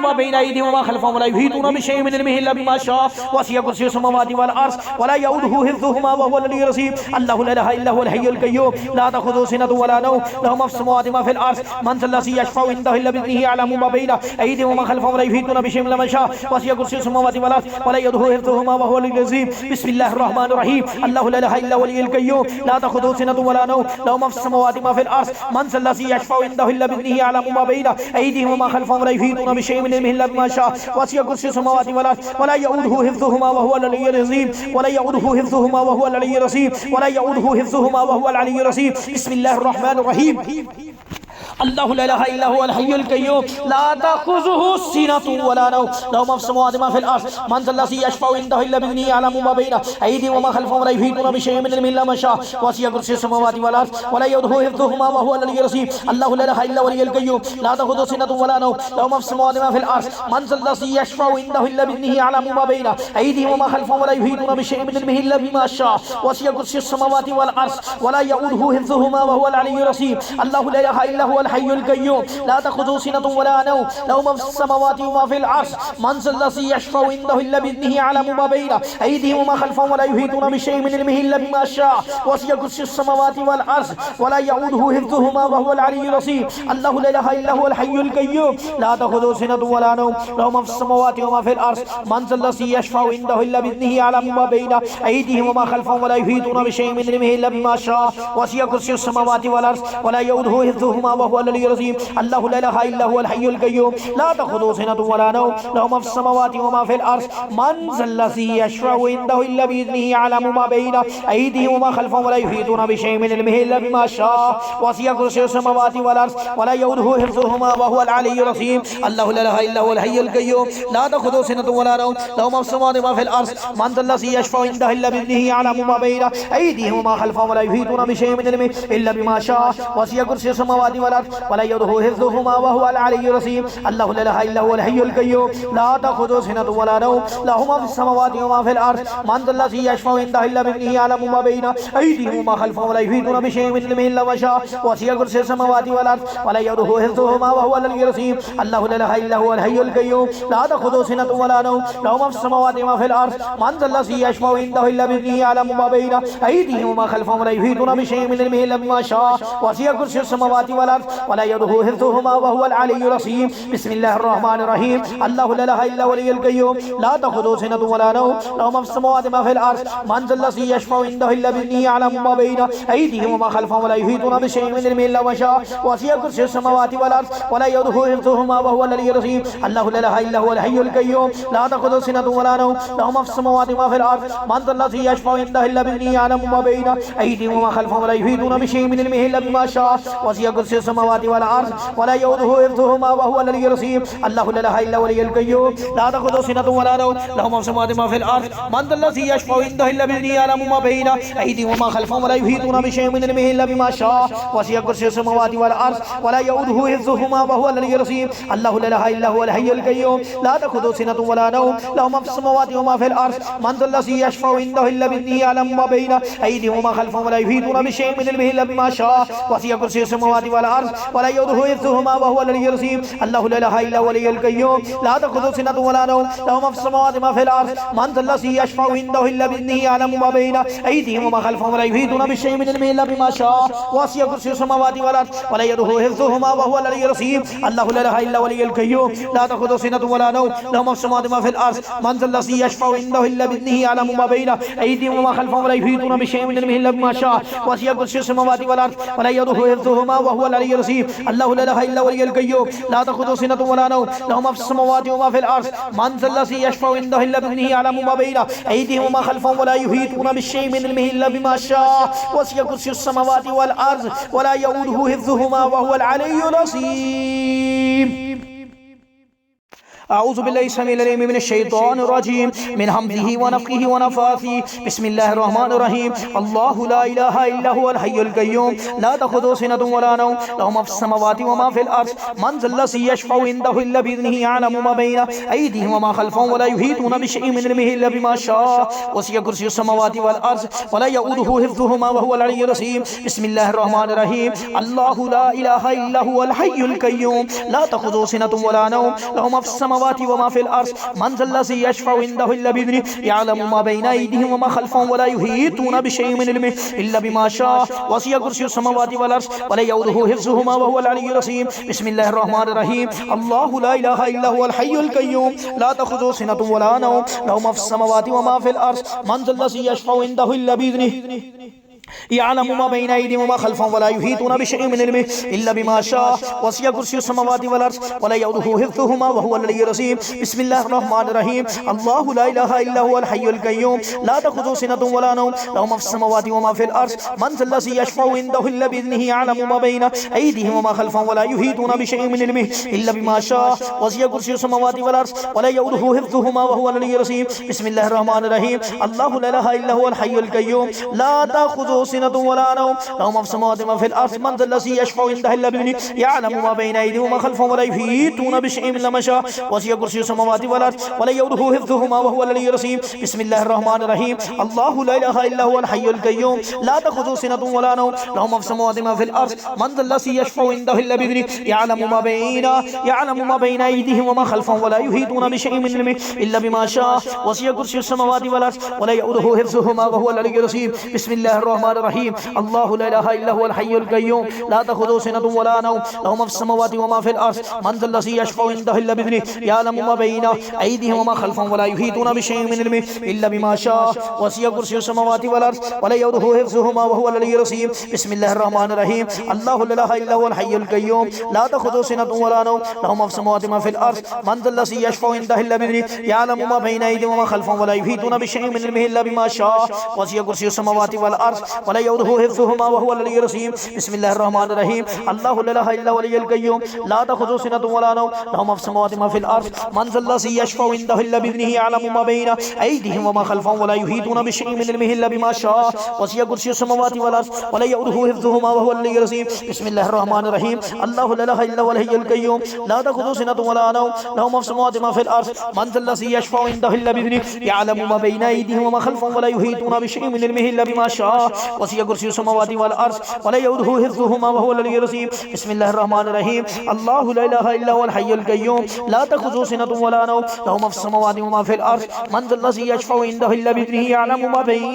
Speaker 2: ما بين أيديهم وما خلفهم ولا يحيطون بشيء من علمه إلا بما شاء وسع كرسيه السماوات والأرض ولا يؤوده حفظهما وهو العلي العظيم الله لا إله إلا هو الحي القيوم لا تأخذه سنة ولا نوم له ما في السماوات وما في الأرض من ذا الذي يشفع عنده إلا بإذنه يعلم ما بين أيديهم وما خلفهم ولا يحيطون بشيء من ما شاء وسع كرسيه السماوات والأرض ولا يؤوده حفظهما وهو العلي العظيم بسم الله الرحمن الرحيم الله لا إله إلا هو الحي القيوم لا تأخذه سنة ولا نوم له ما في السماوات وما في الأرض من ذا الذي يشفع عنده إلا بإذنه يعلم ما بين أيديهم وما خلفهم ولا يحيطون بشيء من علمه إلا بما شاء وسع كرسيه السماوات والأرض ولا يؤوده حفظهما وهو العلي العظيم ولا يؤوده حفظهما وهو العلي العظيم ولا يؤوده حفظهما وهو العلي العظيم بسم الله الرحمن الرحيم الله لا إله إلا هو الحي القيوم لا تأخذه سنة ولا نوم له ما في السماوات وما في الأرض من ذا الذي يشفع عنده إلا بإذنه يعلم ما بين أيديهم وما خلفهم ولا يحيطون بشيء من علمه إلا ما شاء وسع كرسيه السماوات والأرض ولا يؤوده حفظهما وهو العلي العظيم الله لا إله إلا هو الحي القيوم لا تأخذه سنة ولا نوم له ما في السماوات وما في الأرض من ذا الذي يشفع عنده إلا بإذنه يعلم ما بين أيديهم وما خلفهم ولا يحيطون بشيء من علمه إلا بما شاء وسع كرسيه السماوات والأرض ولا يؤوده حفظهما وهو العلي العظيم الله لا إله إلا هو الحي القيوم لا تأخذه سنة ولا نوم له ما في السماوات وما في الأرض من ذا الذي يشفع عنده إلا بإذنه يعلم ما بين أيديهم وما خلفهم ولا يحيطون بشيء من علمه إلا بما شاء وسع كرسيه السماوات والأرض ولا يؤوده حفظهما وهو العلي العظيم الله لا إله إلا هو الحي القيوم لا تأخذه سنة ولا نوم له ما في السماوات وما في الأرض من ذا الذي يشفع عنده إلا بإذنه يعلم ما بين أيديهم وما خلفهم ولا يحيطون بشيء من علمه إلا بما شاء وسع كرسيه السماوات والأرض ولا يؤوده حفظهما وهو العلي العظيم الله لا إله إلا هو الحي القيوم لا تأخذه سنة ولا نوم له ما في السماوات وما في الأرض من ذا الذي يشفع عنده إلا بإذنه يعلم ما بين أيديهم وما خلفهم ولا يحيطون بشيء من علمه إلا بما شاء وسع كرسيه السماوات والأرض ولا يؤوده حفظهما وهو العلي العظيم الله لا إله إلا هو الحي القيوم لا تأخذه سنة ولا نوم له ما في السماوات وما في الأرض من ذا الذي يشفع عنده إلا بإذنه يعلم ما بين أيديهم وما خلفهم ولا يحيطون بشيء من علمه إلا بما شاء وسع كرسيه السماوات والأرض ولا يؤوده حفظهما وهو العلي العظيم الله لا إله إلا هو الحي القيوم لا تأخذه سنة ولا نوم له ما في السماوات وما في الأرض من ذا الذي يشفع عنده إلا بإذنه يعلم ما بين أيديهم وما خلفهم ولا يحيطون بشيء من علمه إلا ما شاء وسع كرسيه السماوات والأرض ولا يؤوده حفظهما وهو العلي العظيم الله لا إله إلا هو الحي القيوم لا تأخذه سنة ولا نوم له ما في السماوات وما في الأرض من ذا الذي يشفع عنده إلا بإذنه يعلم ما بين أيديهم وما خلفهم ولا يحيطون بشيء من علمه إلا ما شاء وسع كرسيه السماوات والأرض ولا يؤوده حفظهما وهو العلي العظيم بسم الله الرحمن الرحيم الله لا إله إلا هو الحي القيوم لا تأخذه سنة ولا نوم له ما في السماوات وما في الأرض من ذا الذي يشفع عنده إلا بإذنه يعلم ما بين أيديهم وما خلفهم ولا يحيطون بشيء من علمه إلا ما شاء وسع كرسيه السماوات والأرض ولا يؤوده حفظهما وهو العلي العظيم الله لا إله إلا هو الحي القيوم لا تأخذه سنة ولا نوم له ما في السماوات وما في الأرض من ذا الذي يشفع عنده إلا بإذنه يعلم ما بين أيديهم وما خلفهم ولا يحيطون بشيء من علمه إلا بما شاء وسع كرسيه السماوات والأرض ولا يؤوده حفظهما وهو العلي العظيم الله لا إله إلا هو الحي القيوم لا تأخذه سنة ولا نوم له ما في السماوات وما في الأرض من ذا الذي يشفع عنده إلا بإذنه يعلم ما بين أيديهم وما خلفهم ولا يحيطون بشيء من علمه إلا بما شاء وسع كرسيه السماوات والأرض ولا يؤوده حفظهما وهو العلي العظيم الله لا إله إلا هو الحي القيوم لا تأخذه سنة ولا نوم له ما في السماوات وما في الأرض من ذا الذي يشفع عنده إلا بإذنه يعلم ما بين أيديهم وما خلفهم ولا يحيطون بشيء من علمه إلا بما شاء وسع كرسيه السماوات والأرض ولا يؤوده حفظهما وهو العلي العظيم الله لا إله إلا هو الحي القيوم لا تأخذه سنة ولا نوم له ما في السماوات وما في الأرض من ذا الذي يشفع عنده إلا بإذنه يعلم ما بين أيديهم وما خلفهم ولا يحيطون بشيء من علمه إلا بما شاء وسع كرسيه السماوات والأرض ولا يؤوده حفظهما وهو العلي العظيم الله لا إله إلا هو الحي القيوم لا تأخذه سنة ولا نوم له ما في السماوات وما في الأرض من ذا الذي يشفع عنده إلا بإذنه يعلم ما بين أيديهم وما خلفهم ولا يحيطون بشيء من علمه إلا بما شاء وسع كرسيه السماوات والأرض ولا يؤوده حفظهما وهو العلي العظيم الله لا إله إلا هو الحي القيوم لا تأخذه سنة ولا نوم له ما في السماوات وما في الأرض من ذا الذي يشفع عنده إلا بإذنه يعلم ما بين أيديهم وما خلفهم ولا يحيطون بشيء من علمه إلا بما شاء وسع كرسي السماوات والأرض ولا يؤوده حفظهما وهو العلي العظيم. أعوذ بالله السميع العليم من الشيطان الرجيم من همزه ونفخه ونفاثه بسم الله الرحمن الرحيم الله لا إله إلا هو الحي القيوم لا تأخذه سنة ولا نوم له ما في السماوات وما في الأرض من ذا الذي يشفع عنده إلا بإذنه يعلم ما بين أيديهم وما خلفهم ولا يحيطون بشيء من علمه إلا بما شاء وسع كرسي السماوات والأرض ولا يؤوده حفظهما وهو العلي العظيم. بسم الله الرحمن الرحيم الله لا إله إلا هو الحي القيوم لا تأخذه سنة ولا نوم له ما في السماوات وما في الأرض من ذا الذي يشفع عنده إلا بإذنه يعلم ما بين أيديهم وما خلفهم ولا يحيطون بشيء من علمه إلا بما شاء وسع كرسي السماوات والأرض ولا يؤوده حفظهما وهو العلي العظيم. بسم الله الرحمن الرحيم الله لا إله إلا هو الحي القيوم لا تأخذه سنة ولا نوم له ما في السماوات وما في الأرض من ذا الذي يشفع عنده إلا بإذنه يعلم ما بين أيديهم وما خلفهم ولا يحيطون بشيء من علمه إلا بما شاء وسع كرسي السماوات والأرض ولا يؤوده حفظهما وهو العلي العظيم. بسم الله الرحمن الرحيم الله لا إله إلا هو الحي القيوم لا تأخذه سنة ولا نوم له ما في السماوات وما في الأرض من ذا الذي يشفع عنده إلا بإذنه يعلم ما بين أيديهم وما خلفهم ولا يحيطون بشيء من علمه إلا بما شاء وسع كرسي السماوات والأرض ولا يؤوده حفظهما وهو العلي العظيم. بسم الله الرحمن الرحيم الله لا إله إلا هو الحي القيوم لا تأخذه سنة ولا نوم له ما في السماوات وما في الأرض من ذا الذي يشفع عنده إلا بإذنه يعلم ما بين أيديهم وما خلفهم ولا يحيطون بشيء إلا ما شاء وسع كرسي السماوات والأرض ولا يؤوده حفظهما وهو العلي العظيم. بسم الله الرحمن الرحيم الله لا إله إلا هو الحي القيوم لا تأخذه سنة ولا نوم له ما في السماوات وما في الأرض من ذا الذي يشفع عنده إلا بإذنه يعلم ما بين أيديهم وما خلفهم ولا يحيطون بشيء من علمه إلا بما شاء وسع كرسي السماوات والأرض ولا يؤوده حفظهما وهو العلي العظيم. بسم الله الرحمن الرحيم الله لا إله إلا هو الحي القيوم لا تأخذه سنة ولا نوم له ما في السماوات وما في الأرض من ذا الذي يشفع عنده إلا بإذنه يعلم ما بين أيديهم وما خلفهم ولا يحيطون بشيء من علمه إلا بما شاء وسع كرسي السماوات والأرض ولا يؤوده حفظهما وهو العلي العظيم. بسم الله الرحمن الرحيم الله لا إله إلا هو الحي القيوم لا تأخذه سنة ولا نوم له ما في السماوات وما في الأرض من ذا الذي يشفع عنده إلا بإذنه يعلم ما بين أيديهم وما خلفهم ولا يحيطون بشيء من علمه إلا بما شاء وسع كرسي السماوات والأرض ولا يؤوده حفظهما وهو العلي العظيم. بسم الله الرحمن الرحيم الله لا إله إلا هو الحي القيوم لا تأخذه سنة ولا نوم له ما في السماوات وما في الأرض من ذا الذي يشفع عنده إلا بإذنه يعلم ما بين أيديهم وما خلفهم ولا يحيطون بشيء من علمه إلا بما شاء وسع كرسي السماوات والأرض ولا يؤوده حفظهما وهو العلي العظيم. بسم الله الرحمن الرحيم الله لا إله إلا هو الحي القيوم لا تأخذه سنة ولا نوم له ما في السماوات وما في الأرض من ذا الذي يشفع عنده إلا بإذنه يعلم ما بين أيديهم وما خلفهم ولا يحيطون بشيء من علمه إلا بما شاء وسع كرسي السماوات والأرض ولا يؤوده حفظهما وهو العلي العظيم. بسم الله الرحمن الرحيم الله لا إله إلا هو الحي القيوم لا تأخذه سنة ولا نوم له ما في السماوات وما في الأرض من ذا الذي يشفع عنده إلا بإذنه يعلم ما بين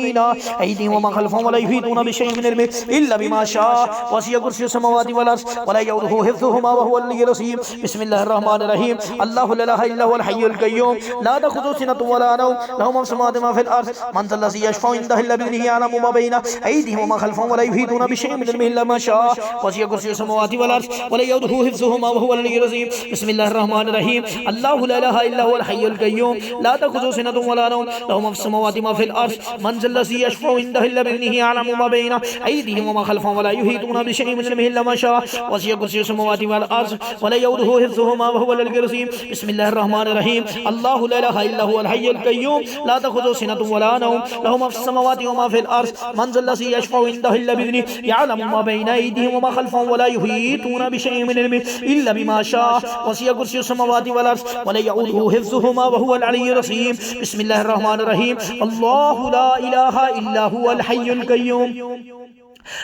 Speaker 2: أيديهم وما خلفهم ولا يحيطون بشيء من علمه إلا بما شاء وسع كرسي السماوات والأرض ولا يؤوده حفظهما وهو العلي العظيم. بسم الله الرحمن الرحيم الله لا إله إلا هو الحي القيوم لا تأخذه سنة ولا نوم له ما في السماوات وما في الأرض من ذا الذي يشفع عنده إلا بإذنه يعلم ما بين أيديهم وما خلفهم ولا يحيطون بشيء من علمه إلا ما شاء وسع كرسي السماوات والأرض ولا يؤوده حفظهما وهو العلي العظيم. بسم الله الرحمن الرحيم الله لا إله إلا هو الحي القيوم لا تأخذه سنة ولا نوم له ما في السماوات وما في الأرض من ذا الذي يشفع عنده إلا بإذنه يعلم ما بين أيديهم وما خلفهم ولا يحيطون بشيء من علمه إلا ما شاء وسع كرسي السماوات والأرض ولا يؤوده حفظهما وهو العلي العظيم. بسم الله الرحمن الرحيم الله لا إله إلا هو الحي القيوم لا تأخذه سنة ولا نوم له ما في السماوات وما في الأرض من ذا الذي يشفع عنده إلا بإذنه يعلم ما بين أيديهم وما خلفهم ولا يحيطون بشيء من علمه إلا بما شاء وسع كرسي السماوات والأرض ولا يؤوده حفظهما وهو العلي العظيم. بسم الله الرحمن الرحيم الله لا إله إلا هو الحي القيوم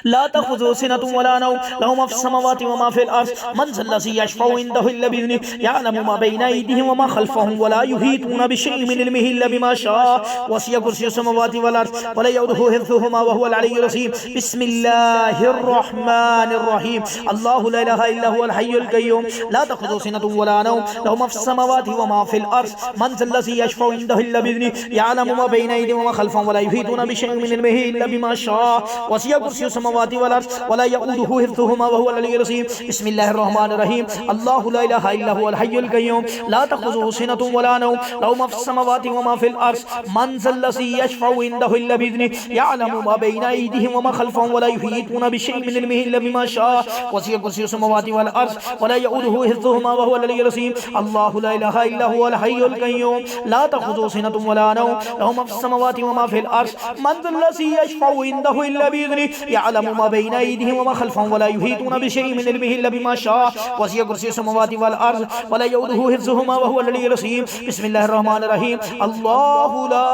Speaker 2: لا تأخذه سنة ولا نوم له ما في السماوات وما في الأرض من ذا الذي يشفع عنده إلا بإذنه يعلم ما بين أيديهم وما خلفهم ولا يحيطون بشيء من علمه إلا بما شاء وسع كرسي السماوات والأرض ولا يؤوده حفظهما وهو العلي العظيم. بسم الله الرحمن الرحيم الله لا إله إلا هو الحي القيوم لا تأخذه سنة ولا نوم له ما في السماوات وما في الأرض من ذا الذي يشفع عنده إلا بإذنه يعلم ما بين أيديهم وما خلفهم ولا يحيطون بشيء من علمه إلا بما شاء وسع كرسي कुर्सियुस समावाति वल अर्ज़ वला यऊदुहु हिफ्ज़ुहुमा व हुवल अलिय्युल अज़ीम। बिस्मिल्लाहिर रहमानिर रहीम। अल्लाहु ला इलाहा इल्ला हुवल हय्युल क़य्यूम ला तख़ुज़ुहु सिनतुन वला नौम लहु मा फ़िस समावाति व मा फ़िल अर्ज़ मन ज़ल्लज़ी यशफ़उ इंदहु इल्ला बिइज़्निहि यअलमु मा बैना अयदीहिम व मा ख़ल्फ़हुम वला युहीतूना बिशैइन मिन इल्मिहि इल्ला बिमा शाअ वसिअ कुर्सियुस समावाति वल अर्ज़ वला यऊदुहु हिफ्ज़ुहुमा व हुवल अलिय्युल अज़ीम। अल्लाहु ला इलाहा इल्ला हुवल हय्युल क़य्यूम ला तख़ुज़ुहु सिनतुन वला नौम लहु मा फ़िस समावाति व मा फ़िल अर्ज़ मन ज़ल्लज़ी यशफ़उ इंदहु इल्ला बिइज़्निहि यअलमु मा बैना अयदीहिम व मा ख़ल्फ़हुम वला युहीतूना बिशैइन मिन इल्मिहि इल्ला बिमा शाअ वसिअ कुर्सियुस समावाति वल अर्ज़ वला यऊदुहु हिफ्ज़ुहुमा व हुवल अलिय्युल अज़ीम। बिस्मिल्लाहिर रहमानिर रहीम। अल्लाहु ला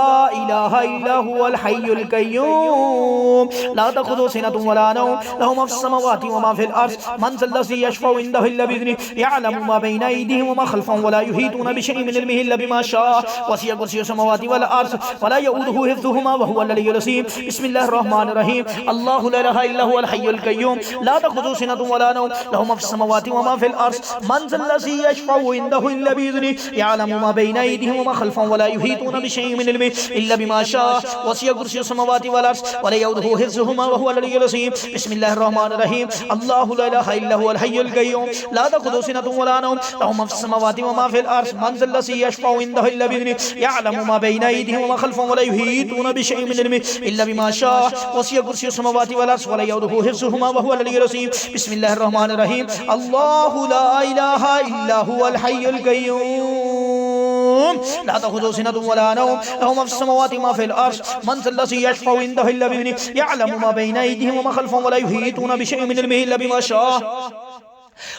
Speaker 2: इलाहा इल्ला हुवल हय्युल क़य्यूम ला तख़ुज़ुहु सिनतुन वला नौम लहु मा फ़िस समावाति व मा फ़िल अर्ज़ मन ज़ल्लज़ी यशफ़उ इंदहु इल्ला बिइज़्निहि यअलमु मा बैना अयदीहिम व मा ख़ल्फ़हुम वला युहीतूना बिशैइन मिन इल्मिहि इल्ला बिमा शाअ वसिअ कुर्सियुस समावाति वल अर्ज़ वला यऊदुहु हिफ्ज़ुहुमा व हुवल अलिय्युल अज़ीम। बिस्मिल्लाहिर रहमानिर रहीम। अल्लाहु ला इलाहा इल्ला हुवल हय्युल क़य्यूम ला तख़ुज़ुहु सिनतुन वला नौम लहु मा फ़िस समावाति व मा फ़िल अर्ज़ मन ज़ल्लज़ी यशफ़उ इंदहु इल्ला बिइज़्निहि यअलमु मा बैना अयदीहिम व मा ख़ल्फ़हुम वला युहीतूना बिशैइन मिन इल्मिहि इल्ला बिमा शाअ वसिअ कुर्सियुस समावाति वल अर्ज़ वला यऊदुहु हिफ्ज़ुहुमा व हुवल अलिय्युल अज़ीम। बिस्मिल्लाहिर रहमानिर रहीम। अल्लाहु ला इलाहा इल्ला हुवल हय्युल क़य्यूम ला तख़ुज़ुहु सिनतुन वला नौम लहु मा फ़िस समावाति व मा फ़िल अर्ज़ मन ज़ल्लज़ी यशफ़उ इंदहु इल्ला बिइज़्निहि यअलमु मा बैना अयदीहिम व मा ख़ल्फ़हुम वला युहीतूना बिशैइन मिन इल्मिहि इल्ला बिमा शाअ वसिअ कुर्सियुस समावाति वल अर्ज़ वला यऊदुहु हिफ्ज़ुहुमा व हुवल अलिय्युल अज़ीम। बिस्मिल्लाहिर रहमानिर रहीम। अल्लाहु ला इलाहा इल्ला हुवल हय्युल क़य्यूम ला तख़ुज़ुहु सिनतुन वला नौम लहु मा फ़िस समावाति व मा फ़िल अर्ज़ मन ज़ल्लज़ी यशफ़उ इंदहु इल्ला बिइज़्निहि यअलमु मा बैना अयदीहिम व मा ख़ल्फ़हुम वला युहीतूना बिशैइन मिन इल्मिहि इल्ला बिमा शाअ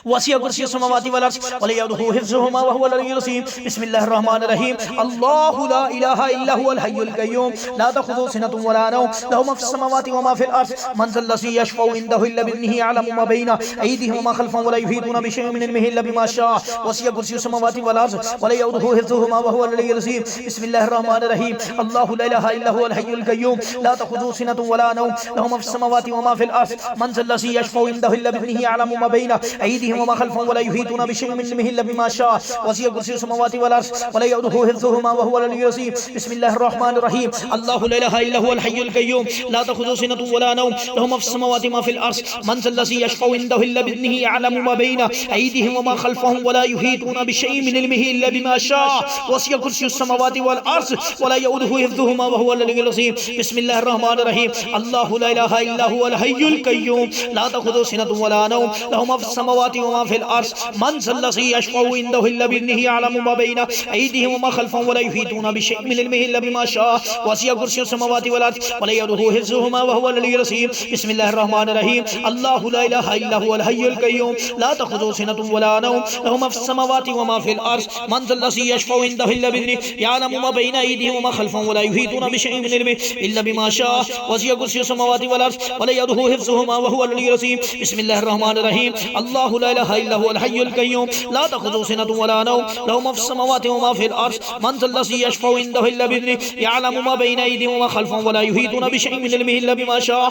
Speaker 2: वसिअ कुर्सियुस समावाति वल अर्ज़ वला यऊदुहु हिफ्ज़ुहुमा व हुवल अलिय्युल अज़ीम। बिस्मिल्लाहिर रहमानिर रहीम। अल्लाहु ला इलाहा इल्ला हुवल हय्युल क़य्यूम ला तख़ुज़ुहु सिनतुन वला नौम लहु मा फ़िस समावाति व मा फ़िल अर्ज़ मन ज़ल्लज़ी यशफ़उ इंदहु इल्ला बिइज़्निहि यअलमु मा बैना अयदीहिम व मा ख़ल्फ़हुम वला युहीतूना बिशैइन मिन इल्मिहि इल्ला बिमा शाअ वसिअ कुर्सियुस समावाति वल अर्ज़ वला यऊदुहु हिफ्ज़ुहुमा व हुवल अलिय्युल अज़ीम। बिस्मिल्लाहिर रहमानिर रहीम। अल्लाहु ला इलाहा इल्ला हुवल हय्युल क़य्यूम ला तख़ुज़ुहु सिनतुन वला नौम लहु मा फ़िस समावाति व मा फ़िल अर्ज़ मन ज़ल्लज़ी यशफ़उ इंदहु इल्ला बिइज़्निहि यअलमु मा बैना अयदीहिम व मा ख़ल्फ़हुम वला युहीतूना बिशैइन मिन इल्मिहि इल्ला बिमा शाअ वसिअ कुर्सियुस समावाति वल अर्ज़ वला यऊदुहु हिफ्ज़ुहुमा व हुवल अलिय्युल अज़ीम। बिस्मिल्लाहिर रहमानिर रहीम। अल्लाहु ला इलाहा इल्ला हुवल हय्युल क़य्यूम ला तख़ुज़ुहु सिनतुन वला नौम लहु मा फ़िस समावाति व मा फ़िल अर्ज़ मन ज़ल्लज़ी यशफ़उ इंदहु इल्ला बिइज़्निहि यअलमु मा बैना अयदीहिम व मा ख़ल्फ़हुम वला युहीतूना बिशैइन मिन इल्मिहि इल्ला बिमा शाअ वसिअ कुर्सियुस समावाति वल अर्ज़ वला यऊदुहु हिफ्ज़ुहुमा व हुवल अलिय्युल अज़ीम। बिस्मिल्लाहिर रहमानिर रहीम। अल्लाहु ला इलाहा इल्ला हुवल हय्युल क़य्यूम ला तख़ुज़ुहु सिनतुन वला नौम लहु मा फ़िस समावाति व मा फ़िल अर्ज़ मन ज़ल्लज़ी यशफ़उ इंदहु इल्ला बिइज़्निहि यअलमु मा बैना अयदीहिम व मा ख़ल्फ़हुम वला युहीतूना बिशैइन मिन इल्मिहि इल्ला बिमा शाअ वसिअ कुर्सियुस समावाति वल अर्ज़ वला यऊदुहु हिफ्ज़ुहुमा व हुवल अलिय्युल अज़ीम। बिस्मिल्लाहिर रहमानिर रहीम। अल्लाहु ला इलाहा इल्ला हुवल हय्युल क़य्यूम ला तख़ुज़ुहु सिनतुन वला नौम लहु मा फ़िस समावाति व मा फ़िल अर्ज़ मन ज़ल्लज़ी यशफ़उ इंदहु इल्ला बिइज़्निहि यअलमु मा बैना अयदीहिम व मा ख़ल्फ़हुम वला युहीतूना बिशैइन मिन इल्मिहि इल्ला बिमा शाअ वसिअ कुर्सियुस समावाति वल अर्ज़ वला यऊदुहु हिफ्ज़ुहुमा व हुवल अलिय्युल अज़ीम। बिस्मिल्लाहिर रहमानिर रहीम। अल्लाहु ला इलाहा इल्ला हुवल हय्युल क़य्यूम ला तख़ुज़ुहु सिनतुन वला नौम लहु मा फ़िस समावाति व मा फ़िल अर्ज़ मन ज़ल्लज़ी यशफ़उ इंदहु इल्ला बिइज़्निहि यअलमु मा बैना अयदीहिम व मा ख़ल्फ़हुम वला युहीतूना बिशैइन मिन इल्मिहि इल्ला बिमा शाअ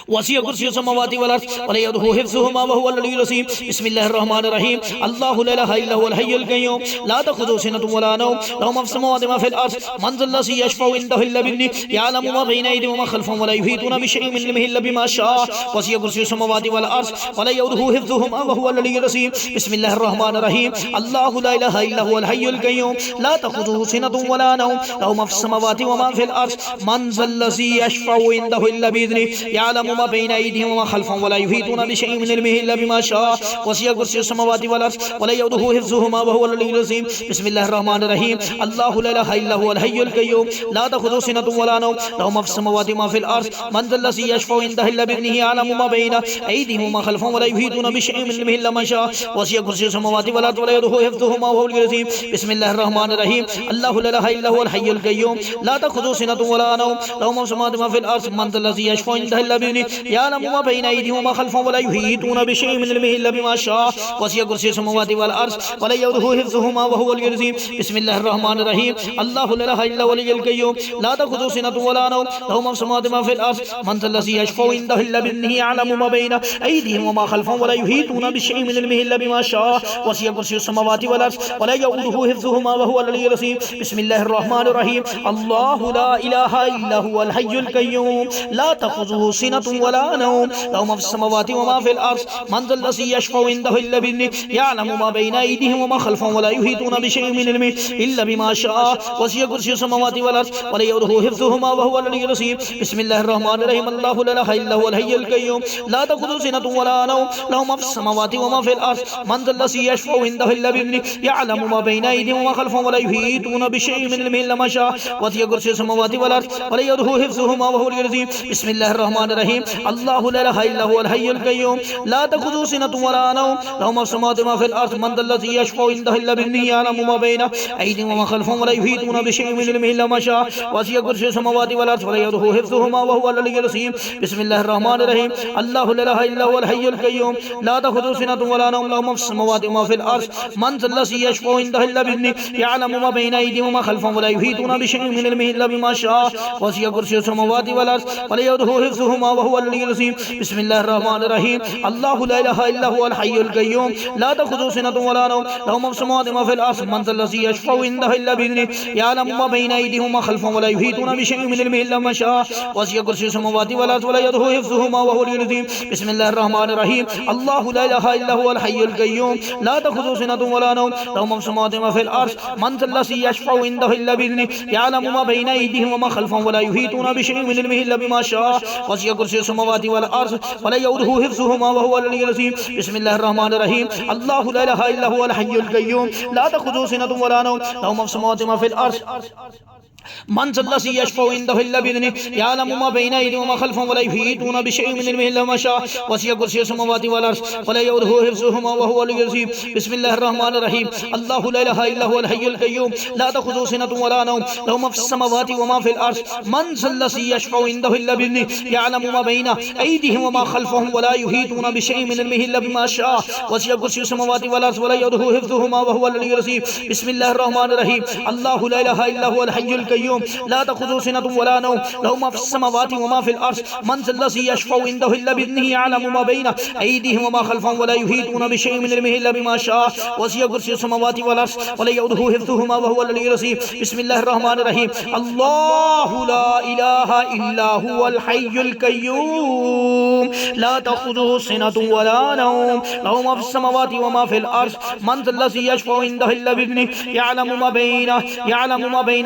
Speaker 2: वसिअ कुर्सियुस समावाति वल अर्ज़ वला यऊदुहु हिफ्ज़ुहुमा व हुवल अलिय्युल अज़ीम। बिस्मिल्लाहिर रहमानिर रहीम। अल्लाहु ला इलाहा इल्ला हुवल हय्युल क़य्यूम ला तख़ुज़ुहु सिनतुन वला नौम लहु मा फ़िस समावाति व मा फ़िल अर्ज़ मन ज़ल्लज़ी यशफ़उ इंदहु इल्ला बिइज़्निहि यअलमु मा बैना अयदीहिम व मा ख़ल्फ़हुम वला युहीतूना बिशैइन मिन इल्मिहि इल्ला बिमा शाअ वसिअ कुर्सियुस समावाति वल अर्ज़ वला यऊदुहु हिफ्ज़ुहुमा व हुवल अलिय्युल अज़ीम। बिस्मिल्लाहिर रहमानिर रहीम। अल्लाहु ला इलाहा इल्ला हुवल हय्युल क़य्यूम ला तख़ुज़ुहु सिनतुन वला नौम लहु मा फ़िस समावाति व मा फ़िल अर्ज़ मन ज़ल्लज़ी यशफ़उ इंदहु इल्ला बिइज़्निहि यअलमु मा बैना अयदीहिम व मा ख़ल्फ़हुम वला युहीतूना बिशैइन मिन इल्मिहि इल्ला बिमा शाअ वसिअ कुर्सियुस समावाति वल अर्ज़ वला यऊदुहु हिफ्ज़ुहुमा व हुवल अलिय्युल अज़ीम। बिस्मिल्लाहिर रहमानिर रहीम। अल्लाहु ला इलाहा इल्ला हुवल हय्युल क़य्यूम ला तख़ुज़ुहु सिनतुन वला नौम लहु मा फ़िस समावाति व मा फ़िल अर्ज़ मन ज़ल्लज़ी यशफ़उ इंदहु इल्ला बिइज़्निहि यअलमु मा बैना अयदीहिम व मा ख़ल्फ़हुम वला युहीतूना बिशैइन मिन इल्मिहि इल्ला मा शाअ वसिअ कुर्सियुस समावाति वल अर्ज़ वला यऊदुहु हिफ्ज़ुहुमा व हुवल अलिय्युल अज़ीम। बिस्मिल्लाहिर रहमानिर रहीम। अल्लाहु ला इलाहा इल्ला हुवल हय्युल क़य्यूम ला तख़ुज़ुहु सिनतुन वला नौम लहु मा फ़िस समावाति व मा फ़िल अर्ज़ मन ज़ल्लज़ी यशफ़उ इंदहु इल्ला बिइज़्निहि यअलमु मा बैना अयदीहिम व मा ख़ल्फ़हुम वला युहीतूना बिशैइन मिन इल्मिहि इल्ला बिमा शाअ वसिअ कुर्सियुस समावाति वल अर्ज़ वला यऊदुहु हिफ्ज़ुहुमा व हुवल अलिय्युल अज़ीम। बिस्मिल्लाहिर रहमानिर रहीम। अल्लाहु ला इलाहा इल्ला हुवल हय्युल क़य्यूम ला तख़ुज़ुहु सिनतुन वला नौम लहु मा फ़िस समावाति व मा फ़िल अर्ज़ मन ज़ल्लज़ी यशफ़उ इंदहु इल्ला बिइज़्निहि यअलमु मा बैना अयदीहिम व मा ख़ल्फ़हुम वला युहीतूना बिशैइन मिन इल्मिहि इल्ला बिमा शाअ वसिअ कुर्सियुस समावाति वल अर्ज़ वला यऊदुहु हिफ्ज़ुहुमा व हुवल अलिय्युल अज़ीम। बिस्मिल्लाहिर रहमानिर रहीम। अल्लाहु ला इलाहा इल्ला हुवल हय्युल क़य्यूम ला तख़ुज़ुहु सिनतुन वला नौम लहु मा फिस समावाति व मा फिल अर्ज़ मन ज़ल लज़ी यशफ़उ इंदहु इल्ला बिइज़्निहि यअलमु मा बैना अयदीहिम व मा खल्फ़हुम व ला युहीतूना बिशैइन मिन इल्मिहि इल्ला बिमा शाअ वसिअ कुर्सियुहु समावाति वल अर्ज़ व ला यऊदुहु हिफ़्ज़ुहुमा व हुवल अलिय्युल अज़ीम बिस्मिल्लाहिर रहमानिर रहीम अल्लाहु ला इलाहा इल्ला हुवल हय्युल क़य्यूम ला तअख़ुज़ुहु सिनतुन व ला नौम लहु मा फिस समावाति व मा फिल अर्ज़ मन ज़ल लज़ी यशफ़उ इंदहु इल्ला बिइज़्निहि यअलमु मा बैना अयदीहिम व मा खल्फ़हुम व ला युहीतूना बिशैइन मिन इल्मिहि इल्ला मा शाअ वसिअ कुर्सियुहु समावाति वल अर्ज़ व ला यऊदुहु हिफ़्ज़ुहुमा व हुवल अज़ीम बिस्मिल्लाहिर रहमानिर रहीम अल्लाहु ला इलाहा इल्ला हुवल हय्युल क़य्यूम ला तअख़ुज़ुहु सिनतुन व ला नौम लहु मा फिस समावाति व मा फिल अर्ज़ मन ज़ल लज़ी यशफ़उ इंदहु इल्ला बिइज़्निहि यअलमु मा बैना अयदीहिम व मा खल्फ़हुम व ला युहीतूना बिशैइन मिन इल्मिहि इल्ला मा शाअ वसिअ कुर्सियुहु समावाति वल अर्ज़ व ला यऊदुहु हिफ़्ज़ुहुमा व हुवल अलिय्युल अज़ीम बिस्मिल्लाहिर रहमानिर रहीम अल्लाहु ला इलाहा इल्ला हुवल हय्युल क़य्यूम ला तअख़ुज़ुहु सिनतुन व ला नौम लहु मा फिस समावाति व मा फिल अर्ज़ मन ज़ल लज़ी यशफ़उ इंदहु इल्ला बिइज़्निहि यअलमु मा बैना अयदीहिम व मा खल्फ़हुम व ला युहीतूना बिशैइन मिन इल्मिहि इल्ला बिमा शाअ वसिअ कुर्सियुहु समावाति वल अर्ज़ व ला यऊदुहु हिफ़्ज़ुहुमा व हुवल अलिय्युल अज़ीम बिस्मिल्लाहिर रहमानिर रहीम अल्लाहु ला इलाहा इल्ला हुवल हय्युल क़य्यूम ला तअख़ुज़ुहु सिनतुन व ला नौम लहु मा फिस समावाति व मा फिल अर्ज़ मन ज़ल लज़ी यशफ़उ इंदहु इल्ला बिइज़्निहि यअलमु मा बैना अयदीहिम व मा खल्फ़हुम व ला युहीतूना बिशैइन मिन इल्मिहि इल्ला मा शाअ वसिअ कुर्सियुहु समावाति वल अर्ज़ व ला यऊदुहु हिफ़्ज़ुहुमा व हुवल अलिय्युल अज़ीम बिस्मिल्लाहिर रहमानिर रहीम अल्लाहु ला इलाहा इल्ला हुवल हय्युल क़य्यूम ला तअख़ुज़ुहु सिनतुन व ला नौम लहु मा फिस समावाति व मा फिल अर्ज़ मन ज़ल लज़ी यशफ़उ इंदहु इल्ला बिइज़्निहि यअलमु मा बैना अयदीहिम व मा खल्फ़हुम व ला युहीतूना बिशैइन मिन इल्मिहि इल्ला बिमा शाअ वसिअ कुर्सियुहु समावाति वल अर्ज़ व ला यऊदुहु हिफ़्ज़ुहुमा व हुवल अलिय्युल अज़ीम बिस्मिल्लाहिर रहमानिर रहीम अल्लाहु ला इलाहा इल्ला हुवल हय्युल क़य्यूम ला तअख़ुज़ुहु सिनतुन व ला नौम लहु मा फिस समावाति व मा फिल अर्ज़ मन ज़ल लज़ी यशफ़उ इंदहु इल्ला बिइज़्निहि यअलमु मा बैना अयदीहिम व मा खल्फ़हुम व ला युहीतूना बिशैइन मिन इल्मिहि इल्ला मा शाअ वसिअ कुर्सियुहु समावाति वल अर्ज़ व ला यऊदुहु हिफ़्ज़ुहुमा व हुवल अलिय्युल अज़ीम बिस्मिल्लाहिर रहमानिर रहीम अल्लाहु ला इलाहा इल्ला हुवल हय्युल क़य्यूम ला तअख़ुज़ुहु सिनतुन व ला नौम लहु मा फिस समावाति व मा फिल अर्ज़ मन ज़ल लज़ी यशफ़उ इंदहु इल्ला बिइज़्निहि यअलमु मा बैना अयदीहिम व मा खल्फ़हुम व ला युहीतूना बिशैइन मिन इल्मिहि इल्ला बिमा शाअ वसिअ कुर्सियुहु समावाति वल अर्ज़ व ला यऊदुहु हिफ़्ज़ुहुमा व हुवल अलिय्युल अज़ीम बिस्मिल्लाहिर रहमानिर रहीम अल्लाहु ला इलाहा इल्ला हुवल हय्युल क़य्यूम ला तअख़ुज़ुहु सिनतुन व ला नौम लहु मा फिस समावाति व मा फिल अर्ज़ मन ज़ल लज़ी यशफ़उ इंदहु इल्ला बिइज़्निहि यअलमु मा बैना अयदीहिम व मा खल्फ़हुम व ला युहीतूना बिशैइन मिन इल्मिहि इल्ला बिमा शाअ वसिअ कुर्सियुहु समावाति वल अर्ज़ व ला यऊदुहु हिफ़्ज़ुहुमा व हुवल अलिय्युल अज़ीम बिस्मिल्लाहिर रहमानिर रहीम अल्लाहु ला इलाहा इल्ला हुवल हय्युल क़य्यूम ला तअख़ुज़ुहु सिनतुन व ला नौम लहु मा फिस समावाति व मा फिल अर्ज़ मन ज़ल लज़ी यशफ़उ इंदहु इल्ला बिइज़्निहि यअलमु मा बैना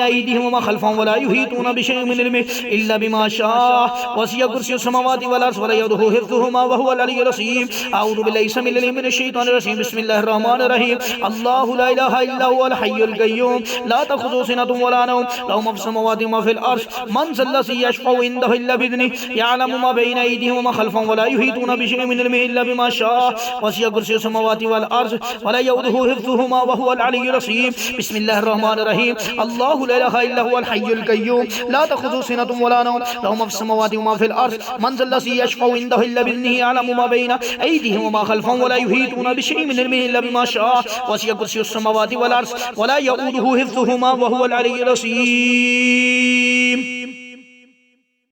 Speaker 2: अयदीहिम व मा खल्फ़हुम व ला युहीतूना बिशैइन मिन इल्मिहि इल्ला बिमा शाअ वसिअ कुर्सियुहु समावाति वल अर्ज़ व ला यऊदुहु हिफ़्ज़ुहुमा व हुवल अलिय्युल अज़ीम अऊज़ु बिल्लाहि समीइल अलीम मिनश शैतानिर रजीम बिस्मिल्लाहिर रहमानिर रहीम अल्लाहु ला इलाहा इल्ला हुवल हय्युल क़य्यूम ला तअख़ुज़ुहु सिनतुन व ला नौम लहु मा फिस समावाति व मा फिल अर्ज़ मन ज़ल लज़ी यशफ़उ इंदहु इल्ला बिइज़्निहि यअलमु मा बैना अयदीहिम व मा खल्फ़हुम व ला युहीतूना बिशैइन मिन इल्मिहि इल्ला बिमा शाअ वसिअ कुर्सियुहु समावाति वल अर्ज़ व ला यऊदुहु हिफ़्ज़ुहुमा व हुवल अलिय्युल अज़ीम बिस्मिल्लाहिर रहमानिर रहीम अल्लाहु ला इलाहा इल्ला हुवल हय्युल क़य्यूम ला तअख़ुज़ुहु सिनतुन व ला नौम लहु मा फिस समावाति व मा फिल अर्ज़ मन ज़ल लज़ी यशफ़उ इंदहु इल्ला बिइज़्निहि यअलमु मा बैना अयदीहिम व मा खल्फ़हुम व ला युहीतूना बिशैइन मिन इल्मिहि इल्ला बिमा शाअ वसिअ कुर्सियुहु समावाति वल अर्ज़ व ला यऊदुहु हिफ़्ज़ुहुमा व हुवल अलिय्युल अज़ीम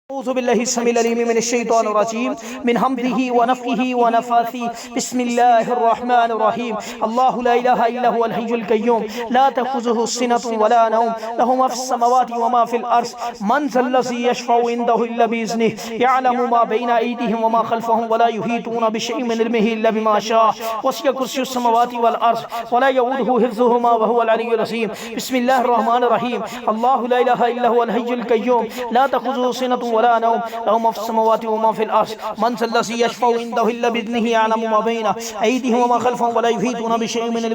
Speaker 2: अऊज़ु बिल्लाहि समीइल अलीम मिनश शैतानिर रजीम मिन हम्ज़िहि व नफ़्ख़िहि व नफ़ासिहि बिस्मिल्लाहिर रहमानिर रहीम अल्लाहु ला इलाहा इल्ला हुवल हय्युल क़य्यूम ला तअख़ुज़ुहु सिनतुन व ला नौम लहु मा फिस समावाति व मा फिल अर्ज़ मन ज़ल लज़ी यशफ़उ इंदहु इल्ला बिइज़्निहि यअलमु मा बैना अयदीहिम व मा खल्फ़हुम व ला युहीतूना बिशैइन मिन इल्मिहि इल्ला बिमा शाअ वसिअ कुर्सियुहु समावाति वल अर्ज़ व ला यऊदुहु हिफ़्ज़ुहुमा व हुवल अलिय्युल अज़ीम बिस्मिल्लाहिर रहमानिर रहीम अल्लाहु ला इलाहा इल्ला हुवल हय्युल क़य्यूम ला तअख़ुज़ुहु सिनतुन व ला नौम लहु मा फिस समावाति व मा फिल अर्ज़ मन ज़ल लज़ी यशफ़उ इंदहु इल्ला बिइज़्निहि यअलमु मा बैना अयदीहिम व मा खल्फ़हुम व ला युहीतूना बिशैइन मिन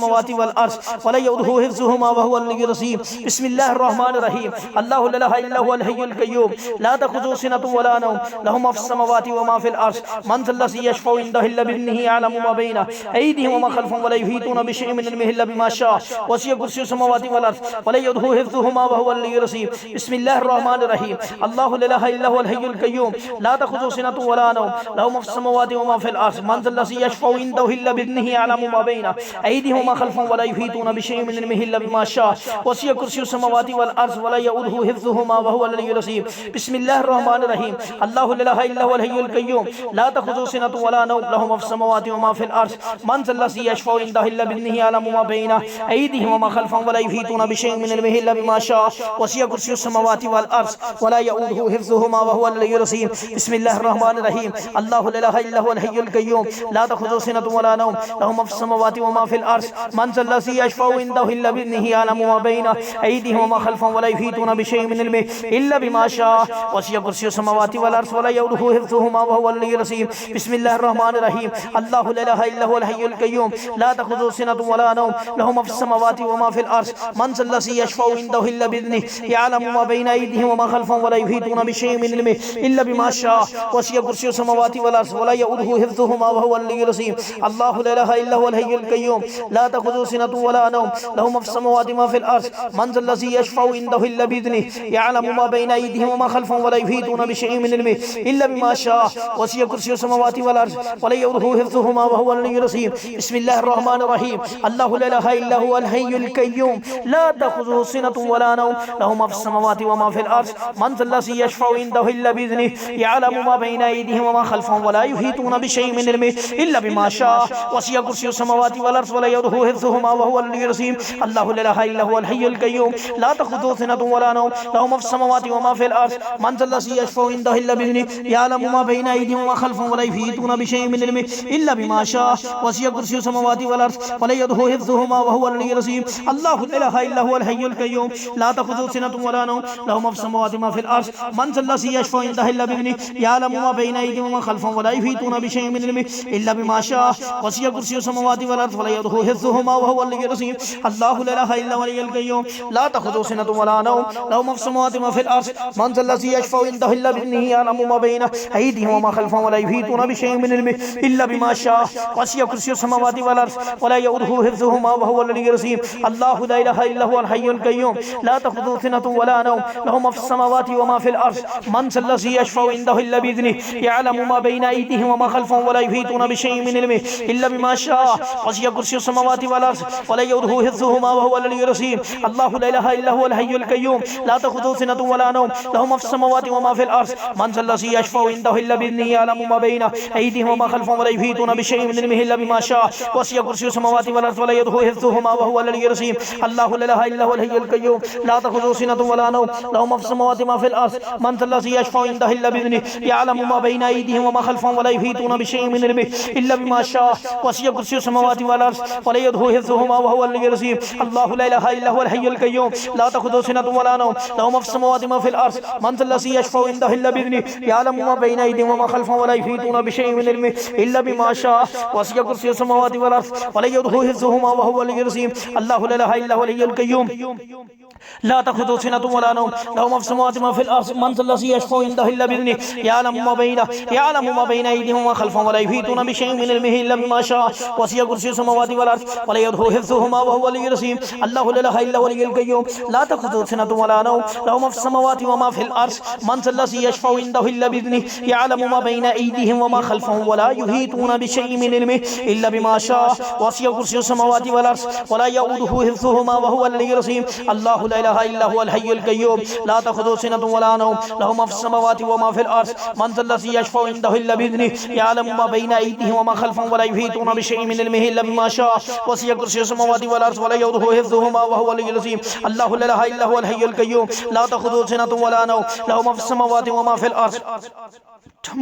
Speaker 2: इल्मिहि इल्ला बिमा शाअ वसिअ कुर्सियुहु समावाति वल अर्ज़ व ला यऊदुहु हिफ़्ज़ुहुमा व हुवल अलिय्युल अज़ीम बिस्मिल्लाहिर रहमानिर रहीम अल्लाहु ला इलाहा इल्ला हुवल हय्युल क़य्यूम ला तअख़ुज़ुहु सिनतुन व ला नौम लहु मा फिस समावाति व मा फिल अर्ज़ मन ज़ल लज़ी यशफ़उ इंदहु इल्ला बिइज़्निहि यअलमु मा बैना अयदीहिम व मा खल्फ़हुम व ला युहीतूना बिशैइन मिन इल्मिहि इल्ला बिमा शाअ वसिअ कुर्सियुहु समावाति वल अर्ज़ व ला यऊदुहु हिफ़्ज़ुहुमा व हुवल अलिय्युल अज़ीम बिस्मिल्लाहिर रहमानिर रहीम अल्लाहु ला इलाहा इल्ला हुवल हय्युल क़य्यूम ला तअख़ुज़ुहु सिनतुन व ला नौम लहु मा फिस समावाति व मा फिल अर्ज़ मन ज़ल लज़ी यशफ़उ इंदहु इल्ला बिइज़्निहि यअलमु मा बैना अयदीहिम व मा खल्फ़हुम व ला युहीतूना बिशैइन मिन इल्मिहि इल्ला बिमा शाअ वसिअ कुर्सियुहु समावाति वल अर्ज़ व ला यऊदुहु हिफ़्ज़ुहुमा व हुवल अलिय्युल अज़ीम बिस्मिल्लाहिर रहमानिर रहीम अल्लाहु ला इलाहा इल्ला हुवल हय्युल क़य्यूम ला तअख़ुज़ुहु सिनतुन व ला नौम लहु मा फिस समावाति व मा फिल अर्ज़ मन ज़ल लज़ी यशफ़उ इंदहु इल्ला बिइज़्निहि यअलमु मा बैना अयदीहिम व मा खल्फ़हुम व ला युहीतूना बिशैइन मिन इल्मिहि इल्ला बिमा शाअ वसिअ कुर्सियुहु समावाति वल अर्श वला यऊदुहु हिफ्ज़ुहुमा व हुवल अलिय्युल अज़ीम। बिस्मिल्लाहिर रहमानिर रहीम। अल्लाहु ला इलाहा इल्ला हुवल हय्युल क़य्यूम ला तख़ुज़ुहु सिनतुन वला नौम लहु मा फ़िस समावाति व मा फ़िल अर्श मन ज़ल्लज़ी यशफ़उ इंदहु इल्ला बिइज़्निही यअलमु मा बैना अयदीहिम व मा ख़ल्फ़हुम वला युहीतूना बिशैइन मिन इल्मिही इल्ला बिमा शाअ वसिअ कुर्सियुहु समावाति वल अर्श वला यऊदुहु हिफ्ज़ुहुमा व हुवल अलिय्युल अज़ीम। बिस्मिल्लाहिर रहमानिर रहीम। अल्लाहु ला इलाहा इल्ला हुवल हय्युल क़य्यूम ला तख़ुज़ुहु सिनतुन वला नौम लहु मा फ़िस समावाति व मा फ़िल अर्श मन ज़ल्लज़ी यशफ़उ इंदहु इल्ला बिइज़्निही यअलमु मा बैना अयदीहिम व मा ख़ल्फ़हुम वला युहीतूना बिशैइन मिन इल्मिही इल्ला बिमा शाअ वसिअ कुर्सियुहु समावाति वल अर्श वला यऊदुहु हिफ्ज़ुहुमा व हुवल अलिय्युल अज़ीम। अल्लाहु ला इलाहा इल्ला हुवल हय्युल क़य्यूम ला तख़ुज़ुहु सिनतुन वला नौम लहु मा फ़िस समावाति व मा फ़िल अर्श मन ज़ल्लज़ी यशफ़उ इंदहु इल्ला बिइज़्निही यअलमु मा बैना अयदीहिम व मा ख़ल्फ़हुम वला युहीतूना बिशैइन मिन इल्मिही इल्ला बिमा शाअ वसिअ कुर्सियुहु समावाति वल अर्श वला यऊदुहु हिफ्ज़ुहुमा व हुवल अलिय्युल अज़ीम। बिस्मिल्लाहिर रहमानिर रहीम। अल्लाहु ला इलाहा इल्ला हुवल हय्युल क़य्यूम ला तख़ुज़ुहु सिनतुन वला नौम लहु मा फ़िस समावाति व मा फ़िल अर्श मन ज़ल्लज़ी यशफ़उ इंदहु इल्ला बिइज़्निही यअलमु मा बैना अयदीहिम व मा ख़ल्फ़हुम वला युहीतूना बिशैइन मिन इल्मिही इल्ला बिमा शाअ वसिअ कुर्सियुहु समावाति वल अर्श वला यऊदुहु हिफ्ज़ुहुमा व हुवल अलिय्युल अज़ीम। अल्लाहु ला इलाहा इल्ला हुवल हय्युल क़य्यूम ला तख़ुज़ुहु सिनतुन वला नौम लहु मा फ़िस समावाति व मा फ़िल अर्श मन ज़ल्लज़ी यशफ़उ इंदहु इल्ला बिइज़्निही यअलमु मा बैना अयदीहिम व मा ख़ल्फ़हुम वला युहीतूना बिशैइन मिन इल्मिही इल्ला बिमा शाअ वसिअ कुर्सियुहु समावाति वल अर्श वला यऊदुहु हिफ्ज़ुहुमा व हुवल अलिय्युल अज़ीम। अल्लाहु ला इलाहा इल्ला हुवल हय्युल क़य्यूम ला तख़ुज़ुहु सिनतुन वला नौम लहु मा फ़िस समावाति व मा फ़िल अर्श मन ज़ल्लज़ी यशफ़उ इंदहु इल्ला बिइज़्निही यअलमु मा बैना अयदीहिम व मा ख़ल्फ़हुम वला युहीतूना बिशैइन मिन इल्मिही इल्ला बिमा शाअ वसिअ कुर्सियुहु समावाति वल अर्श वला यऊदुहु हिफ्ज़ुहुमा व हुवल अलिय्युल अज़ीम। अल्लाहु ला इलाहा इल्ला हुवल हय्युल क़य्यूम ला तख़ुज़ुहु सिनतुन वला नौम लहु मा फ़िस समावाति व मा फ़िल अर्श मन ज़ल्लज़ी यशफ़उ इंदहु इल्ला बिइज़्निही यअलमु मा बैना अयदीहिम व मा ख़ल्फ़हुम वला युहीतूना बिशैइन मिन इल्मिही इल्ला बिमा शाअ वसिअ कुर्सियुहु समावाति वल अर्श वला यऊदुहु हिफ्ज़ुहुमा व हुवल अलिय्युल अज़ीम। अल्लाहु ला इलाहा इल्ला हुवल हय्युल क़य्यूम ला तख़ुज़ुहु सिनतुन वला नौम लहु मा फ़िस समावाति व मा फ़िल अर्श मन ज़ल्लज़ी यशफ़उ इंदहु इल्ला बिइज़्निही यअलमु मा बैना अयदीहिम व मा ख़ल्फ़हुम वला युहीतूना बिशैइन मिन इल्मिही इल्ला बिमा शाअ वसिअ कुर्सियुहु समावाति वल अर्श वला यऊदुहु हिफ्ज़ुहुमा व हुवल अलिय्युल अज़ीम। अल्लाहु ला इलाहा इल्ला हुवल हय्युल क़य्यूम ला तख़ुज़ुहु सिनतुन वला नौम लहु मा फ़िस समावाति व मा फ़िल अर्श मन ज़ल्लज़ी यशफ़उ इंदहु इल्ला बिइज़्निही यअलमु मा बैना अयदीहिम व मा ख़ल्फ़हुम वला युहीतूना बिशैइन मिन इल्मिही इल्ला बिमा शाअ वसिअ कुर्सियुहु समावाति वल अर्श वला यऊदुहु हिफ्ज़ुहुमा व हुवल अलिय्युल अज़ीम। अल्लाहु ला इलाहा इल्ला हुवल हय्युल क़य्यूम ला तख़ुज़ुहु सिनतुन वला नौम लहु मा फ़िस समावाति व मा फ़िल अर्श मन ज़ल्लज़ी यशफ़उ इंदहु इल्ला बिइज़्निही यअलमु मा बैना अयदीहिम व मा ख़ल्फ़हुम वला युहीतूना बिशैइन मिन इल्मिही इल्ला बिमा शाअ वसिअ कुर्सियुहु समावाति वल अर्श वला यऊदुहु हिफ्ज़ुहुमा व हुवल अलिय्युल अज़ीम। अल्लाहु ला इलाहा इल्ला हुवल हय्युल क़य्यूम ला तख़ुज़ुहु सिनतुन वला नौम लहु मा फ़िस समावाति व मा फ़िल अर्श मन ज़ल्लज़ी यशफ़उ इंदहु इल्ला बिइज़्निही यअलमु मा बैना अयदीहिम व मा ख़ल्फ़हुम वला युहीतूना बिशैइन मिन इल्मिही इल्ला बिमा शाअ वसिअ कुर्सियुहु समावाति वल अर्श वला यऊदुहु हिफ्ज़ुहुमा व हुवल अलिय्युल अज़ीम। अल्लाहु ला इलाहा इल्ला हुवल हय्युल क़य्यूम ला तख़ुज़ुहु सिनतुन वला नौम लहु मा फ़िस समावाति व मा फ़िल अर्श मन ज़ल्लज़ी यशफ़उ इंदहु इल्ला बिइज़्निही यअलमु मा बैना अयदीहिम व मा ख़ल्फ़हुम वला युहीतूना बिशैइन मिन इल्मिही इल्ला बिमा शाअ वसिअ कुर्सियुहु समावाति वल अर्श वला यऊदुहु हिफ्ज़ुहुमा व हुवल अलिय्युल अज़ीम। अल्लाहु ला इलाहा इल्ला हुवल हय्युल क़य्यूम ला तख़ुज़ुहु सिनतुन वला नौम लहु मा फ़िस समावाति व मा फ़िल अर्श मन ज़ल्लज़ी यशफ़उ इंदहु इल्ला बिइज़्निही यअलमु मा बैना अयदीहिम व मा ख़ल्फ़हुम वला युहीतूना बिशैइन मिन इल्मिही इल्ला बिमा शाअ वसिअ कुर्सियुहु समावाति वल अर्श वला यऊदुहु हिफ्ज़ुहुमा व हुवल अलिय्युल अज़ीम। अल्लाहु ला इलाहा इल्ला हुवल हय्युल क़य्यूम ला तख़ुज़ुहु सिनतुन वला नौम लहु मा फ़िस समावाति व मा फ़िल अर्श मन ज़ल्लज़ी यशफ़उ इंदहु इल्ला बिइज़्निही यअलमु मा बैना अयदीहिम व मा ख़ल्फ़हुम वला युहीतूना बिशैइन मिन इल्मिही इल्ला बिमा शाअ वसिअ कुर्सियुहु समावाति वल अर्श वला यऊदुहु हिफ्ज़ुहुमा व हुवल अलिय्युल अज़ीम। अल्लाहु ला इलाहा इल्ला हुवल हय्युल क़य्यूम ला तख़ुज़ुहु सिनतुन वला नौम लहु मा फ़िस समावाति व मा फ़िल अर्श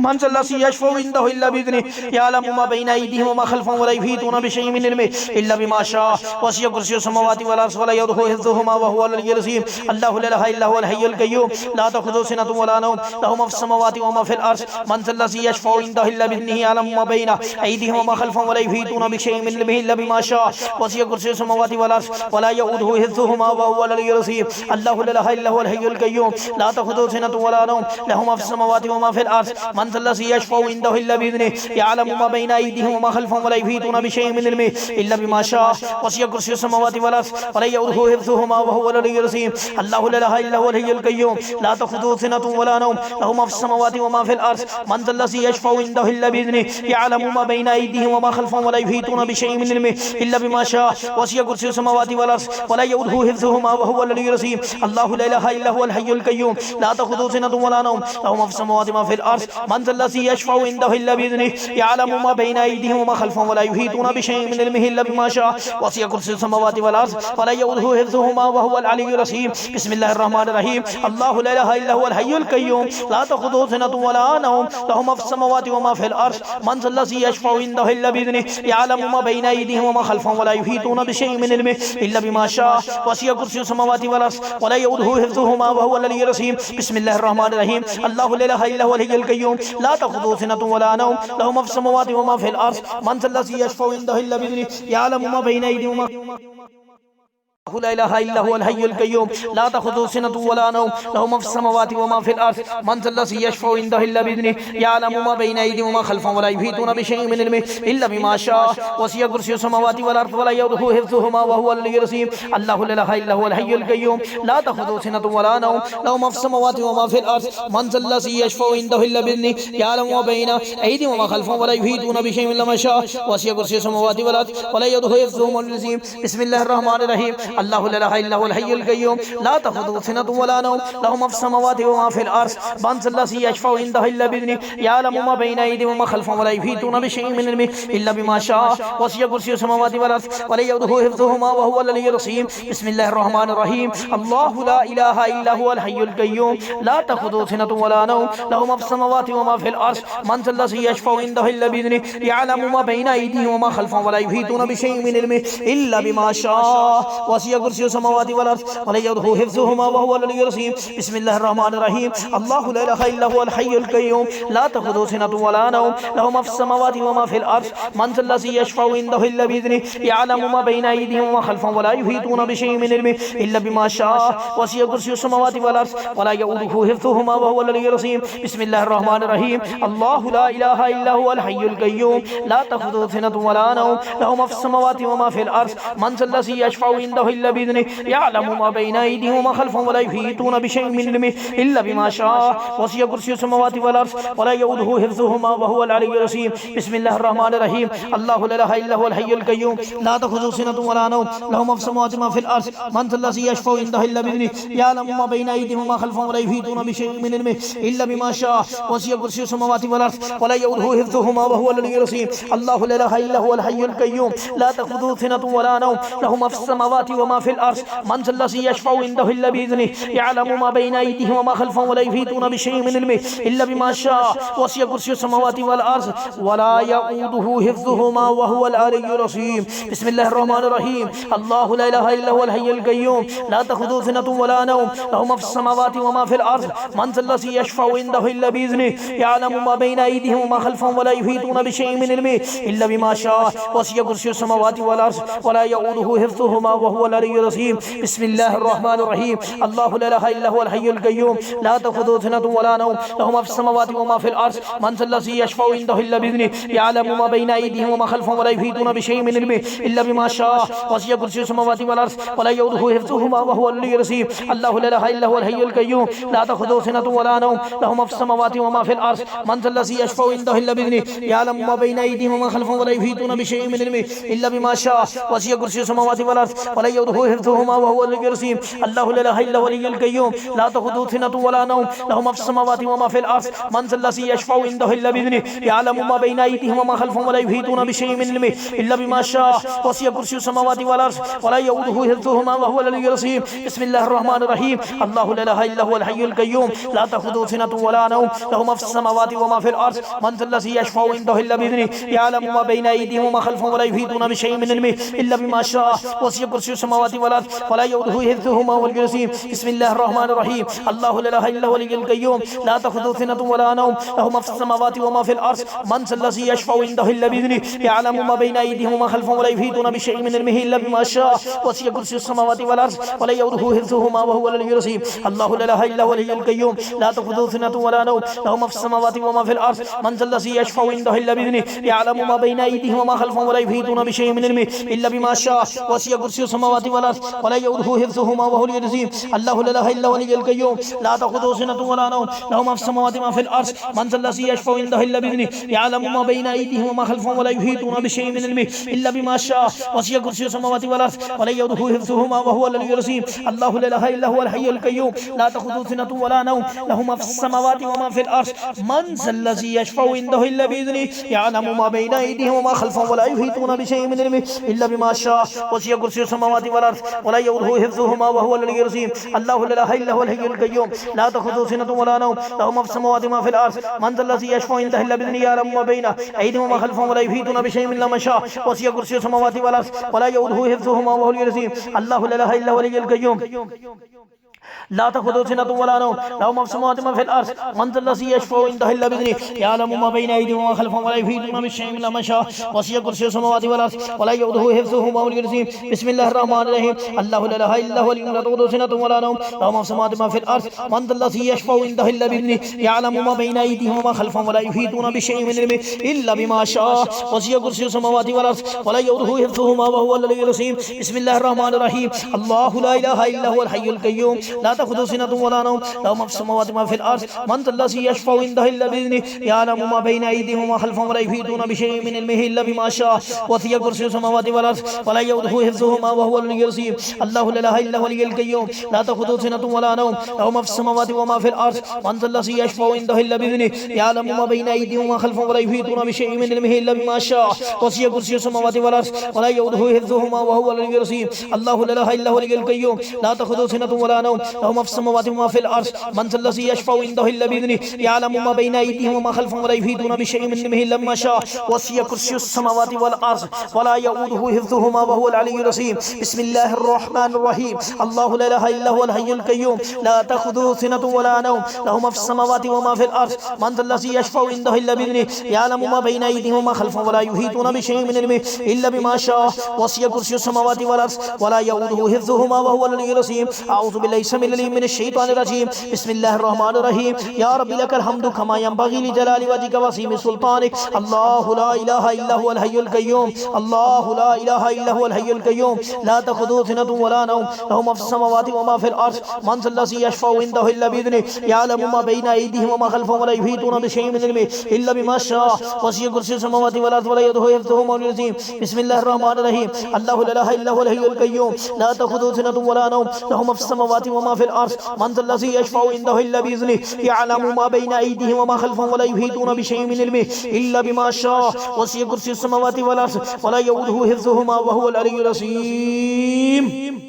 Speaker 2: मन ज़ल्लज़ी यशफ़उ इंदहु इल्ला बिइज़्निही यअलमु मा बैना अयदीहिम व मा ख़ल्फ़हुम वला युहीतूना बिशैइन मिन इल्मिही इल्ला बिमा शाअ वसिअ कुर्सियुहु समावाति वल अर्श वला यऊदुहु हिफ्ज़ुहुमा व हुवल अलिय्युल अज़ीम। अल्लाहु ला इलाहा इल्ला हुवल हय्युल क़य्यूम ला तख़ुज़ुहु सिनतुन वला नौम लहु मा फ़िस समावाति व मा फ़िल अर्श मन ज़ल्लज़ी यशफ़उ इंदहु इल्ला बिइज़्निही यअलमु मा बैना अयदीहिम व मा ख़ल्फ़हुम वला युहीतूना बिशैइन मिन इल्मिही इल्ला बिमा शाअ वसिअ कुर्सियुहु समावाति वल अर्श वला यऊदुहु हिफ्ज़ुहुमा व हुवल अलिय्युल अज़ीम। अल्लाहु ला इलाहा इल्ला हुवल हय्युल क़य्यूम ला तख़ुज़ुहु सिनतुन वला नौम लहु मा फ़िस समावाति व मा फ़िल अर्श मन ज़ल्लज़ी यशफ़उ इंदहु इल्ला बिइज़्निही यअलमु मा बैना अयदीहिम व मा ख़ल्फ़हुम वला युहीतूना बिशैइन मिन इल्मिही इल्ला बिमा शाअ वसिअ कुर्सियुहु समावाति वल अर्श वला यऊदुहु हिफ्ज़ुहुमा व हुवल अलिय्युल अज़ीम। अल्लाहु ला इलाहा इल्ला हुवल हय्युल क़य्यूम ला तख़ुज़ुहु सिनतुन वला नौम लहु मा फ़िस समावाति व मा फ़िल अर्श मन ज़ल्लज़ी यशफ़उ इंदहु इल्ला बिइज़्निही यअलमु मा बैना अयदीहिम व मा ख़ल्फ़हुम वला युहीतूना बिशैइन मिन इल्मिही इल्ला बिमा शाअ वसिअ कुर्सियुहु समावाति वल अर्श वला यऊदुहु हिफ्ज़ुहुमा व हुवल अलिय्युल अज़ीम। अल्लाहु ला इलाहा इल्ला हुवल हय्युल क़य्यूम ला तख़ुज़ुहु सिनतुन वला नौम लहु मा फ़िस समावाति व मा फ़िल अर्श من ذا الذي يشفع عنده إلا بإذنه يعلم ما بين أيديهم وما خلفهم ولا يحيطون بشيء من علمه إلا بما شاء وسع كرسيه السماوات والأرض ولا يؤوده حفظهما وهو العلي العظيم بسم الله الرحمن الرحيم الله لا إله إلا هو الحي القيوم لا تأخذه سنة ولا نوم له ما في السماوات وما في الأرض من ذا الذي يشفع عنده إلا بإذنه يعلم ما بين أيديهم وما خلفهم ولا يحيطون بشيء من علمه إلا بما شاء وسع كرسيه السماوات والأرض ولا يؤوده حفظهما وهو العلي العظيم بسم الله الرحمن الرحيم الله لا إله إلا هو الحي القيوم لا تأخذه سنة ولا نوم له ما في السماوات وما في الأرض من ذا الذي يشفع عنده إلا بإذنه يعلم ما بين أيديهم لا إله إلا هو الحي القيوم لا تأخذه سنة ولا نوم له ما في السماوات وما في الأرض من ذا الذي يشفع عنده إلا بإذنه يعلم ما بين أيديهم وما خلفهم ولا يحيطون بشيء من علمه إلا بما شاء وسع كرسيه السماوات والأرض ولا يؤوده حفظهما وهو العلي العظيم الله لا إله إلا هو الحي القيوم لا تأخذه سنة ولا نوم له ما في السماوات وما في الأرض من ذا الذي يشفع عنده إلا بإذنه يعلم ما بين أيديهم وما خلفهم ولا يحيطون بشيء إلا ما شاء وسع كرسيه السماوات والأرض ولا يؤوده حفظهما العظيم بسم الله الرحمن الرحيم الله لا إله إلا هو الحي القيوم لا تأخذه سنة ولا نوم له ما في السماوات وما في الأرض من ذا الذي يشفع عنده إلا بإذنه يعلم ما بين أيديهم وما خلفهم ولا يحيطون بشيء من علمه إلا بما شاء وسع كرسيه السماوات والأرض ولا يؤوده حفظهما وهو العلي العظيم بسم الله الرحمن الرحيم الله لا إله إلا هو الحي القيوم لا تأخذه سنة ولا نوم له ما في السماوات وما في الأرض من ذا الذي يشفع عنده إلا بإذنه يعلم ما بين أيديهم وما خلفهم ولا يحيطون بشيء من علمه إلا بما شاء وسع كرسيه السماوات والأرض ولا يؤوده حفظهما وهو العلي العظيم بسم الله الرحمن الرحيم الله لا إله إلا هو الحي القيوم لا تأخذه سنة ولا نوم له ما في السماوات وما في الأرض من ذا الذي يشفع عنده إلا بإذنه يعلم ما بين أيديهم وما خلفهم ولا يحيطون بشيء من علمه إلا بما شاء وسع كرسيه السماوات والأرض ولا يؤوده حفظهما وهو العلي العظيم بسم الله الرحمن الرحيم الله لا إله إلا هو الحي القيوم لا تأخذه سنة ولا نوم له ما في السماوات وما في الأرض من ذا الذي يشفع عنده إلا بإذنه يعلم ما بين أيديهم وما خلفهم ولا يحيطون بشيء من علمه إلا بما شاء وسع كرسيه السماوات والأرض ولا يؤوده حفظهما وهو العلي العظيم بسم الله الرحمن الرحيم الله لا إله إلا هو الحي القيوم لا تأخذه سنة ولا نوم له ما في السماوات وما في الأرض من ذا الذي يشفع عنده إلا بإذنه يعلم ما بين أيديهم وما خلفهم ولا يحيطون بشيء من علمه إلا بما شاء وسع كرسيه السماوات والأرض ولا يؤوده حفظهما وهو العلي العظيم الله لا إله إلا هو الحي القيوم لا تأخذه سنة ولا نوم له ما في السماوات وما في الأرض من ذا الذي يشفع عنده إلا بإذنه يعلم ما بين أيديهم وما خلفهم ولا يحيطون بشيء من علمه إلا بما شاء وسع كرسيه السماوات والأرض ولا يؤوده حفظهما وهو العلي العظيم بسم الله الرحمن الرحيم الله لا إله إلا هو الحي القيوم لا تأخذه سنة ولا نوم له ما في السماوات وما في الأرض من ذا الذي يشفع عنده إلا بإذنه يعلم ما بين أيديهم وما خلفهم ولا يحيطون بشيء من علمه إلا بما شاء وسع كرسيه السماوات والأرض ولا يؤوده حفظهما وهو العلي العظيم بسم الله الرحمن الرحيم الله لا إله إلا هو الحي القيوم لا تأخذه سنة ولا نوم له ما في السماوات وما في الأرض من ذا الذي يشفع عنده إلا بإذنه يعلم ما بين أيديهم وما خلفهم ولا يحيطون بشيء من علمه إلا بما شاء وسع كرسيه السماوات والأرض ولا يؤوده حفظهما وهو العلي العظيم الله لا إله إلا هو الحي القيوم لا تأخذه سنة ولا نوم له ما في السماوات وما في الأرض من ذا الذي يشفع عنده إلا بإذنه يعلم ما بين أيديهم وما خلفهم ولا يحيطون بشيء من علمه إلا بما شاء وسع كرسيه السماوات والأرض ولا يؤوده حفظهما وهو العلي العظيم الله لا إله إلا هو الحي القيوم لا تأخذه سنة ولا نوم له ما في السماوات وما في الأرض من ذا الذي يشفع عنده إلا بإذنه يعلم ما بين أيديهم وما خلفهم ولا يحيطون بشيء من علمه إلا بما شاء وسع كرسيه السماوات والأرض ولا يؤوده حفظهما وهو العلي العظيم بسم الله الرحمن الرحيم الله لا إله إلا هو الحي القيوم لا تأخذه سنة ولا نوم له ما في السماوات وما في الأرض من ذا الذي يشفع عنده إلا بإذنه يعلم ما بين أيديهم وما خلفهم ولا يحيطون بشيء من علمه إلا بما شاء وسع كرسيه السماوات والأرض ولا يؤوده حفظهما وهو العلي العظيم بسم الله الرحمن الرحيم الله لا إله إلا هو الحي القيوم لا تأخذه سنة ولا نوم له ما في السماوات وما في الأرض من ذا الذي يشفع عنده إلا بإذنه يعلم ما بين أيديهم وما خلفهم ولا يحيطون بشيء من علمه إلا بما شاء وسع كرسيه السماوات والأرض ولا يؤوده حفظهما وهو العلي العظيم الله لا إله إلا هو الحي القيوم لا تأخذه سنة ولا نوم له ما في السماوات وما في الأرض من ذا الذي يشفع عنده إلا بإذنه يعلم ما بين أيديهم وما خلفهم ولا يحيطون بشيء من علمه إلا بما شاء وسع كرسيه السماوات السماوات والأرض ولا يؤوده حفظهما وهو العلي العظيم الله لا إله إلا هو الحي القيوم لا تأخذه سنة ولا نوم له ما في السماوات وما في الأرض من ذا الذي يشفع عنده إلا بإذنه يعلم ما بين أيديهم وما خلفهم ولا يحيطون بشيء من علمه إلا بما شاء وسع كرسيه السماوات والأرض ولا يؤوده حفظهما وهو العلي العظيم الله لا إله إلا هو الحي القيوم لا تأخذه سنة ولا نوم له ما في السماوات وما في الأرض من ذا الذي يشفع عنده إلا بإذنه يعلم ما بين أيديهم وما خلفهم ولا يحيطون بشيء من علمه إلا بما شاء وسع كرسيه السماوات والأرض ولا يؤوده حفظهما وهو العلي العظيم الله لا إله إلا هو الحي القيوم لا تأخذه سنة ولا نوم له ما في السماوات وما في الأرض من ذا الذي يشفع عنده إلا بإذنه يعلم ما بين أيديهم وما خلفهم ولا يحيطون بشيء إلا ما شاء وسع كرسيه السماوات والأرض ولا يؤوده حفظهما وهو العلي العظيم الله لا إله إلا هو الحي القيوم لا تأخذه سنة ولا نوم له ما في السماوات وما في الأرض من ذا الذي يشفع عنده إلا بإذنه يعلم ما بين أيديهم وما خلفهم ولا يحيطون بشيء إلا ما شاء وسع كرسيه السماوات والأرض ولا يؤوده حفظهما وهو العلي العظيم بسم الله الرحمن الرحيم الله لا إله إلا هو لا تأخذه سنة ولا نوم له ما في السماوات وما في الأرض من ذا الذي يشفع عنده إلا بإذنه يعلم ما بين أيديهم وما خلفهم ولا يحيطون بشيء من علمه إلا بما شاء وسع كرسيه السماوات والأرض ولا يؤوده حفظهما وهو العلي العظيم بسم الله الرحمن الرحيم الله لا إله إلا هو الحي القيوم لا تأخذه سنة ولا نوم له ما في السماوات وما في الأرض من ذا الذي يشفع عنده إلا بإذنه يعلم ما بين أيديهم وما خلفهم ولا يحيطون بشيء من علمه إلا بما شاء وسع كرسيه السماوات والأرض ولا يؤوده حفظهما وهو العلي العظيم الله لا إله إلا هو الحي القيوم لا تأخذه سنة ولا نوم له ما في السماوات وما في الأرض من ذا الذي يشفع عنده إلا بإذنه يعلم ما بين أيديهم وما خلفهم ولا يحيطون بشيء من علمه إلا بما شاء وسع كرسيه السماوات والأرض ولا يؤوده حفظهما وهو العلي العظيم الله لا إله إلا هو الحي القيوم لا تأخذه سنة ولا نوم له ما في السماوات وما في الأرض من ذا الذي يشفع عنده إلا بإذنه يعلم ما بين أيديهم وما خلفهم ولا يحيطون بشيء من علمه إلا بما شاء وسع كرسيه السماوات والأرض ولا يؤوده حفظهما وهو العلي العظيم بسم الله الرحمن الرحيم الله لا إله إلا هو الحي القيوم لا تأخذه سنة ولا نوم له ما في السماوات وما في الأرض من ذا الذي يشفع عنده إلا بإذنه يعلم ما بين أيديهم وما خلفهم ولا يحيطون بشيء من علمه إلا بما شاء وسع كرسيه السماوات والأرض ولا يؤوده حفظهما وهو العلي العظيم أعوذ بالله السميع العليم من الشيطان الرجيم بسم الله الرحمن الرحيم يا رب لك الحمد كما ينبغي لجلال وجهك وعظيم سلطانك الله لا إله إلا هو الحي القيوم الله لا إله إلا هو الحي القيوم لا تأخذه سنة ولا نوم له ما في السماوات وما في الأرض من ذا الذي يشفع عنده إلا بإذنه يعلم ما بين أيديهم وما خلفهم ولا يحيطون بشيء من علمه إلا بما شاء وسع كرسيه السماوات والأرض ولا يؤوده حفظهما وهو العلي العظيم بسم الله الرحمن الرحيم الله لا إله إلا هو الحي القيوم لا تأخذه سنة ولا نوم له ما في السماوات وما في الأرض من ذا الذي يشفع عنده إلا بإذنه يعلم ما بين أيديهم وما خلفهم ولا يحيطون بشيء من علمه إلا بما شاء وسع كرسيه السماوات والأرض ولا يؤوده حفظهما وهو العلي العظيم